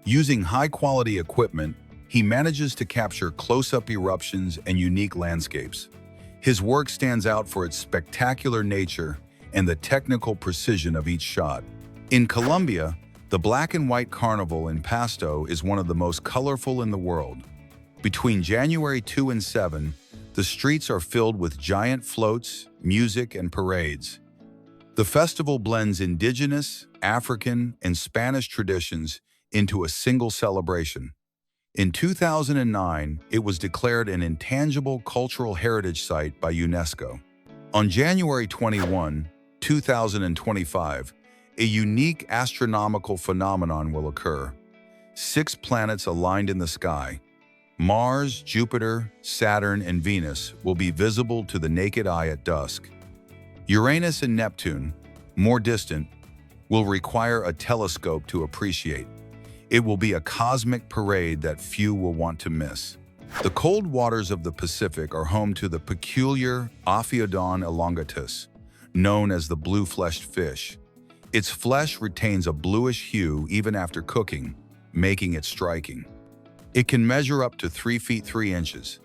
Using high-quality equipment, he manages to capture close-up eruptions and unique landscapes. His work stands out for its spectacular nature and the technical precision of each shot. In Colombia, the Black and White Carnival in Pasto is one of the most colorful in the world. Between January 2 and 7, the streets are filled with giant floats, music, and parades. The festival blends indigenous, African, and Spanish traditions into a single celebration. In 2009, it was declared an intangible cultural heritage site by UNESCO. On January 21, 2025, a unique astronomical phenomenon will occur. 6 planets aligned in the sky, Mars, Jupiter, Saturn, and Venus, will be visible to the naked eye at dusk. Uranus and Neptune, more distant, will require a telescope to appreciate. It will be a cosmic parade that few will want to miss. The cold waters of the Pacific are home to the peculiar Ophiodon elongatus, known as the blue-fleshed fish. Its flesh retains a bluish hue even after cooking, making it striking. It can measure up to 3 feet 3 inches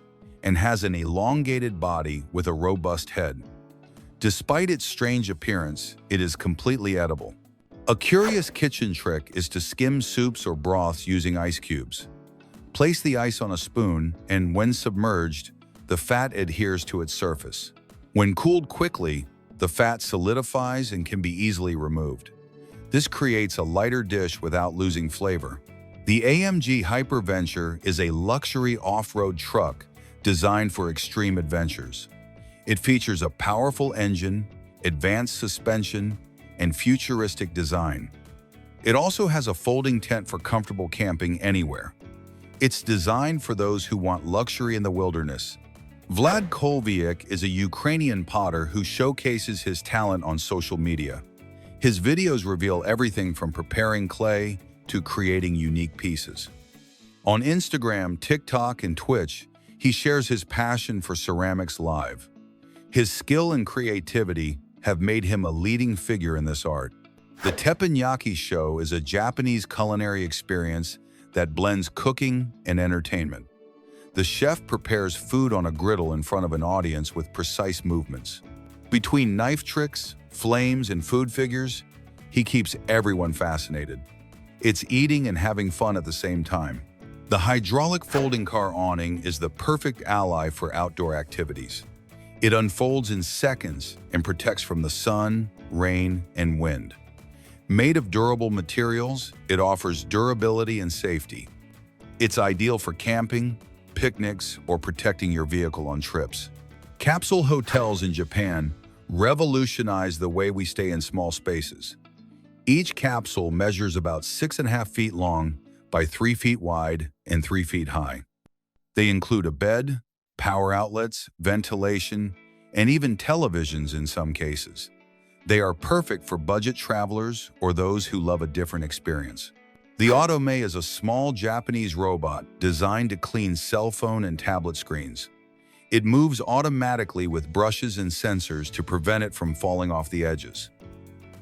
and has an elongated body with a robust head. Despite its strange appearance, it is completely edible. A curious kitchen trick is to skim soups or broths using ice cubes. Place the ice on a spoon, and when submerged, the fat adheres to its surface. When cooled quickly, the fat solidifies and can be easily removed. This creates a lighter dish without losing flavor. The AMG Hyperventure is a luxury off-road truck designed for extreme adventures. It features a powerful engine, advanced suspension, and futuristic design. It also has a folding tent for comfortable camping anywhere. It's designed for those who want luxury in the wilderness. Vlad Kolviak is a Ukrainian potter who showcases his talent on social media. His videos reveal everything from preparing clay to creating unique pieces. On Instagram, TikTok, and Twitch, he shares his passion for ceramics live. His skill and creativity have made him a leading figure in this art. The Teppanyaki Show is a Japanese culinary experience that blends cooking and entertainment. The chef prepares food on a griddle in front of an audience with precise movements. Between knife tricks, flames, and food figures, he keeps everyone fascinated. It's eating and having fun at the same time. The hydraulic folding car awning is the perfect ally for outdoor activities. It unfolds in seconds and protects from the sun, rain, and wind. Made of durable materials, it offers durability and safety. It's ideal for camping, picnics, or protecting your vehicle on trips. Capsule hotels in Japan revolutionize the way we stay in small spaces. Each capsule measures about 6.5 feet long by 3 feet wide and 3 feet high. They include a bed, power outlets, ventilation, and even televisions in some cases. They are perfect for budget travelers or those who love a different experience. The Otome is a small Japanese robot designed to clean cell phone and tablet screens. It moves automatically with brushes and sensors to prevent it from falling off the edges.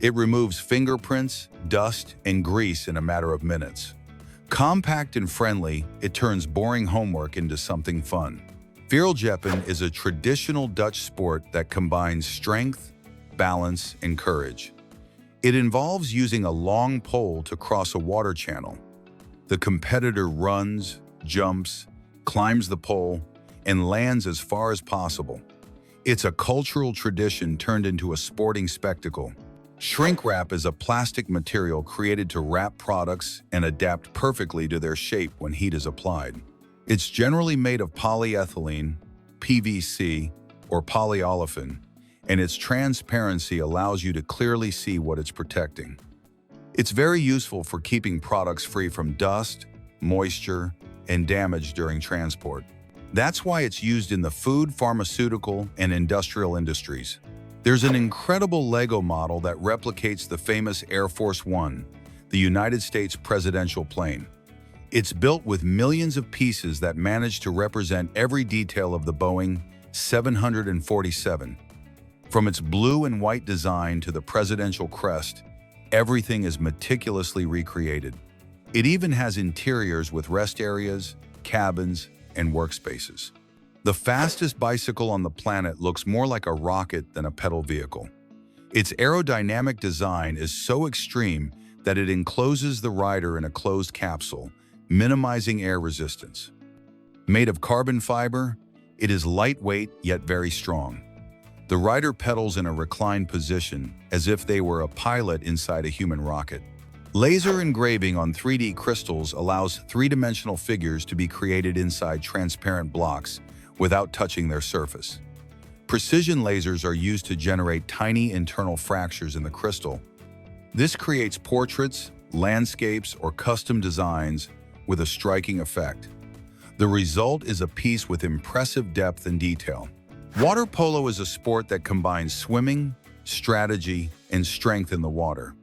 It removes fingerprints, dust, and grease in a matter of minutes. Compact and friendly, it turns boring homework into something fun. Viereljeppen is a traditional Dutch sport that combines strength, balance, and courage. It involves using a long pole to cross a water channel. The competitor runs, jumps, climbs the pole, and lands as far as possible. It's a cultural tradition turned into a sporting spectacle. Shrink wrap is a plastic material created to wrap products and adapt perfectly to their shape when heat is applied. It's generally made of polyethylene, PVC, or polyolefin, and its transparency allows you to clearly see what it's protecting. It's very useful for keeping products free from dust, moisture, and damage during transport. That's why it's used in the food, pharmaceutical, and industrial industries. There's an incredible Lego model that replicates the famous Air Force One, the United States presidential plane. It's built with millions of pieces that manage to represent every detail of the Boeing 747. From its blue and white design to the presidential crest, everything is meticulously recreated. It even has interiors with rest areas, cabins, and workspaces. The fastest bicycle on the planet looks more like a rocket than a pedal vehicle. Its aerodynamic design is so extreme that it encloses the rider in a closed capsule, minimizing air resistance. Made of carbon fiber, it is lightweight yet very strong. The rider pedals in a reclined position as if they were a pilot inside a human rocket. Laser engraving on 3D crystals allows three-dimensional figures to be created inside transparent blocks without touching their surface. Precision lasers are used to generate tiny internal fractures in the crystal. This creates portraits, landscapes, or custom designs with a striking effect. The result is a piece with impressive depth and detail. Water polo is a sport that combines swimming, strategy, and strength in the water.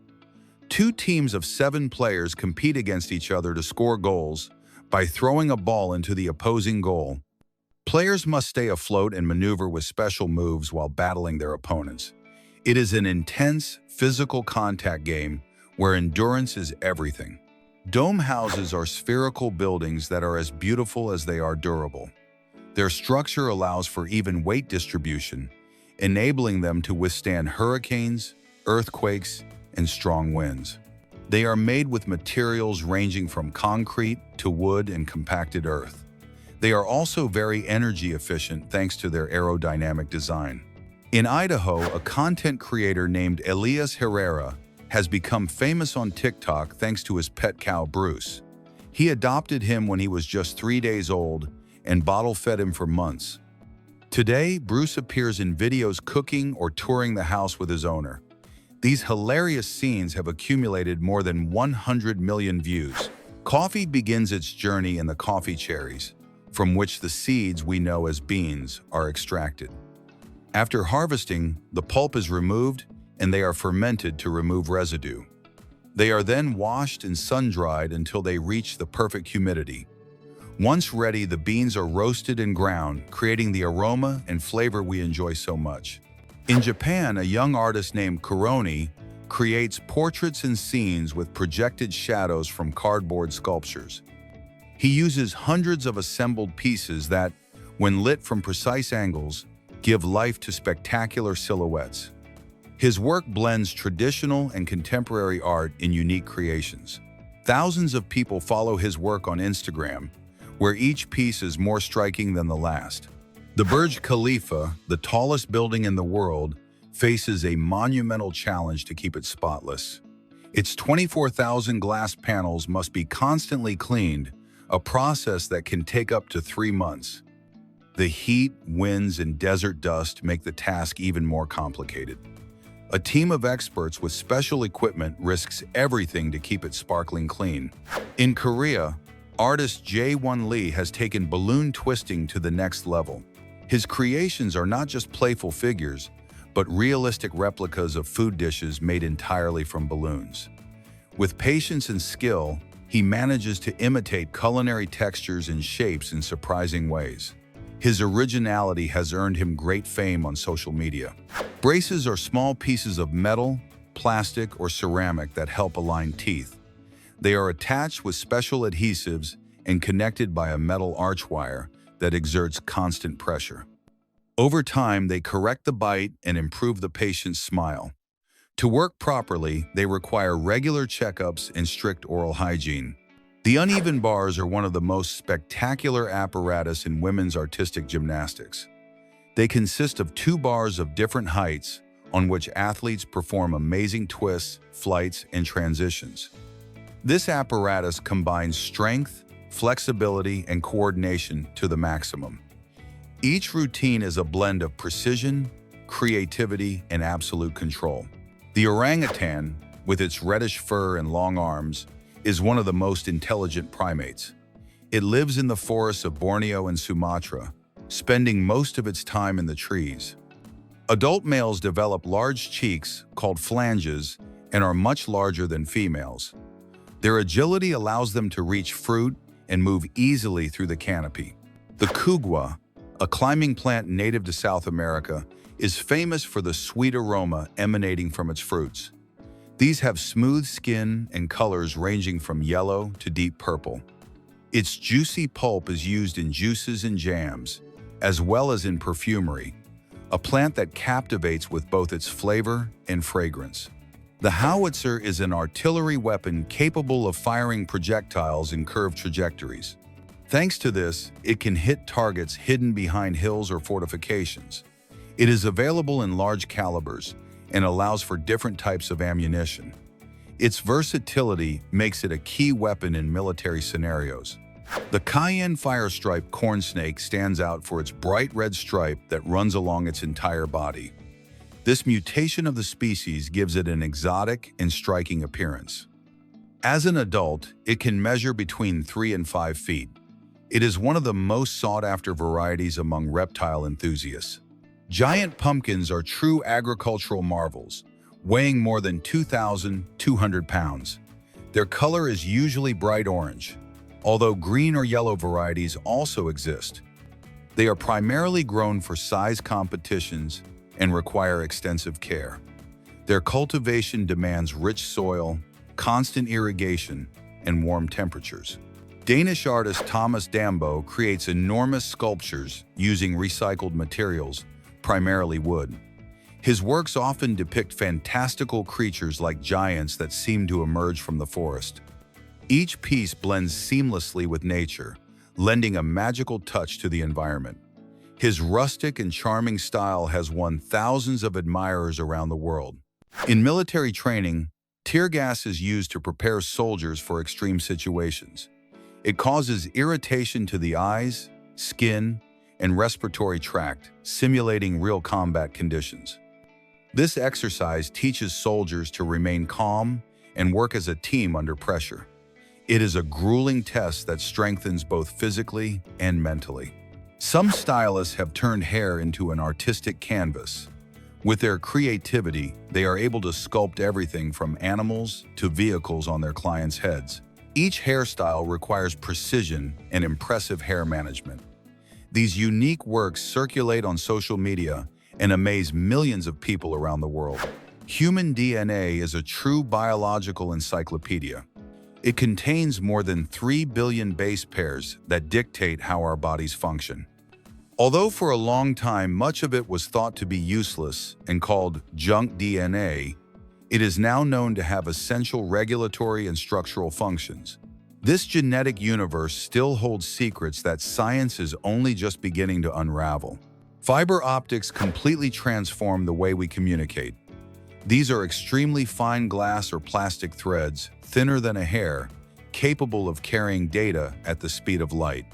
Two teams of 7 players compete against each other to score goals by throwing a ball into the opposing goal. Players must stay afloat and maneuver with special moves while battling their opponents. It is an intense, physical contact game where endurance is everything. Dome houses are spherical buildings that are as beautiful as they are durable. Their structure allows for even weight distribution, enabling them to withstand hurricanes, earthquakes, and strong winds. They are made with materials ranging from concrete to wood and compacted earth. They are also very energy efficient thanks to their aerodynamic design. In Idaho, a content creator named Elias Herrera has become famous on TikTok thanks to his pet cow, Bruce. He adopted him when he was just 3 days old and bottle-fed him for months. Today, Bruce appears in videos cooking or touring the house with his owner. These hilarious scenes have accumulated more than 100 million views. Coffee begins its journey in the coffee cherries, from which the seeds we know as beans are extracted. After harvesting, the pulp is removed and they are fermented to remove residue. They are then washed and sun-dried until they reach the perfect humidity. Once ready, the beans are roasted and ground, creating the aroma and flavor we enjoy so much. In Japan, a young artist named Kuroni creates portraits and scenes with projected shadows from cardboard sculptures. He uses hundreds of assembled pieces that, when lit from precise angles, give life to spectacular silhouettes. His work blends traditional and contemporary art in unique creations. Thousands of people follow his work on Instagram, where each piece is more striking than the last. The Burj Khalifa, the tallest building in the world, faces a monumental challenge to keep it spotless. Its 24,000 glass panels must be constantly cleaned, a process that can take up to 3 months. The heat, winds, and desert dust make the task even more complicated. A team of experts with special equipment risks everything to keep it sparkling clean. In Korea, artist Jae-won Lee has taken balloon twisting to the next level. His creations are not just playful figures, but realistic replicas of food dishes made entirely from balloons. With patience and skill, he manages to imitate culinary textures and shapes in surprising ways. His originality has earned him great fame on social media. Braces are small pieces of metal, plastic, or ceramic that help align teeth. They are attached with special adhesives and connected by a metal arch wire that exerts constant pressure. Over time, they correct the bite and improve the patient's smile. To work properly, they require regular checkups and strict oral hygiene. The uneven bars are one of the most spectacular apparatus in women's artistic gymnastics. They consist of 2 bars of different heights on which athletes perform amazing twists, flights, and transitions. This apparatus combines strength, flexibility, and coordination to the maximum. Each routine is a blend of precision, creativity, and absolute control. The orangutan, with its reddish fur and long arms, is one of the most intelligent primates. It lives in the forests of Borneo and Sumatra, spending most of its time in the trees. Adult males develop large cheeks called flanges and are much larger than females. Their agility allows them to reach fruit and move easily through the canopy. The kugwa, a climbing plant native to South America, is famous for the sweet aroma emanating from its fruits. These have smooth skin and colors ranging from yellow to deep purple. Its juicy pulp is used in juices and jams, as well as in perfumery, a plant that captivates with both its flavor and fragrance. The howitzer is an artillery weapon capable of firing projectiles in curved trajectories. Thanks to this, it can hit targets hidden behind hills or fortifications. It is available in large calibers and allows for different types of ammunition. Its versatility makes it a key weapon in military scenarios. The Cayenne firestripe corn snake stands out for its bright red stripe that runs along its entire body. This mutation of the species gives it an exotic and striking appearance. As an adult, it can measure between 3 and 5 feet. It is one of the most sought-after varieties among reptile enthusiasts. Giant pumpkins are true agricultural marvels, weighing more than 2,200 pounds. Their color is usually bright orange, although green or yellow varieties also exist. They are primarily grown for size competitions and require extensive care. Their cultivation demands rich soil, constant irrigation, and warm temperatures. Danish artist Thomas Dambo creates enormous sculptures using recycled materials, primarily wood. His works often depict fantastical creatures like giants that seem to emerge from the forest. Each piece blends seamlessly with nature, lending a magical touch to the environment. His rustic and charming style has won thousands of admirers around the world. In military training, tear gas is used to prepare soldiers for extreme situations. It causes irritation to the eyes, skin, and respiratory tract, simulating real combat conditions. This exercise teaches soldiers to remain calm and work as a team under pressure. It is a grueling test that strengthens both physically and mentally. Some stylists have turned hair into an artistic canvas. With their creativity, they are able to sculpt everything from animals to vehicles on their clients' heads. Each hairstyle requires precision and impressive hair management. These unique works circulate on social media and amaze millions of people around the world. Human DNA is a true biological encyclopedia. It contains more than 3 billion base pairs that dictate how our bodies function. Although for a long time much of it was thought to be useless and called junk DNA, it is now known to have essential regulatory and structural functions. This genetic universe still holds secrets that science is only just beginning to unravel. Fiber optics completely transform the way we communicate. These are extremely fine glass or plastic threads, thinner than a hair, capable of carrying data at the speed of light.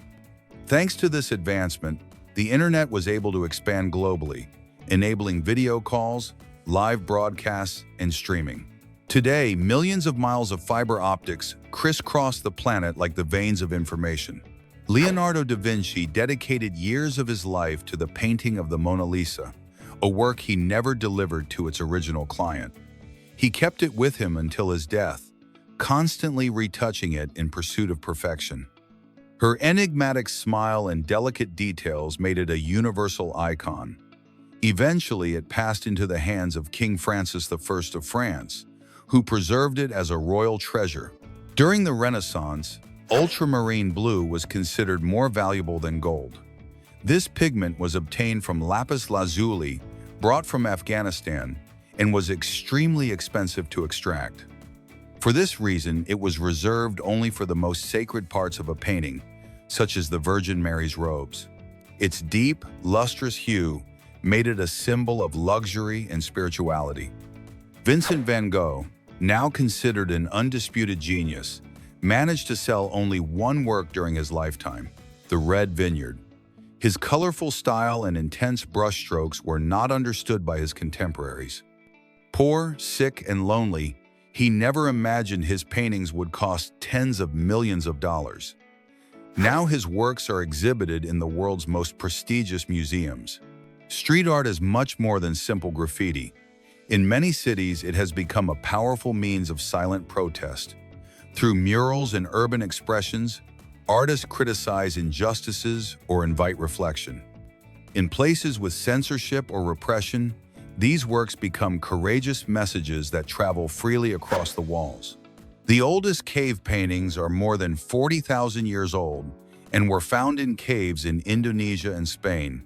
Thanks to this advancement, the internet was able to expand globally, enabling video calls, live broadcasts, and streaming. Today, millions of miles of fiber optics crisscross the planet like the veins of information. Leonardo da Vinci dedicated years of his life to the painting of the Mona Lisa, a work he never delivered to its original client. He kept it with him until his death, constantly retouching it in pursuit of perfection. Her enigmatic smile and delicate details made it a universal icon. Eventually, it passed into the hands of King Francis I of France, who preserved it as a royal treasure. During the Renaissance, ultramarine blue was considered more valuable than gold. This pigment was obtained from lapis lazuli, brought from Afghanistan, and was extremely expensive to extract. For this reason, it was reserved only for the most sacred parts of a painting, such as the Virgin Mary's robes. Its deep, lustrous hue made it a symbol of luxury and spirituality. Vincent van Gogh, now considered an undisputed genius, managed to sell only one work during his lifetime, The Red Vineyard. His colorful style and intense brushstrokes were not understood by his contemporaries. Poor, sick, and lonely, he never imagined his paintings would cost tens of millions of dollars. Now his works are exhibited in the world's most prestigious museums. Street art is much more than simple graffiti. In many cities, it has become a powerful means of silent protest. Through murals and urban expressions, artists criticize injustices or invite reflection. In places with censorship or repression, these works become courageous messages that travel freely across the walls. The oldest cave paintings are more than 40,000 years old and were found in caves in Indonesia and Spain.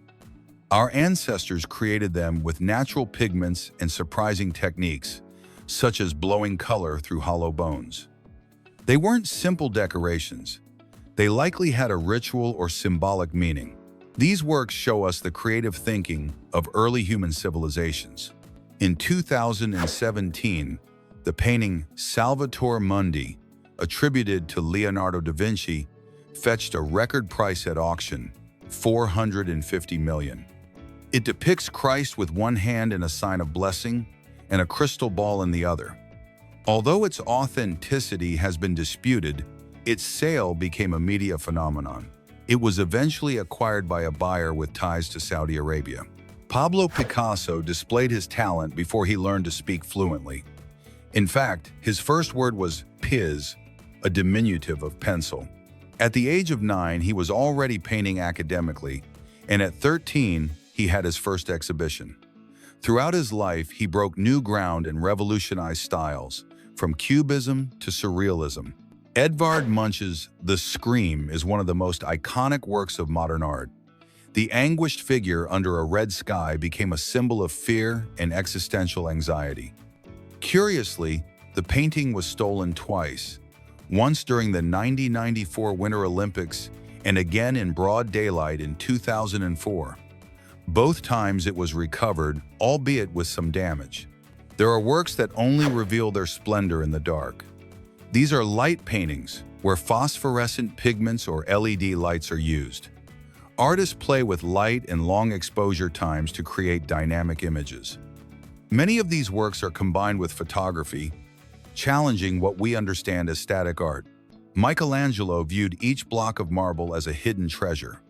Our ancestors created them with natural pigments and surprising techniques, such as blowing color through hollow bones. They weren't simple decorations. They likely had a ritual or symbolic meaning. These works show us the creative thinking of early human civilizations. In 2017, the painting Salvator Mundi, attributed to Leonardo da Vinci, fetched a record price at auction, $450 million. It depicts Christ with one hand in a sign of blessing and a crystal ball in the other. Although its authenticity has been disputed, its sale became a media phenomenon. It was eventually acquired by a buyer with ties to Saudi Arabia. Pablo Picasso displayed his talent before he learned to speak fluently. In fact, his first word was piz, a diminutive of pencil. At the age of 9, he was already painting academically, and at 13, he had his first exhibition. Throughout his life, he broke new ground and revolutionized styles, from Cubism to Surrealism. Edvard Munch's The Scream is one of the most iconic works of modern art. The anguished figure under a red sky became a symbol of fear and existential anxiety. Curiously, the painting was stolen twice, once during the 1994 Winter Olympics and again in broad daylight in 2004. Both times it was recovered, albeit with some damage. There are works that only reveal their splendor in the dark. These are light paintings, where phosphorescent pigments or LED lights are used. Artists play with light and long exposure times to create dynamic images. Many of these works are combined with photography, challenging what we understand as static art. Michelangelo viewed each block of marble as a hidden treasure.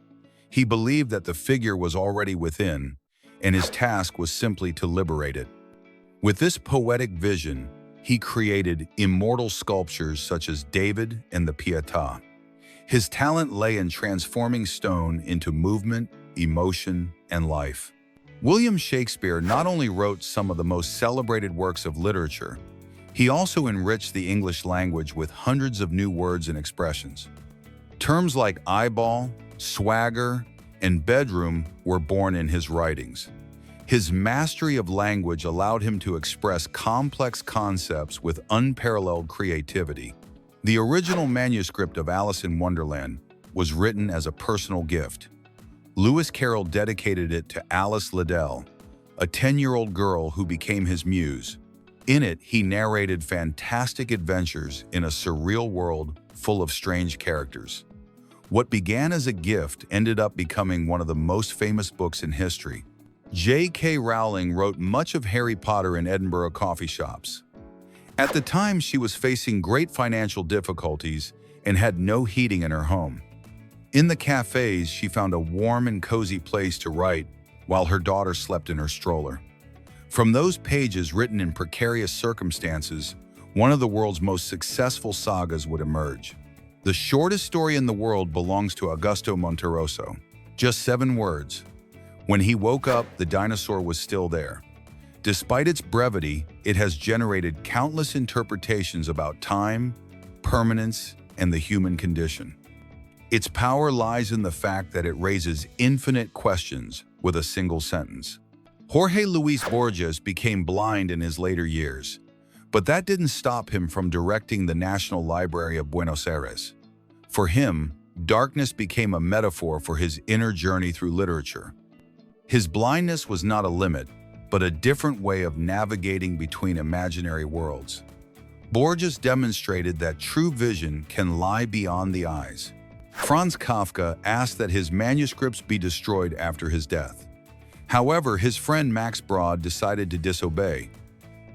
He believed that the figure was already within, and his task was simply to liberate it. With this poetic vision, he created immortal sculptures such as David and the Pietà. His talent lay in transforming stone into movement, emotion, and life. William Shakespeare not only wrote some of the most celebrated works of literature, he also enriched the English language with hundreds of new words and expressions. Terms like eyeball, swagger, and bedroom were born in his writings. His mastery of language allowed him to express complex concepts with unparalleled creativity. The original manuscript of Alice in Wonderland was written as a personal gift. Lewis Carroll dedicated it to Alice Liddell, a 10-year-old girl who became his muse. In it, he narrated fantastic adventures in a surreal world full of strange characters. What began as a gift ended up becoming one of the most famous books in history. J.K. Rowling wrote much of Harry Potter in Edinburgh coffee shops. At the time, she was facing great financial difficulties and had no heating in her home. In the cafes, she found a warm and cozy place to write while her daughter slept in her stroller. From those pages written in precarious circumstances, one of the world's most successful sagas would emerge. The shortest story in the world belongs to Augusto Monterroso. Just 7 words. When he woke up, the dinosaur was still there. Despite its brevity, it has generated countless interpretations about time, permanence, and the human condition. Its power lies in the fact that it raises infinite questions with a single sentence. Jorge Luis Borges became blind in his later years, but that didn't stop him from directing the National Library of Buenos Aires. For him, darkness became a metaphor for his inner journey through literature. His blindness was not a limit, but a different way of navigating between imaginary worlds. Borges demonstrated that true vision can lie beyond the eyes. Franz Kafka asked that his manuscripts be destroyed after his death. However, his friend Max Brod decided to disobey.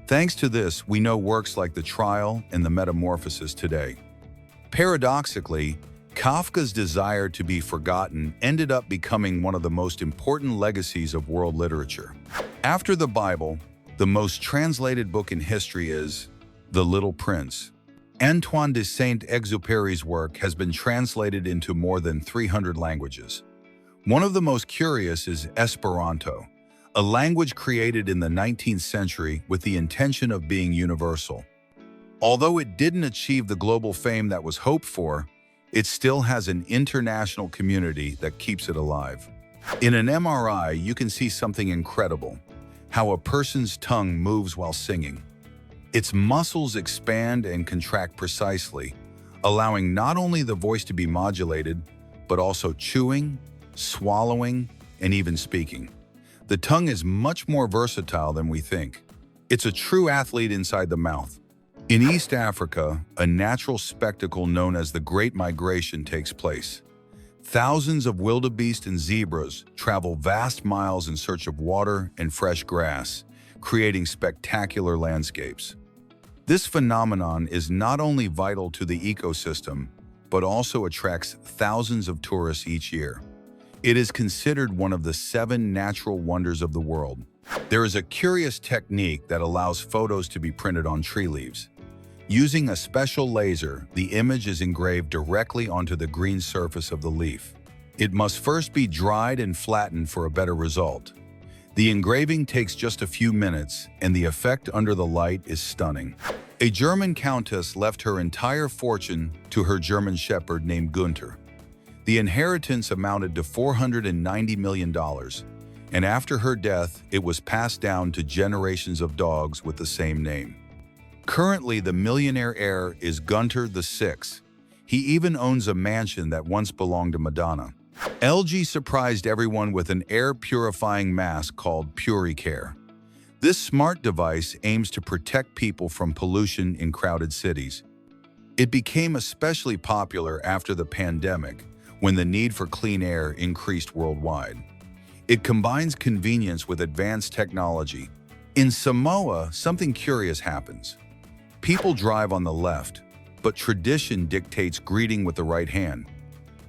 Thanks to this, we know works like The Trial and The Metamorphosis today. Paradoxically, Kafka's desire to be forgotten ended up becoming one of the most important legacies of world literature. After the Bible, the most translated book in history is The Little Prince. Antoine de Saint-Exupéry's work has been translated into more than 300 languages. One of the most curious is Esperanto, a language created in the 19th century with the intention of being universal. Although it didn't achieve the global fame that was hoped for, it still has an international community that keeps it alive. In an MRI, you can see something incredible: how a person's tongue moves while singing. Its muscles expand and contract precisely, allowing not only the voice to be modulated, but also chewing, swallowing, and even speaking. The tongue is much more versatile than we think. It's a true athlete inside the mouth. In East Africa, a natural spectacle known as the Great Migration takes place. Thousands of wildebeest and zebras travel vast miles in search of water and fresh grass, creating spectacular landscapes. This phenomenon is not only vital to the ecosystem, but also attracts thousands of tourists each year. It is considered one of the 7 natural wonders of the world. There is a curious technique that allows photos to be printed on tree leaves. Using a special laser, the image is engraved directly onto the green surface of the leaf. It must first be dried and flattened for a better result. The engraving takes just a few minutes, and the effect under the light is stunning. A German countess left her entire fortune to her German shepherd named Gunther. The inheritance amounted to $490 million, and after her death, it was passed down to generations of dogs with the same name. Currently, the millionaire heir is Gunther VI. He even owns a mansion that once belonged to Madonna. LG surprised everyone with an air-purifying mask called PuriCare. This smart device aims to protect people from pollution in crowded cities. It became especially popular after the pandemic, when the need for clean air increased worldwide. It combines convenience with advanced technology. In Samoa, something curious happens. People drive on the left, but tradition dictates greeting with the right hand.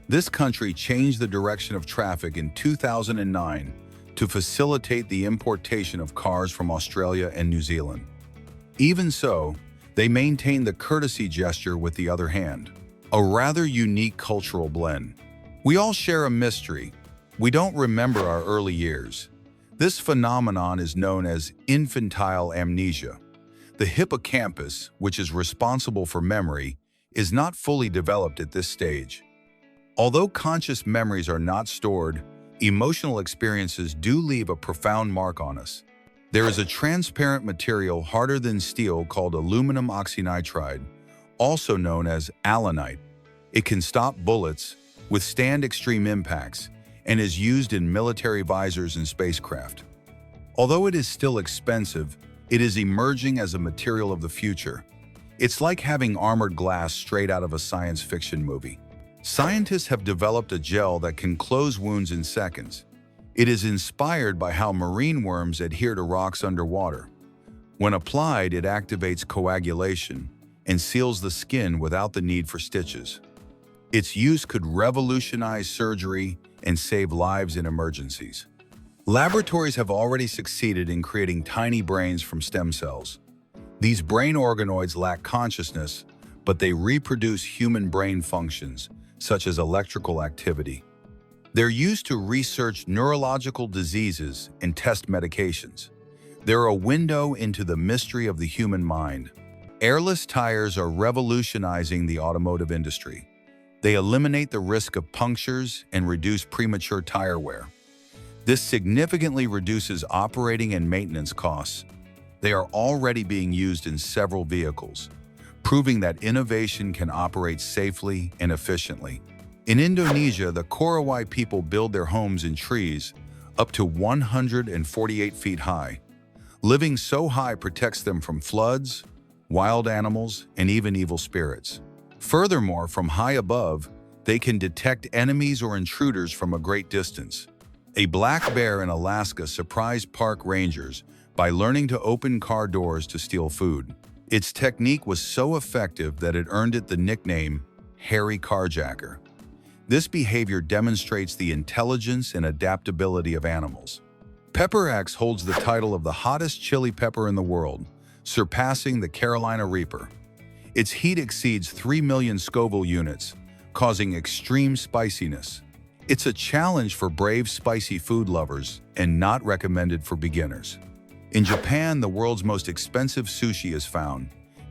This country changed the direction of traffic in 2009 to facilitate the importation of cars from Australia and New Zealand. Even so, they maintain the courtesy gesture with the other hand, a rather unique cultural blend. We all share a mystery. We don't remember our early years. This phenomenon is known as infantile amnesia. The hippocampus, which is responsible for memory, is not fully developed at this stage. Although conscious memories are not stored, emotional experiences do leave a profound mark on us. There is a transparent material harder than steel called aluminum oxynitride, also known as allanite. It can stop bullets, withstand extreme impacts, and is used in military visors and spacecraft. Although it is still expensive, it is emerging as a material of the future. It's like having armored glass straight out of a science fiction movie. Scientists have developed a gel that can close wounds in seconds. It is inspired by how marine worms adhere to rocks underwater. When applied, it activates coagulation and seals the skin without the need for stitches. Its use could revolutionize surgery and save lives in emergencies. Laboratories have already succeeded in creating tiny brains from stem cells. These brain organoids lack consciousness, but they reproduce human brain functions, such as electrical activity. They're used to research neurological diseases and test medications. They're a window into the mystery of the human mind. Airless tires are revolutionizing the automotive industry. They eliminate the risk of punctures and reduce premature tire wear. This significantly reduces operating and maintenance costs. They are already being used in several vehicles, proving that innovation can operate safely and efficiently. In Indonesia, the Korowai people build their homes in trees up to 148 feet high. Living so high protects them from floods, wild animals, and even evil spirits. Furthermore, from high above, they can detect enemies or intruders from a great distance. A black bear in Alaska surprised park rangers by learning to open car doors to steal food. Its technique was so effective that it earned it the nickname Hairy Carjacker. This behavior demonstrates the intelligence and adaptability of animals. Pepper X holds the title of the hottest chili pepper in the world, surpassing the Carolina Reaper. Its heat exceeds 3 million Scoville units, causing extreme spiciness. It's a challenge for brave spicy food lovers and not recommended for beginners. In Japan, the world's most expensive sushi is found,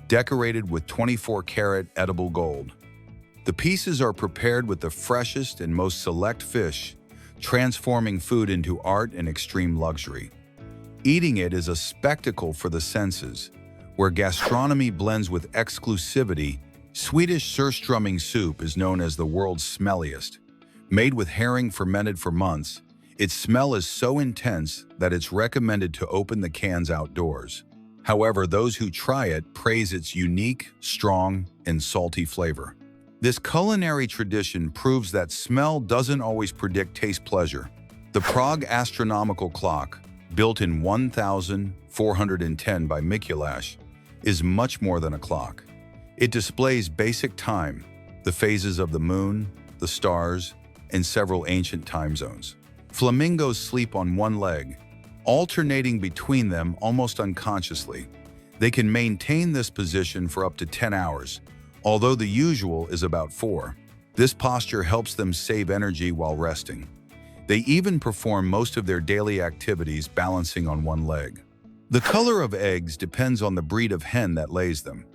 decorated with 24-karat edible gold. The pieces are prepared with the freshest and most select fish, transforming food into art and extreme luxury. Eating it is a spectacle for the senses, where gastronomy blends with exclusivity. Swedish surströmming soup is known as the world's smelliest. Made with herring fermented for months, its smell is so intense that it's recommended to open the cans outdoors. However, those who try it praise its unique, strong, and salty flavor. This culinary tradition proves that smell doesn't always predict taste pleasure. The Prague astronomical clock, built in 1410 by Mikuláš, is much more than a clock. It displays basic time, the phases of the moon, the stars, and several ancient time zones. Flamingos sleep on one leg, alternating between them almost unconsciously. They can maintain this position for up to 10 hours, although the usual is about 4. This posture helps them save energy while resting. They even perform most of their daily activities balancing on one leg. The color of eggs depends on the breed of hen that lays them.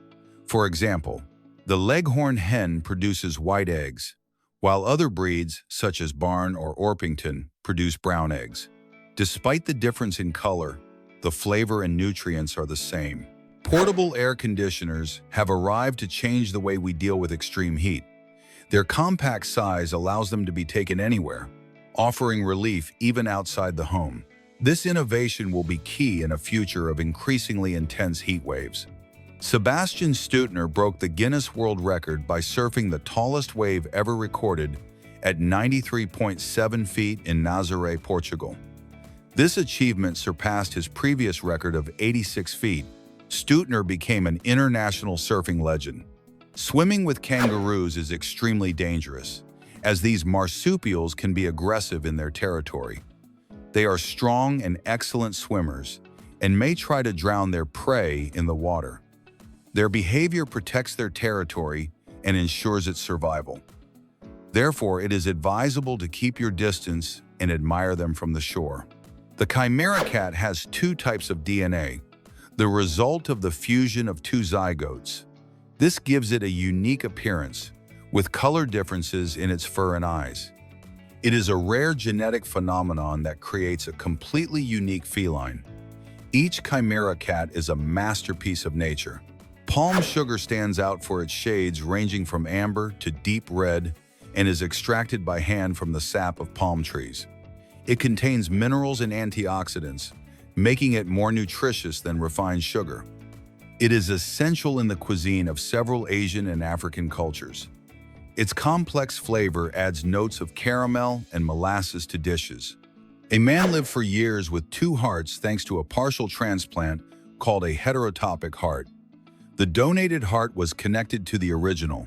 For example, the Leghorn hen produces white eggs, while other breeds, such as Barn or Orpington, produce brown eggs. Despite the difference in color, the flavor and nutrients are the same. Portable air conditioners have arrived to change the way we deal with extreme heat. Their compact size allows them to be taken anywhere, offering relief even outside the home. This innovation will be key in a future of increasingly intense heat waves. Sebastian Steutner broke the Guinness World Record by surfing the tallest wave ever recorded at 93.7 feet in Nazaré, Portugal. This achievement surpassed his previous record of 86 feet. Steutner became an international surfing legend. Swimming with kangaroos is extremely dangerous, as these marsupials can be aggressive in their territory. They are strong and excellent swimmers and may try to drown their prey in the water. Their behavior protects their territory and ensures its survival. Therefore, it is advisable to keep your distance and admire them from the shore. The chimera cat has 2 types of DNA, the result of the fusion of 2 zygotes. This gives it a unique appearance, with color differences in its fur and eyes. It is a rare genetic phenomenon that creates a completely unique feline. Each chimera cat is a masterpiece of nature. Palm sugar stands out for its shades ranging from amber to deep red and is extracted by hand from the sap of palm trees. It contains minerals and antioxidants, making it more nutritious than refined sugar. It is essential in the cuisine of several Asian and African cultures. Its complex flavor adds notes of caramel and molasses to dishes. A man lived for years with 2 hearts thanks to a partial transplant called a heterotopic heart. The donated heart was connected to the original,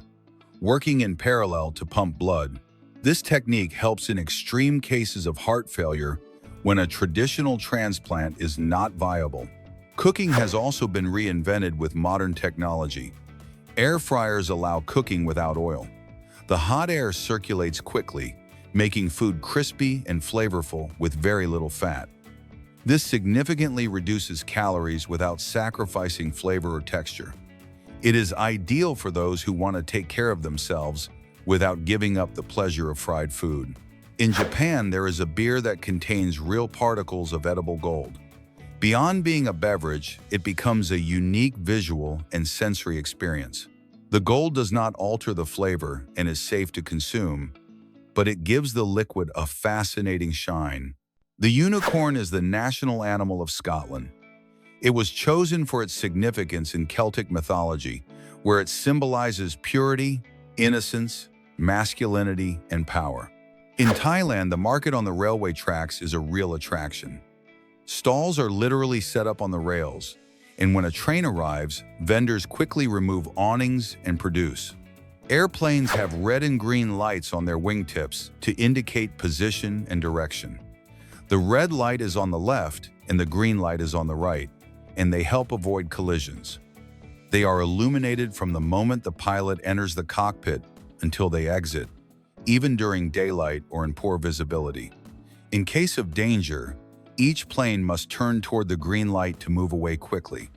working in parallel to pump blood. This technique helps in extreme cases of heart failure when a traditional transplant is not viable. Cooking has also been reinvented with modern technology. Air fryers allow cooking without oil. The hot air circulates quickly, making food crispy and flavorful with very little fat. This significantly reduces calories without sacrificing flavor or texture. It is ideal for those who want to take care of themselves without giving up the pleasure of fried food. In Japan, there is a beer that contains real particles of edible gold. Beyond being a beverage, it becomes a unique visual and sensory experience. The gold does not alter the flavor and is safe to consume, but it gives the liquid a fascinating shine. The unicorn is the national animal of Scotland. It was chosen for its significance in Celtic mythology, where it symbolizes purity, innocence, masculinity, and power. In Thailand, the market on the railway tracks is a real attraction. Stalls are literally set up on the rails, and when a train arrives, vendors quickly remove awnings and produce. Airplanes have red and green lights on their wingtips to indicate position and direction. The red light is on the left and the green light is on the right, and they help avoid collisions. They are illuminated from the moment the pilot enters the cockpit until they exit, even during daylight or in poor visibility. In case of danger, each plane must turn toward the green light to move away quickly.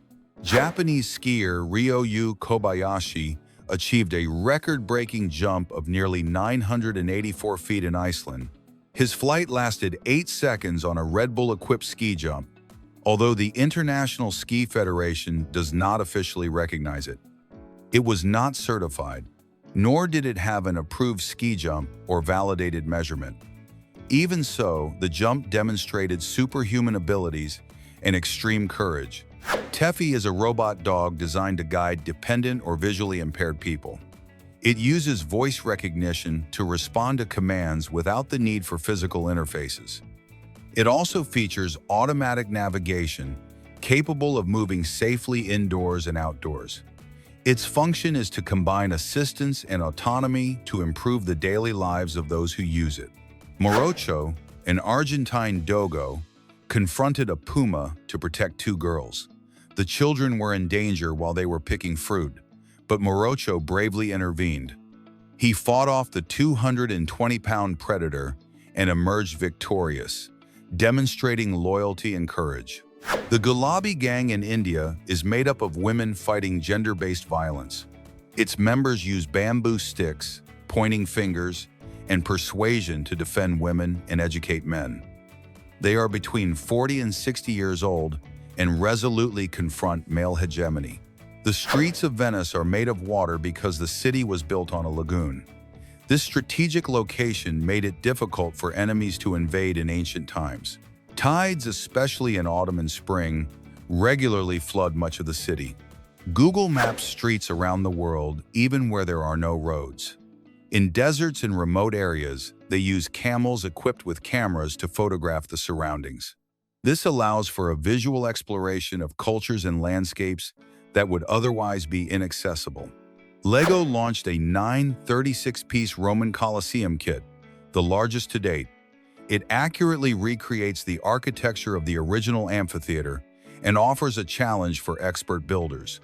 Japanese skier Ryoyu Kobayashi achieved a record-breaking jump of nearly 984 feet in Iceland. His flight lasted 8 seconds on a Red Bull-equipped ski jump, although the International Ski Federation does not officially recognize it. It was not certified, nor did it have an approved ski jump or validated measurement. Even so, the jump demonstrated superhuman abilities and extreme courage. Teffy is a robot dog designed to guide dependent or visually impaired people. It uses voice recognition to respond to commands without the need for physical interfaces. It also features automatic navigation, capable of moving safely indoors and outdoors. Its function is to combine assistance and autonomy to improve the daily lives of those who use it. Morocho, an Argentine dogo, confronted a puma to protect 2 girls. The children were in danger while they were picking fruit, but Morocho bravely intervened. He fought off the 220-pound predator and emerged victorious, demonstrating loyalty and courage. The Gulabi gang in India is made up of women fighting gender-based violence. Its members use bamboo sticks, pointing fingers, and persuasion to defend women and educate men. They are between 40 and 60 years old and resolutely confront male hegemony. The streets of Venice are made of water because the city was built on a lagoon. This strategic location made it difficult for enemies to invade in ancient times. Tides, especially in autumn and spring, regularly flood much of the city. Google maps streets around the world, even where there are no roads. In deserts and remote areas, they use camels equipped with cameras to photograph the surroundings. This allows for a visual exploration of cultures and landscapes that would otherwise be inaccessible. LEGO launched a 936-piece Roman Colosseum kit, the largest to date. It accurately recreates the architecture of the original amphitheater and offers a challenge for expert builders.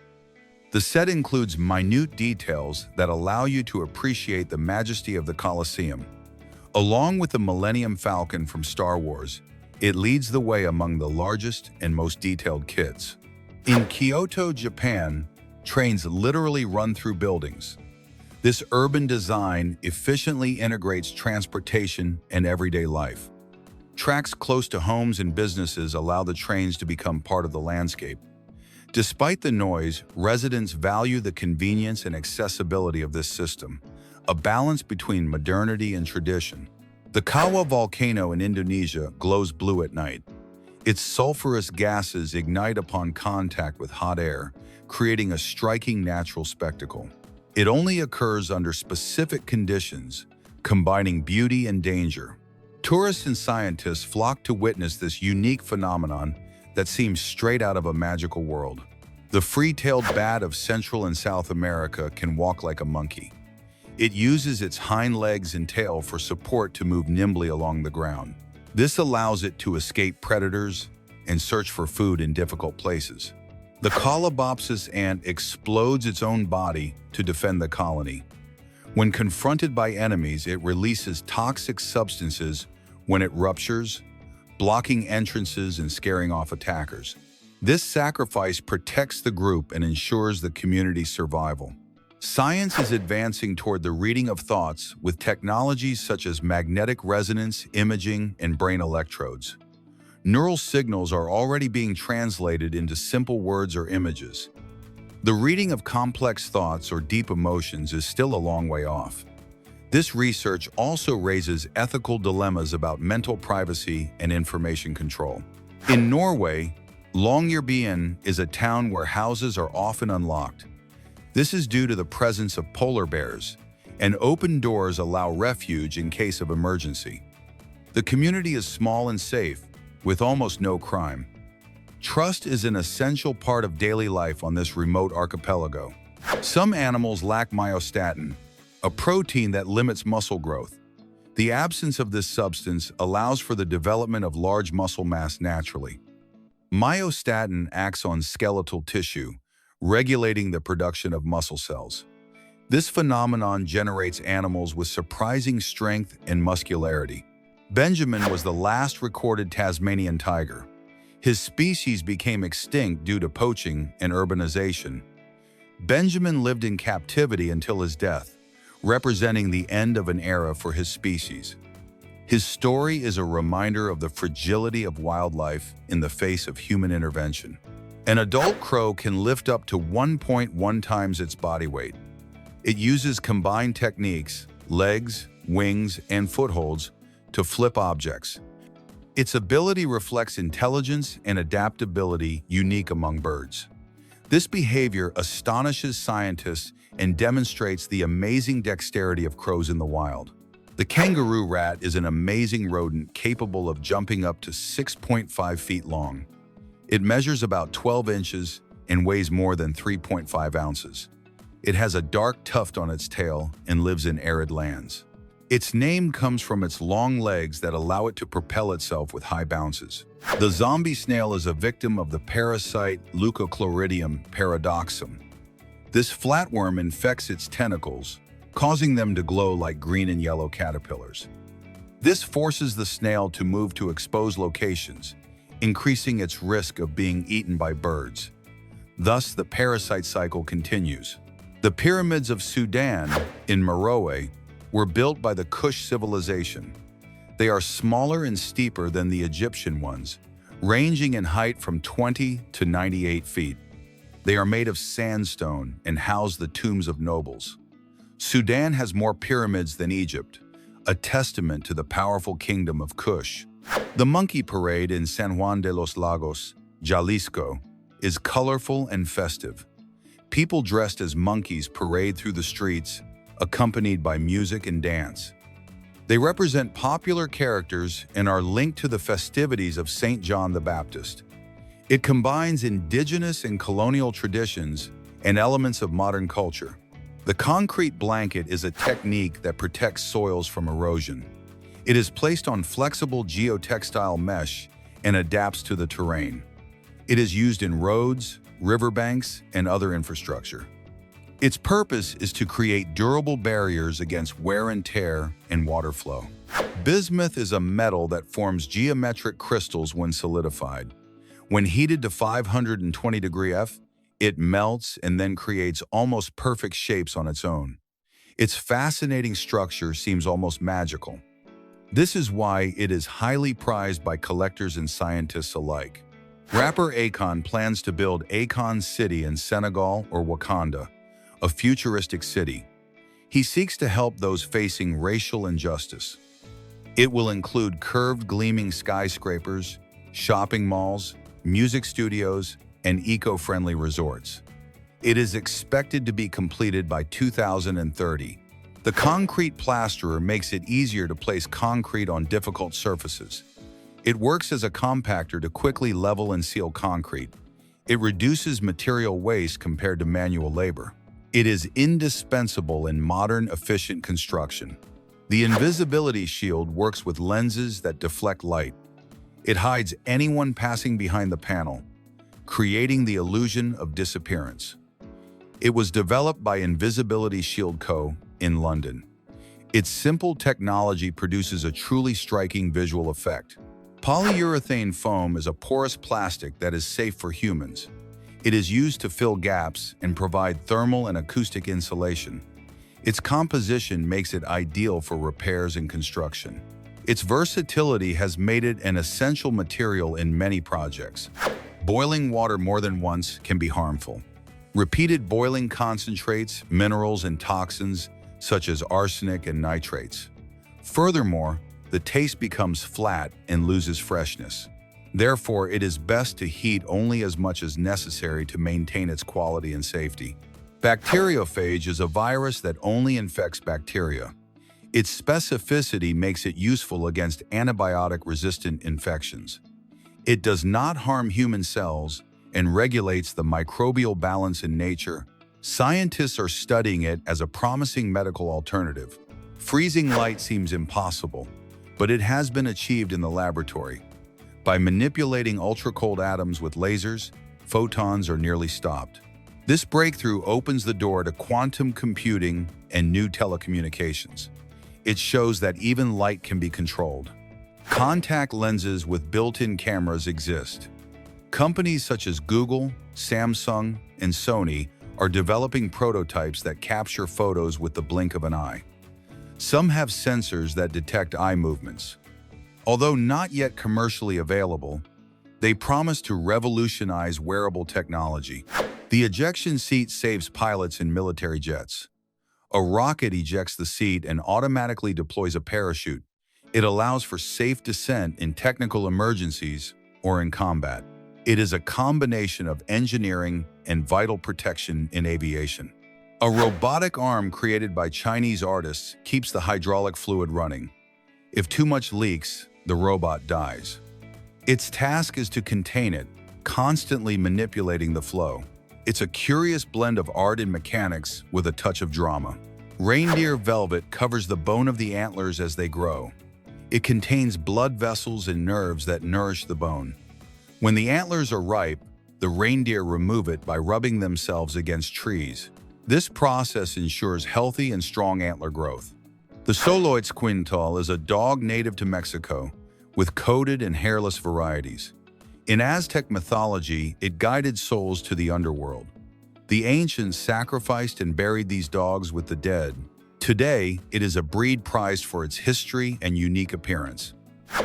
The set includes minute details that allow you to appreciate the majesty of the Colosseum. Along with the Millennium Falcon from Star Wars, it leads the way among the largest and most detailed kits. In Kyoto, Japan, trains literally run through buildings. This urban design efficiently integrates transportation and everyday life. Tracks close to homes and businesses allow the trains to become part of the landscape. Despite the noise, residents value the convenience and accessibility of this system, a balance between modernity and tradition. The Kawah volcano in Indonesia glows blue at night. Its sulfurous gases ignite upon contact with hot air, creating a striking natural spectacle. It only occurs under specific conditions, combining beauty and danger. Tourists and scientists flock to witness this unique phenomenon that seems straight out of a magical world. The free-tailed bat of Central and South America can walk like a monkey. It uses its hind legs and tail for support to move nimbly along the ground. This allows it to escape predators and search for food in difficult places. The Colobopsis ant explodes its own body to defend the colony. When confronted by enemies, it releases toxic substances when it ruptures, blocking entrances and scaring off attackers. This sacrifice protects the group and ensures the community's survival. Science is advancing toward the reading of thoughts with technologies such as magnetic resonance imaging and brain electrodes. Neural signals are already being translated into simple words or images. The reading of complex thoughts or deep emotions is still a long way off. This research also raises ethical dilemmas about mental privacy and information control. In Norway, Longyearbyen is a town where houses are often unlocked. This is due to the presence of polar bears, and open doors allow refuge in case of emergency. The community is small and safe, with almost no crime. Trust is an essential part of daily life on this remote archipelago. Some animals lack myostatin, a protein that limits muscle growth. The absence of this substance allows for the development of large muscle mass naturally. Myostatin acts on skeletal tissue, regulating the production of muscle cells. This phenomenon generates animals with surprising strength and muscularity. Benjamin was the last recorded Tasmanian tiger. His species became extinct due to poaching and urbanization. Benjamin lived in captivity until his death, representing the end of an era for his species. His story is a reminder of the fragility of wildlife in the face of human intervention. An adult crow can lift up to 1.1 times its body weight. It uses combined techniques, legs, wings, and footholds, to flip objects. Its ability reflects intelligence and adaptability unique among birds. This behavior astonishes scientists and demonstrates the amazing dexterity of crows in the wild. The kangaroo rat is an amazing rodent capable of jumping up to 6.5 feet long. It measures about 12 inches and weighs more than 3.5 ounces. It has a dark tuft on its tail and lives in arid lands. Its name comes from its long legs that allow it to propel itself with high bounces. The zombie snail is a victim of the parasite Leucochloridium paradoxum. This flatworm infects its tentacles, causing them to glow like green and yellow caterpillars. This forces the snail to move to exposed locations, increasing its risk of being eaten by birds. Thus, the parasite cycle continues. The pyramids of Sudan in Meroe were built by the Kush civilization. They are smaller and steeper than the Egyptian ones, ranging in height from 20 to 98 feet. They are made of sandstone and house the tombs of nobles. Sudan has more pyramids than Egypt, a testament to the powerful kingdom of Kush. The monkey parade in San Juan de los Lagos, Jalisco, is colorful and festive. People dressed as monkeys parade through the streets, accompanied by music and dance. They represent popular characters and are linked to the festivities of St. John the Baptist. It combines indigenous and colonial traditions and elements of modern culture. The concrete blanket is a technique that protects soils from erosion. It is placed on flexible geotextile mesh and adapts to the terrain. It is used in roads, riverbanks, and other infrastructure. Its purpose is to create durable barriers against wear and tear and water flow. Bismuth is a metal that forms geometric crystals when solidified. When heated to 520 degree F, it melts and then creates almost perfect shapes on its own. Its fascinating structure seems almost magical. This is why it is highly prized by collectors and scientists alike. Rapper Akon plans to build Akon City in Senegal or Wakanda, a futuristic city. He seeks to help those facing racial injustice. It will include curved gleaming skyscrapers, shopping malls, music studios, and eco-friendly resorts. It is expected to be completed by 2030. The concrete plasterer makes it easier to place concrete on difficult surfaces. It works as a compactor to quickly level and seal concrete. It reduces material waste compared to manual labor. It is indispensable in modern, efficient construction. The invisibility shield works with lenses that deflect light. It hides anyone passing behind the panel, creating the illusion of disappearance. It was developed by Invisibility Shield Co. in London. Its simple technology produces a truly striking visual effect. Polyurethane foam is a porous plastic that is safe for humans. It is used to fill gaps and provide thermal and acoustic insulation. Its composition makes it ideal for repairs and construction. Its versatility has made it an essential material in many projects. Boiling water more than once can be harmful. Repeated boiling concentrates minerals and toxins such as arsenic and nitrates. Furthermore, the taste becomes flat and loses freshness. Therefore, it is best to heat only as much as necessary to maintain its quality and safety. Bacteriophage is a virus that only infects bacteria. Its specificity makes it useful against antibiotic-resistant infections. It does not harm human cells and regulates the microbial balance in nature. Scientists are studying it as a promising medical alternative. Freezing light seems impossible, but it has been achieved in the laboratory. By manipulating ultra-cold atoms with lasers, photons are nearly stopped. This breakthrough opens the door to quantum computing and new telecommunications. It shows that even light can be controlled. Contact lenses with built-in cameras exist. Companies such as Google, Samsung, and Sony are developing prototypes that capture photos with the blink of an eye. Some have sensors that detect eye movements. Although not yet commercially available, they promise to revolutionize wearable technology. The ejection seat saves pilots in military jets. A rocket ejects the seat and automatically deploys a parachute. It allows for safe descent in technical emergencies or in combat. It is a combination of engineering and vital protection in aviation. A robotic arm created by Chinese artists keeps the hydraulic fluid running. If too much leaks, the robot dies. Its task is to contain it, constantly manipulating the flow. It's a curious blend of art and mechanics with a touch of drama. Reindeer velvet covers the bone of the antlers as they grow. It contains blood vessels and nerves that nourish the bone. When the antlers are ripe, the reindeer remove it by rubbing themselves against trees. This process ensures healthy and strong antler growth. The Xoloitzcuintla is a dog native to Mexico, with coated and hairless varieties. In Aztec mythology, it guided souls to the underworld. The ancients sacrificed and buried these dogs with the dead. Today, it is a breed prized for its history and unique appearance.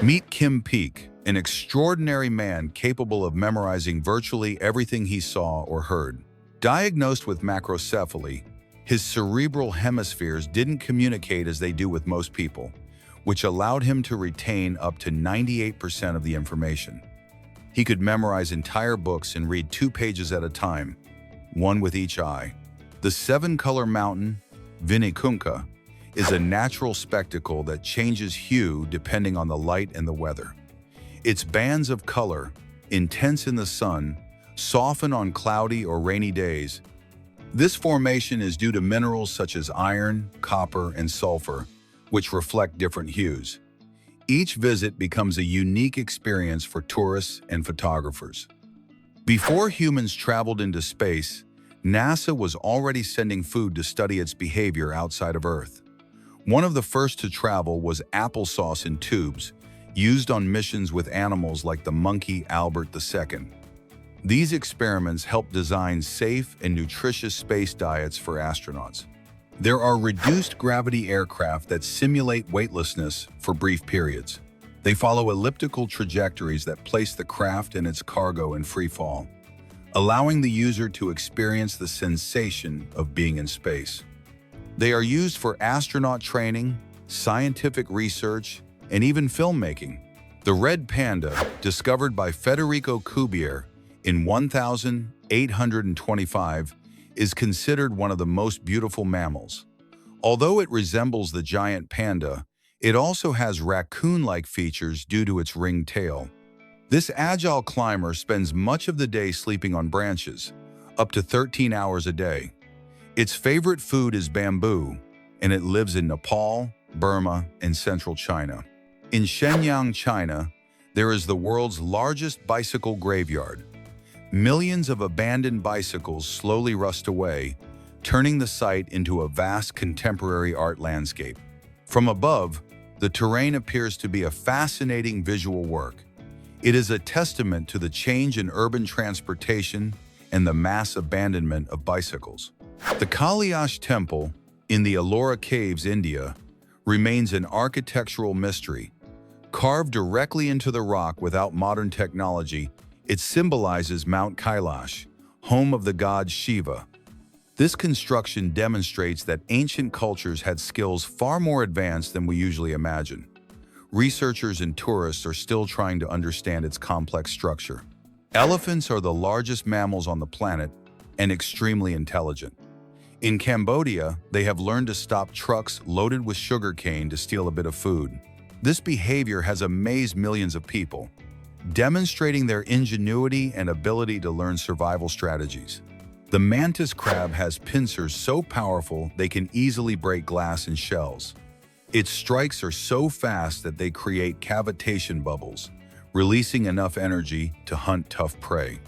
Meet Kim Peek, an extraordinary man capable of memorizing virtually everything he saw or heard. Diagnosed with macrocephaly, his cerebral hemispheres didn't communicate as they do with most people, which allowed him to retain up to 98% of the information. He could memorize entire books and read 2 pages at a time, one with each eye. The 7-color mountain, Vinicunca, is a natural spectacle that changes hue depending on the light and the weather. Its bands of color, intense in the sun, soften on cloudy or rainy days. This formation is due to minerals such as iron, copper, and sulfur, which reflect different hues. Each visit becomes a unique experience for tourists and photographers. Before humans traveled into space, NASA was already sending food to study its behavior outside of Earth. One of the first to travel was applesauce in tubes, used on missions with animals like the monkey Albert II. These experiments helped design safe and nutritious space diets for astronauts. There are reduced gravity aircraft that simulate weightlessness for brief periods. They follow elliptical trajectories that place the craft and its cargo in free fall, allowing the user to experience the sensation of being in space. They are used for astronaut training, scientific research, and even filmmaking. The red panda, discovered by Federico Cuvier in 1825, is considered one of the most beautiful mammals. Although it resembles the giant panda, it also has raccoon-like features due to its ringed tail. This agile climber spends much of the day sleeping on branches, up to 13 hours a day. Its favorite food is bamboo, and it lives in Nepal, Burma, and central China. In Shenyang, China, there is the world's largest bicycle graveyard. Millions of abandoned bicycles slowly rust away, turning the site into a vast contemporary art landscape. From above, the terrain appears to be a fascinating visual work. It is a testament to the change in urban transportation and the mass abandonment of bicycles. The Kailash Temple in the Ellora Caves, India, remains an architectural mystery. Carved directly into the rock without modern technology, it symbolizes Mount Kailash, home of the god Shiva. This construction demonstrates that ancient cultures had skills far more advanced than we usually imagine. Researchers and tourists are still trying to understand its complex structure. Elephants are the largest mammals on the planet and extremely intelligent. In Cambodia, they have learned to stop trucks loaded with sugarcane to steal a bit of food. This behavior has amazed millions of people, demonstrating their ingenuity and ability to learn survival strategies. The mantis crab has pincers so powerful they can easily break glass and shells. Its strikes are so fast that they create cavitation bubbles, releasing enough energy to hunt tough prey.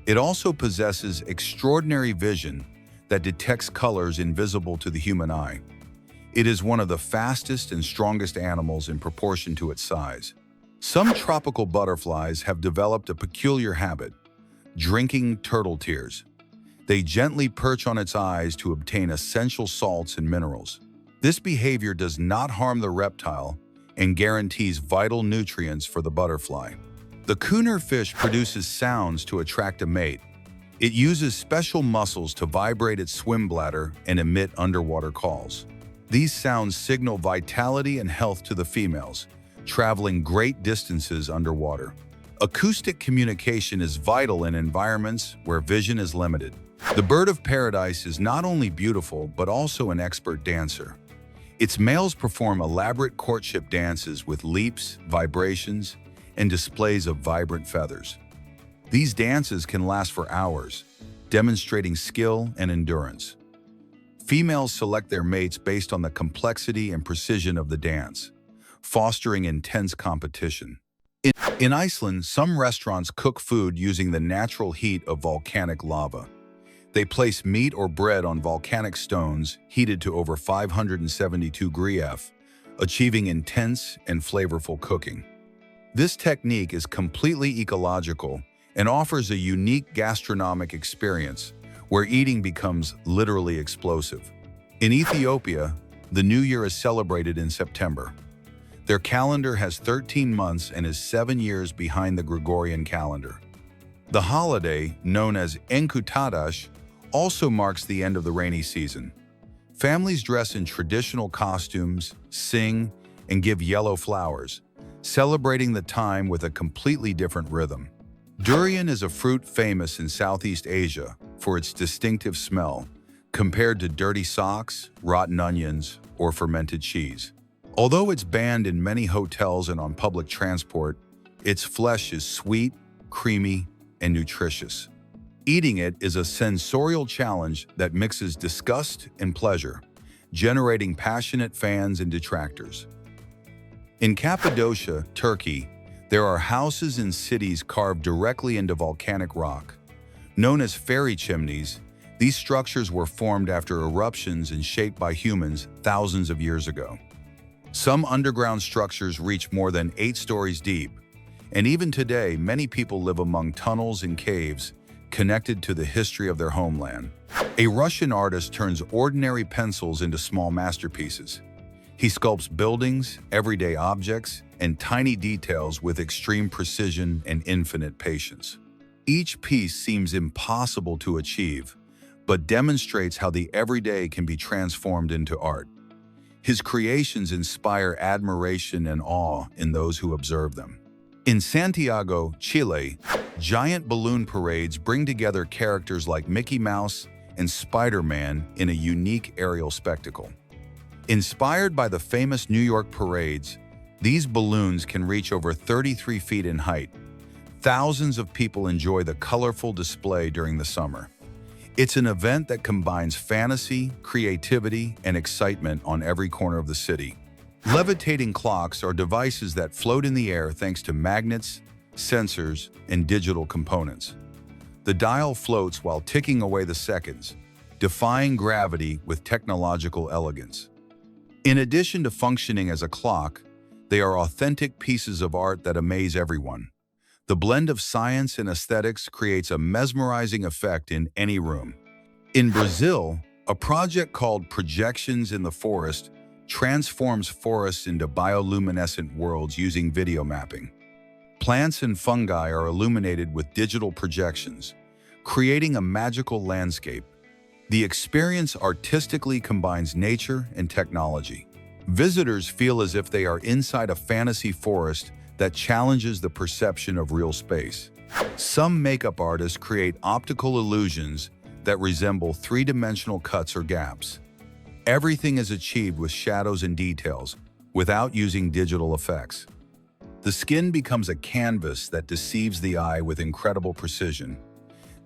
It also possesses extraordinary vision that detects colors invisible to the human eye. It is one of the fastest and strongest animals in proportion to its size. Some tropical butterflies have developed a peculiar habit, drinking turtle tears. They gently perch on its eyes to obtain essential salts and minerals. This behavior does not harm the reptile and guarantees vital nutrients for the butterfly. The cooner fish produces sounds to attract a mate. It uses special muscles to vibrate its swim bladder and emit underwater calls. These sounds signal vitality and health to the females, traveling great distances underwater. Acoustic communication is vital in environments where vision is limited. The bird of paradise is not only beautiful but also an expert dancer. Its males perform elaborate courtship dances with leaps, vibrations, and displays of vibrant feathers. These dances can last for hours, demonstrating skill and endurance. Females select their mates based on the complexity and precision of the dance, fostering intense competition. In Iceland, some restaurants cook food using the natural heat of volcanic lava. They place meat or bread on volcanic stones heated to over 572 degrees F, achieving intense and flavorful cooking. This technique is completely ecological and offers a unique gastronomic experience where eating becomes literally explosive. In Ethiopia, the New Year is celebrated in September. Their calendar has 13 months and is 7 years behind the Gregorian calendar. The holiday, known as Enkuttadash, also marks the end of the rainy season. Families dress in traditional costumes, sing, and give yellow flowers, celebrating the time with a completely different rhythm. Durian is a fruit famous in Southeast Asia for its distinctive smell, compared to dirty socks, rotten onions, or fermented cheese. Although it's banned in many hotels and on public transport, its flesh is sweet, creamy, and nutritious. Eating it is a sensorial challenge that mixes disgust and pleasure, generating passionate fans and detractors. In Cappadocia, Turkey, there are houses and cities carved directly into volcanic rock. Known as fairy chimneys, these structures were formed after eruptions and shaped by humans thousands of years ago. Some underground structures reach more than 8 stories deep, and even today, many people live among tunnels and caves connected to the history of their homeland. A Russian artist turns ordinary pencils into small masterpieces. He sculpts buildings, everyday objects, and tiny details with extreme precision and infinite patience. Each piece seems impossible to achieve, but demonstrates how the everyday can be transformed into art. His creations inspire admiration and awe in those who observe them. In Santiago, Chile, giant balloon parades bring together characters like Mickey Mouse and Spider-Man in a unique aerial spectacle. Inspired by the famous New York parades, these balloons can reach over 33 feet in height. Thousands of people enjoy the colorful display during the summer. It's an event that combines fantasy, creativity, and excitement on every corner of the city. Levitating clocks are devices that float in the air thanks to magnets, sensors, and digital components. The dial floats while ticking away the seconds, defying gravity with technological elegance. In addition to functioning as a clock, they are authentic pieces of art that amaze everyone. The blend of science and aesthetics creates a mesmerizing effect in any room. In Brazil, a project called Projections in the Forest transforms forests into bioluminescent worlds using video mapping. Plants and fungi are illuminated with digital projections, creating a magical landscape. The experience artistically combines nature and technology. Visitors feel as if they are inside a fantasy forest that challenges the perception of real space. Some makeup artists create optical illusions that resemble three-dimensional cuts or gaps. Everything is achieved with shadows and details, without using digital effects. The skin becomes a canvas that deceives the eye with incredible precision.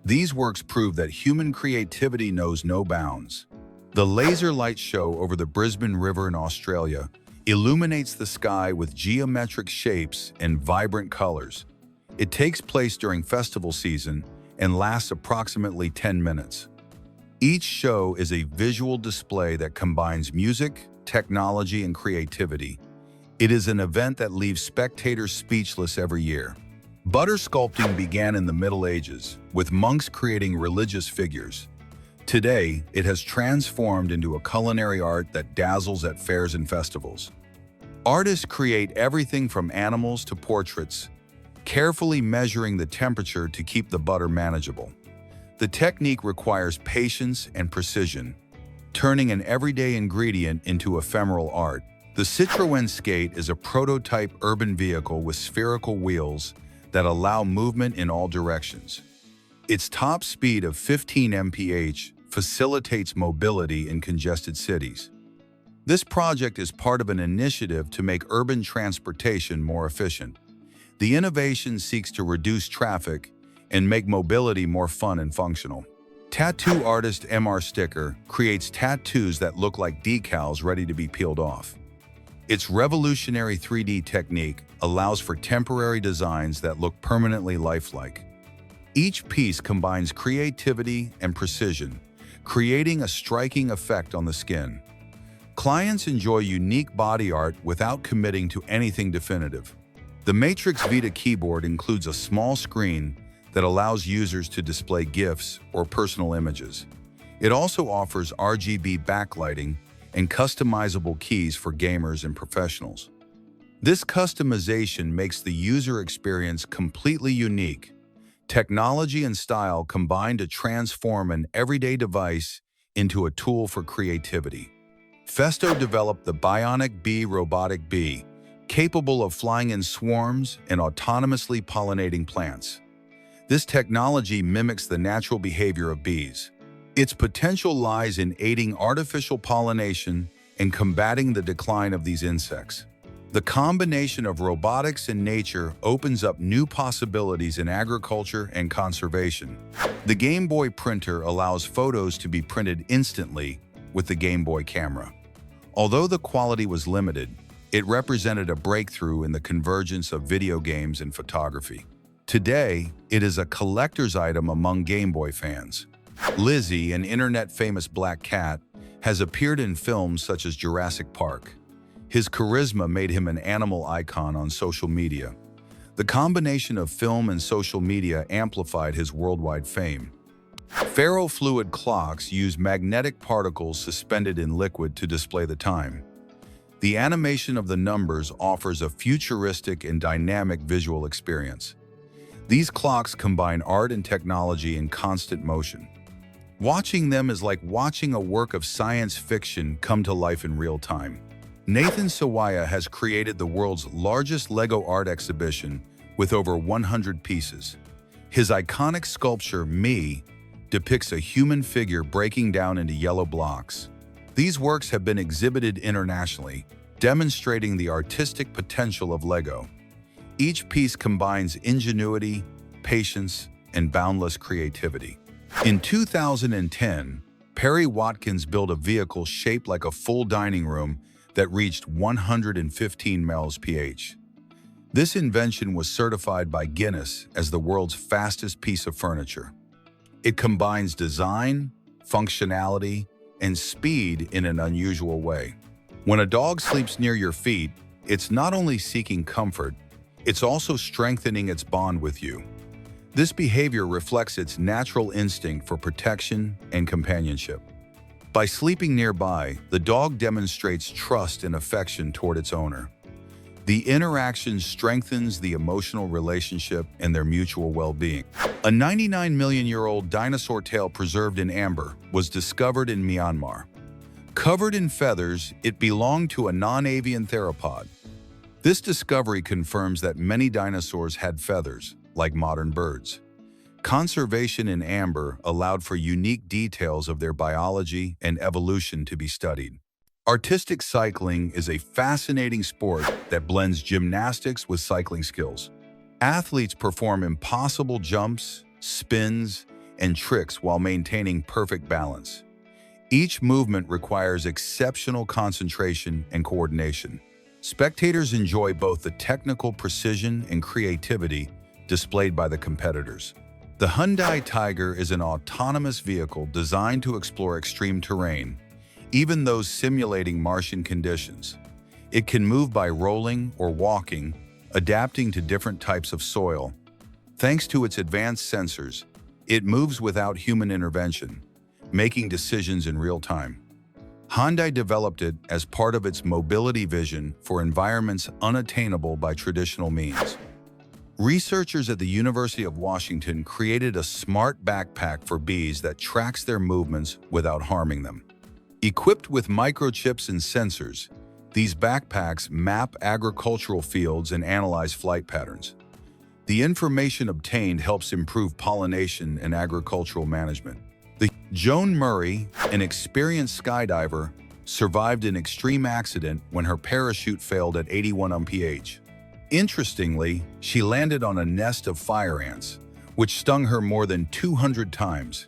These works prove that human creativity knows no bounds. The laser light show over the Brisbane River in Australia illuminates the sky with geometric shapes and vibrant colors. It takes place during festival season and lasts approximately 10 minutes. Each show is a visual display that combines music, technology, and creativity. It is an event that leaves spectators speechless every year. Butter sculpting began in the Middle Ages, with monks creating religious figures. Today, it has transformed into a culinary art that dazzles at fairs and festivals. Artists create everything from animals to portraits, carefully measuring the temperature to keep the butter manageable. The technique requires patience and precision, turning an everyday ingredient into ephemeral art. The Citroën Skate is a prototype urban vehicle with spherical wheels that allow movement in all directions. Its top speed of 15 mph facilitates mobility in congested cities. This project is part of an initiative to make urban transportation more efficient. The innovation seeks to reduce traffic and make mobility more fun and functional. Tattoo artist MR Sticker creates tattoos that look like decals ready to be peeled off. Its revolutionary 3D technique allows for temporary designs that look permanently lifelike. Each piece combines creativity and precision, creating a striking effect on the skin. Clients enjoy unique body art without committing to anything definitive. The Matrix Vita keyboard includes a small screen that allows users to display GIFs or personal images. It also offers RGB backlighting and customizable keys for gamers and professionals. This customization makes the user experience completely unique. Technology and style combine to transform an everyday device into a tool for creativity. Festo developed the Bionic Bee robotic bee, capable of flying in swarms and autonomously pollinating plants. This technology mimics the natural behavior of bees. Its potential lies in aiding artificial pollination and combating the decline of these insects. The combination of robotics and nature opens up new possibilities in agriculture and conservation. The Game Boy printer allows photos to be printed instantly with the Game Boy camera. Although the quality was limited, it represented a breakthrough in the convergence of video games and photography. Today, it is a collector's item among Game Boy fans. Lizzie, an internet-famous black cat, has appeared in films such as Jurassic Park. His charisma made him an animal icon on social media. The combination of film and social media amplified his worldwide fame. Ferrofluid clocks use magnetic particles suspended in liquid to display the time. The animation of the numbers offers a futuristic and dynamic visual experience. These clocks combine art and technology in constant motion. Watching them is like watching a work of science fiction come to life in real time. Nathan Sawaya has created the world's largest Lego art exhibition with over 100 pieces. His iconic sculpture, Me, depicts a human figure breaking down into yellow blocks. These works have been exhibited internationally, demonstrating the artistic potential of Lego. Each piece combines ingenuity, patience, and boundless creativity. In 2010, Perry Watkins built a vehicle shaped like a full dining room that reached 115 mph. This invention was certified by Guinness as the world's fastest piece of furniture. It combines design, functionality, and speed in an unusual way. When a dog sleeps near your feet, it's not only seeking comfort, it's also strengthening its bond with you. This behavior reflects its natural instinct for protection and companionship. By sleeping nearby, the dog demonstrates trust and affection toward its owner. The interaction strengthens the emotional relationship and their mutual well-being. A 99-million-year-old dinosaur tail preserved in amber was discovered in Myanmar. Covered in feathers, it belonged to a non-avian theropod. This discovery confirms that many dinosaurs had feathers, like modern birds. Conservation in amber allowed for unique details of their biology and evolution to be studied. Artistic cycling is a fascinating sport that blends gymnastics with cycling skills. Athletes perform impossible jumps, spins, and tricks while maintaining perfect balance. Each movement requires exceptional concentration and coordination. Spectators enjoy both the technical precision and creativity displayed by the competitors. The Hyundai Tiger is an autonomous vehicle designed to explore extreme terrain, even those simulating Martian conditions. It can move by rolling or walking, adapting to different types of soil. Thanks to its advanced sensors, it moves without human intervention, making decisions in real time. Hyundai developed it as part of its mobility vision for environments unattainable by traditional means. Researchers at the University of Washington created a smart backpack for bees that tracks their movements without harming them. Equipped with microchips and sensors, these backpacks map agricultural fields and analyze flight patterns. The information obtained helps improve pollination and agricultural management. Joan Murray, an experienced skydiver, survived an extreme accident when her parachute failed at 81 mph. Interestingly, she landed on a nest of fire ants, which stung her more than 200 times.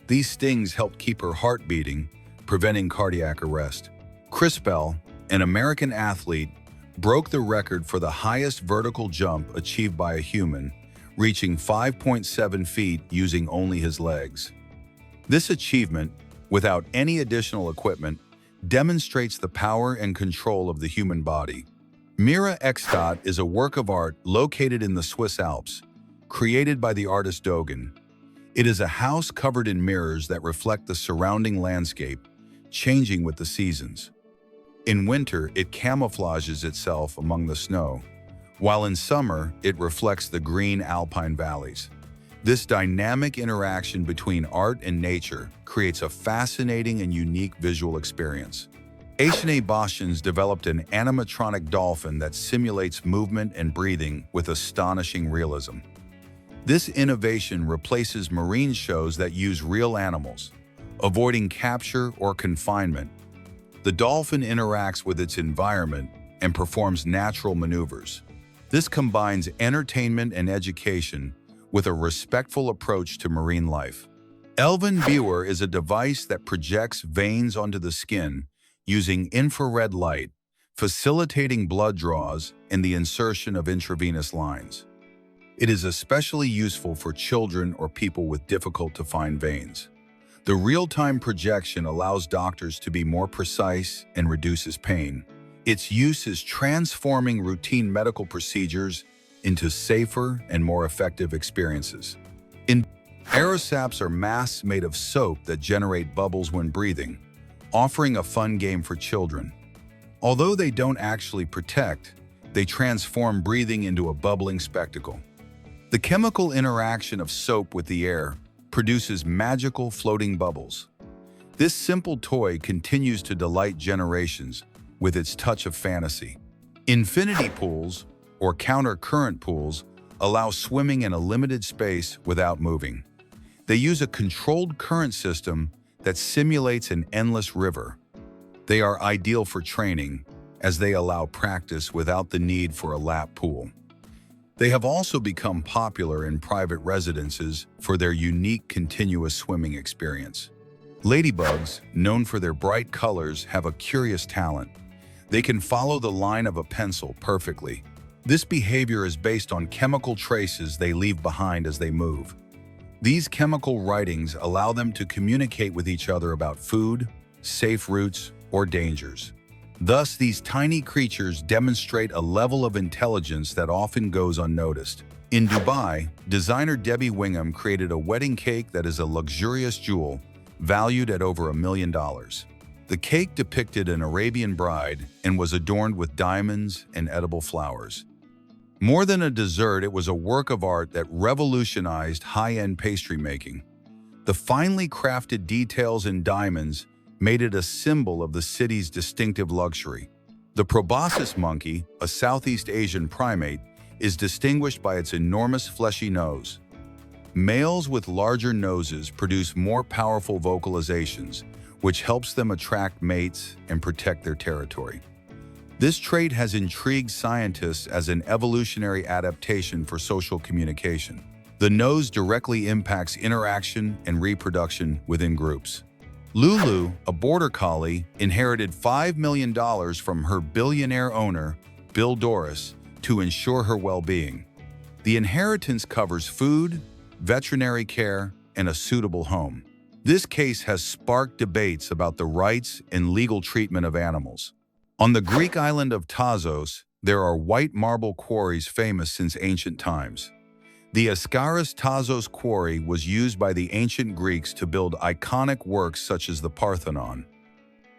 These stings helped keep her heart beating, preventing cardiac arrest. Chris Bell, an American athlete, broke the record for the highest vertical jump achieved by a human, reaching 5.7 feet using only his legs. This achievement, without any additional equipment, demonstrates the power and control of the human body. Mira Extat is a work of art located in the Swiss Alps, created by the artist Dogen. It is a house covered in mirrors that reflect the surrounding landscape, changing with the seasons. In winter, it camouflages itself among the snow, while in summer, it reflects the green alpine valleys. This dynamic interaction between art and nature creates a fascinating and unique visual experience. Ashine Boschans developed an animatronic dolphin that simulates movement and breathing with astonishing realism. This innovation replaces marine shows that use real animals, avoiding capture or confinement. The dolphin interacts with its environment and performs natural maneuvers. This combines entertainment and education with a respectful approach to marine life. Elven Viewer is a device that projects veins onto the skin using infrared light, facilitating blood draws and the insertion of intravenous lines. It is especially useful for children or people with difficult-to-find veins. The real-time projection allows doctors to be more precise and reduces pain. Its use is transforming routine medical procedures into safer and more effective experiences. Aerosaps are masks made of soap that generate bubbles when breathing, offering a fun game for children. Although they don't actually protect, they transform breathing into a bubbling spectacle. The chemical interaction of soap with the air produces magical floating bubbles. This simple toy continues to delight generations with its touch of fantasy. Infinity pools, or counter-current pools, allow swimming in a limited space without moving. They use a controlled current system that simulates an endless river. They are ideal for training, as they allow practice without the need for a lap pool. They have also become popular in private residences for their unique continuous swimming experience. Ladybugs, known for their bright colors, have a curious talent. They can follow the line of a pencil perfectly. This behavior is based on chemical traces they leave behind as they move. These chemical writings allow them to communicate with each other about food, safe routes, or dangers. Thus, these tiny creatures demonstrate a level of intelligence that often goes unnoticed. In Dubai, designer Debbie Wingham created a wedding cake that is a luxurious jewel valued at over $1 million. The cake depicted an Arabian bride and was adorned with diamonds and edible flowers. More than a dessert, it was a work of art that revolutionized high-end pastry making. The finely crafted details in diamonds made it a symbol of the city's distinctive luxury. The proboscis monkey, a Southeast Asian primate, is distinguished by its enormous fleshy nose. Males with larger noses produce more powerful vocalizations, which helps them attract mates and protect their territory. This trait has intrigued scientists as an evolutionary adaptation for social communication. The nose directly impacts interaction and reproduction within groups. Lulu, a border collie, inherited $5 million from her billionaire owner, Bill Doris, to ensure her well-being. The inheritance covers food, veterinary care, and a suitable home. This case has sparked debates about the rights and legal treatment of animals. On the Greek island of Tazos, there are white marble quarries famous since ancient times. The Askaris Tazos quarry was used by the ancient Greeks to build iconic works such as the Parthenon.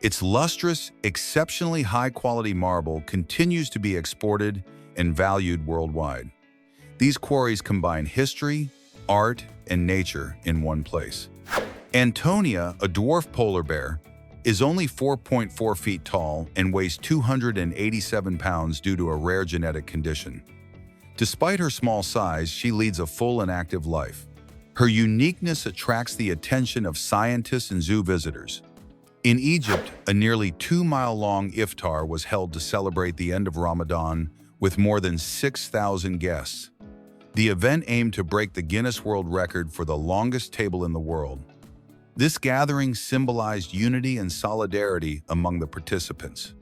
Its lustrous, exceptionally high-quality marble continues to be exported and valued worldwide. These quarries combine history, art, and nature in one place. Antonia, a dwarf polar bear, is only 4.4 feet tall and weighs 287 pounds due to a rare genetic condition. Despite her small size, she leads a full and active life. Her uniqueness attracts the attention of scientists and zoo visitors. In Egypt, a nearly 2-mile-long iftar was held to celebrate the end of Ramadan with more than 6,000 guests. The event aimed to break the Guinness World Record for the longest table in the world. This gathering symbolized unity and solidarity among the participants.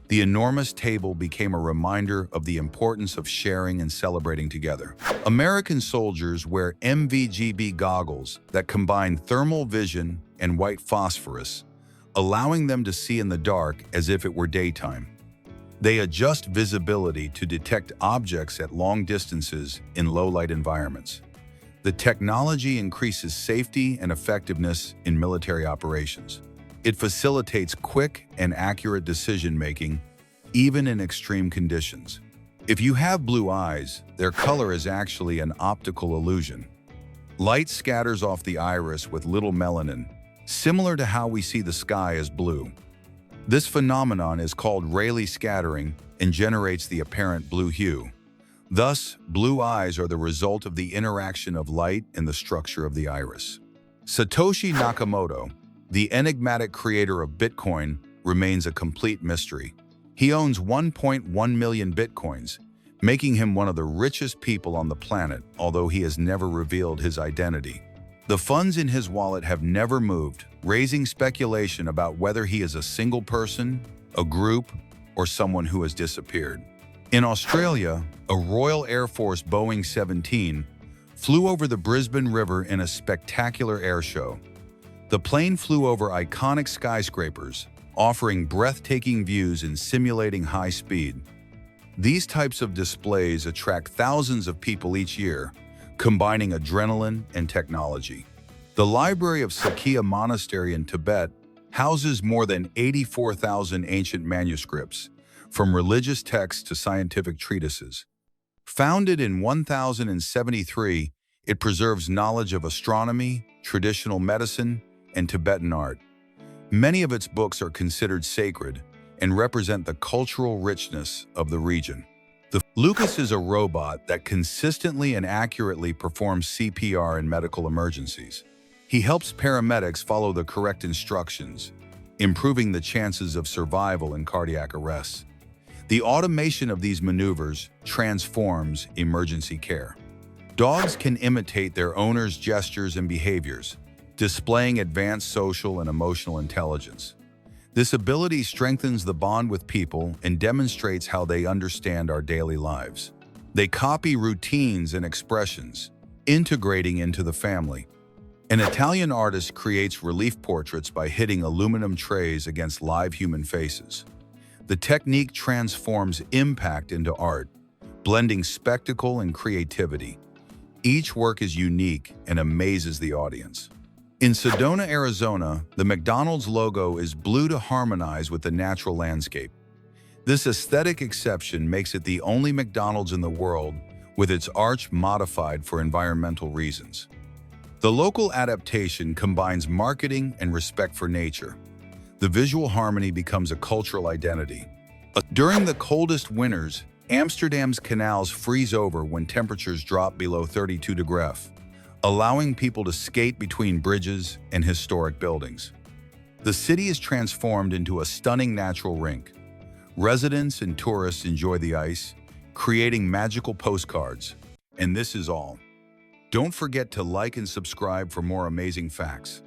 The enormous table became a reminder of the importance of sharing and celebrating together. American soldiers wear MVGB goggles that combine thermal vision and white phosphorus, allowing them to see in the dark as if it were daytime. They adjust visibility to detect objects at long distances in low-light environments. The technology increases safety and effectiveness in military operations. It facilitates quick and accurate decision-making, even in extreme conditions. If you have blue eyes, their color is actually an optical illusion. Light scatters off the iris with little melanin, similar to how we see the sky as blue. This phenomenon is called Rayleigh scattering and generates the apparent blue hue. Thus, blue eyes are the result of the interaction of light and the structure of the iris. Satoshi Nakamoto, the enigmatic creator of Bitcoin, remains a complete mystery. He owns 1.1 million Bitcoins, making him one of the richest people on the planet, although he has never revealed his identity. The funds in his wallet have never moved, raising speculation about whether he is a single person, a group, or someone who has disappeared. In Australia, a Royal Air Force Boeing 17 flew over the Brisbane River in a spectacular air show. The plane flew over iconic skyscrapers, offering breathtaking views and simulating high speed. These types of displays attract thousands of people each year, combining adrenaline and technology. The Library of Sakya Monastery in Tibet houses more than 84,000 ancient manuscripts, from religious texts to scientific treatises. Founded in 1073, it preserves knowledge of astronomy, traditional medicine, and Tibetan art. Many of its books are considered sacred and represent the cultural richness of the region. Lucas is a robot that consistently and accurately performs CPR in medical emergencies. He helps paramedics follow the correct instructions, improving the chances of survival in cardiac arrests. The automation of these maneuvers transforms emergency care. Dogs can imitate their owners' gestures and behaviors, displaying advanced social and emotional intelligence. This ability strengthens the bond with people and demonstrates how they understand our daily lives. They copy routines and expressions, integrating into the family. An Italian artist creates relief portraits by hitting aluminum trays against live human faces. The technique transforms impact into art, blending spectacle and creativity. Each work is unique and amazes the audience. In Sedona, Arizona, the McDonald's logo is blue to harmonize with the natural landscape. This aesthetic exception makes it the only McDonald's in the world with its arch modified for environmental reasons. The local adaptation combines marketing and respect for nature. The visual harmony becomes a cultural identity. During the coldest winters, Amsterdam's canals freeze over when temperatures drop below 32 degrees, allowing people to skate between bridges and historic buildings. The city is transformed into a stunning natural rink. Residents and tourists enjoy the ice, creating magical postcards. And this is all. Don't forget to like and subscribe for more amazing facts.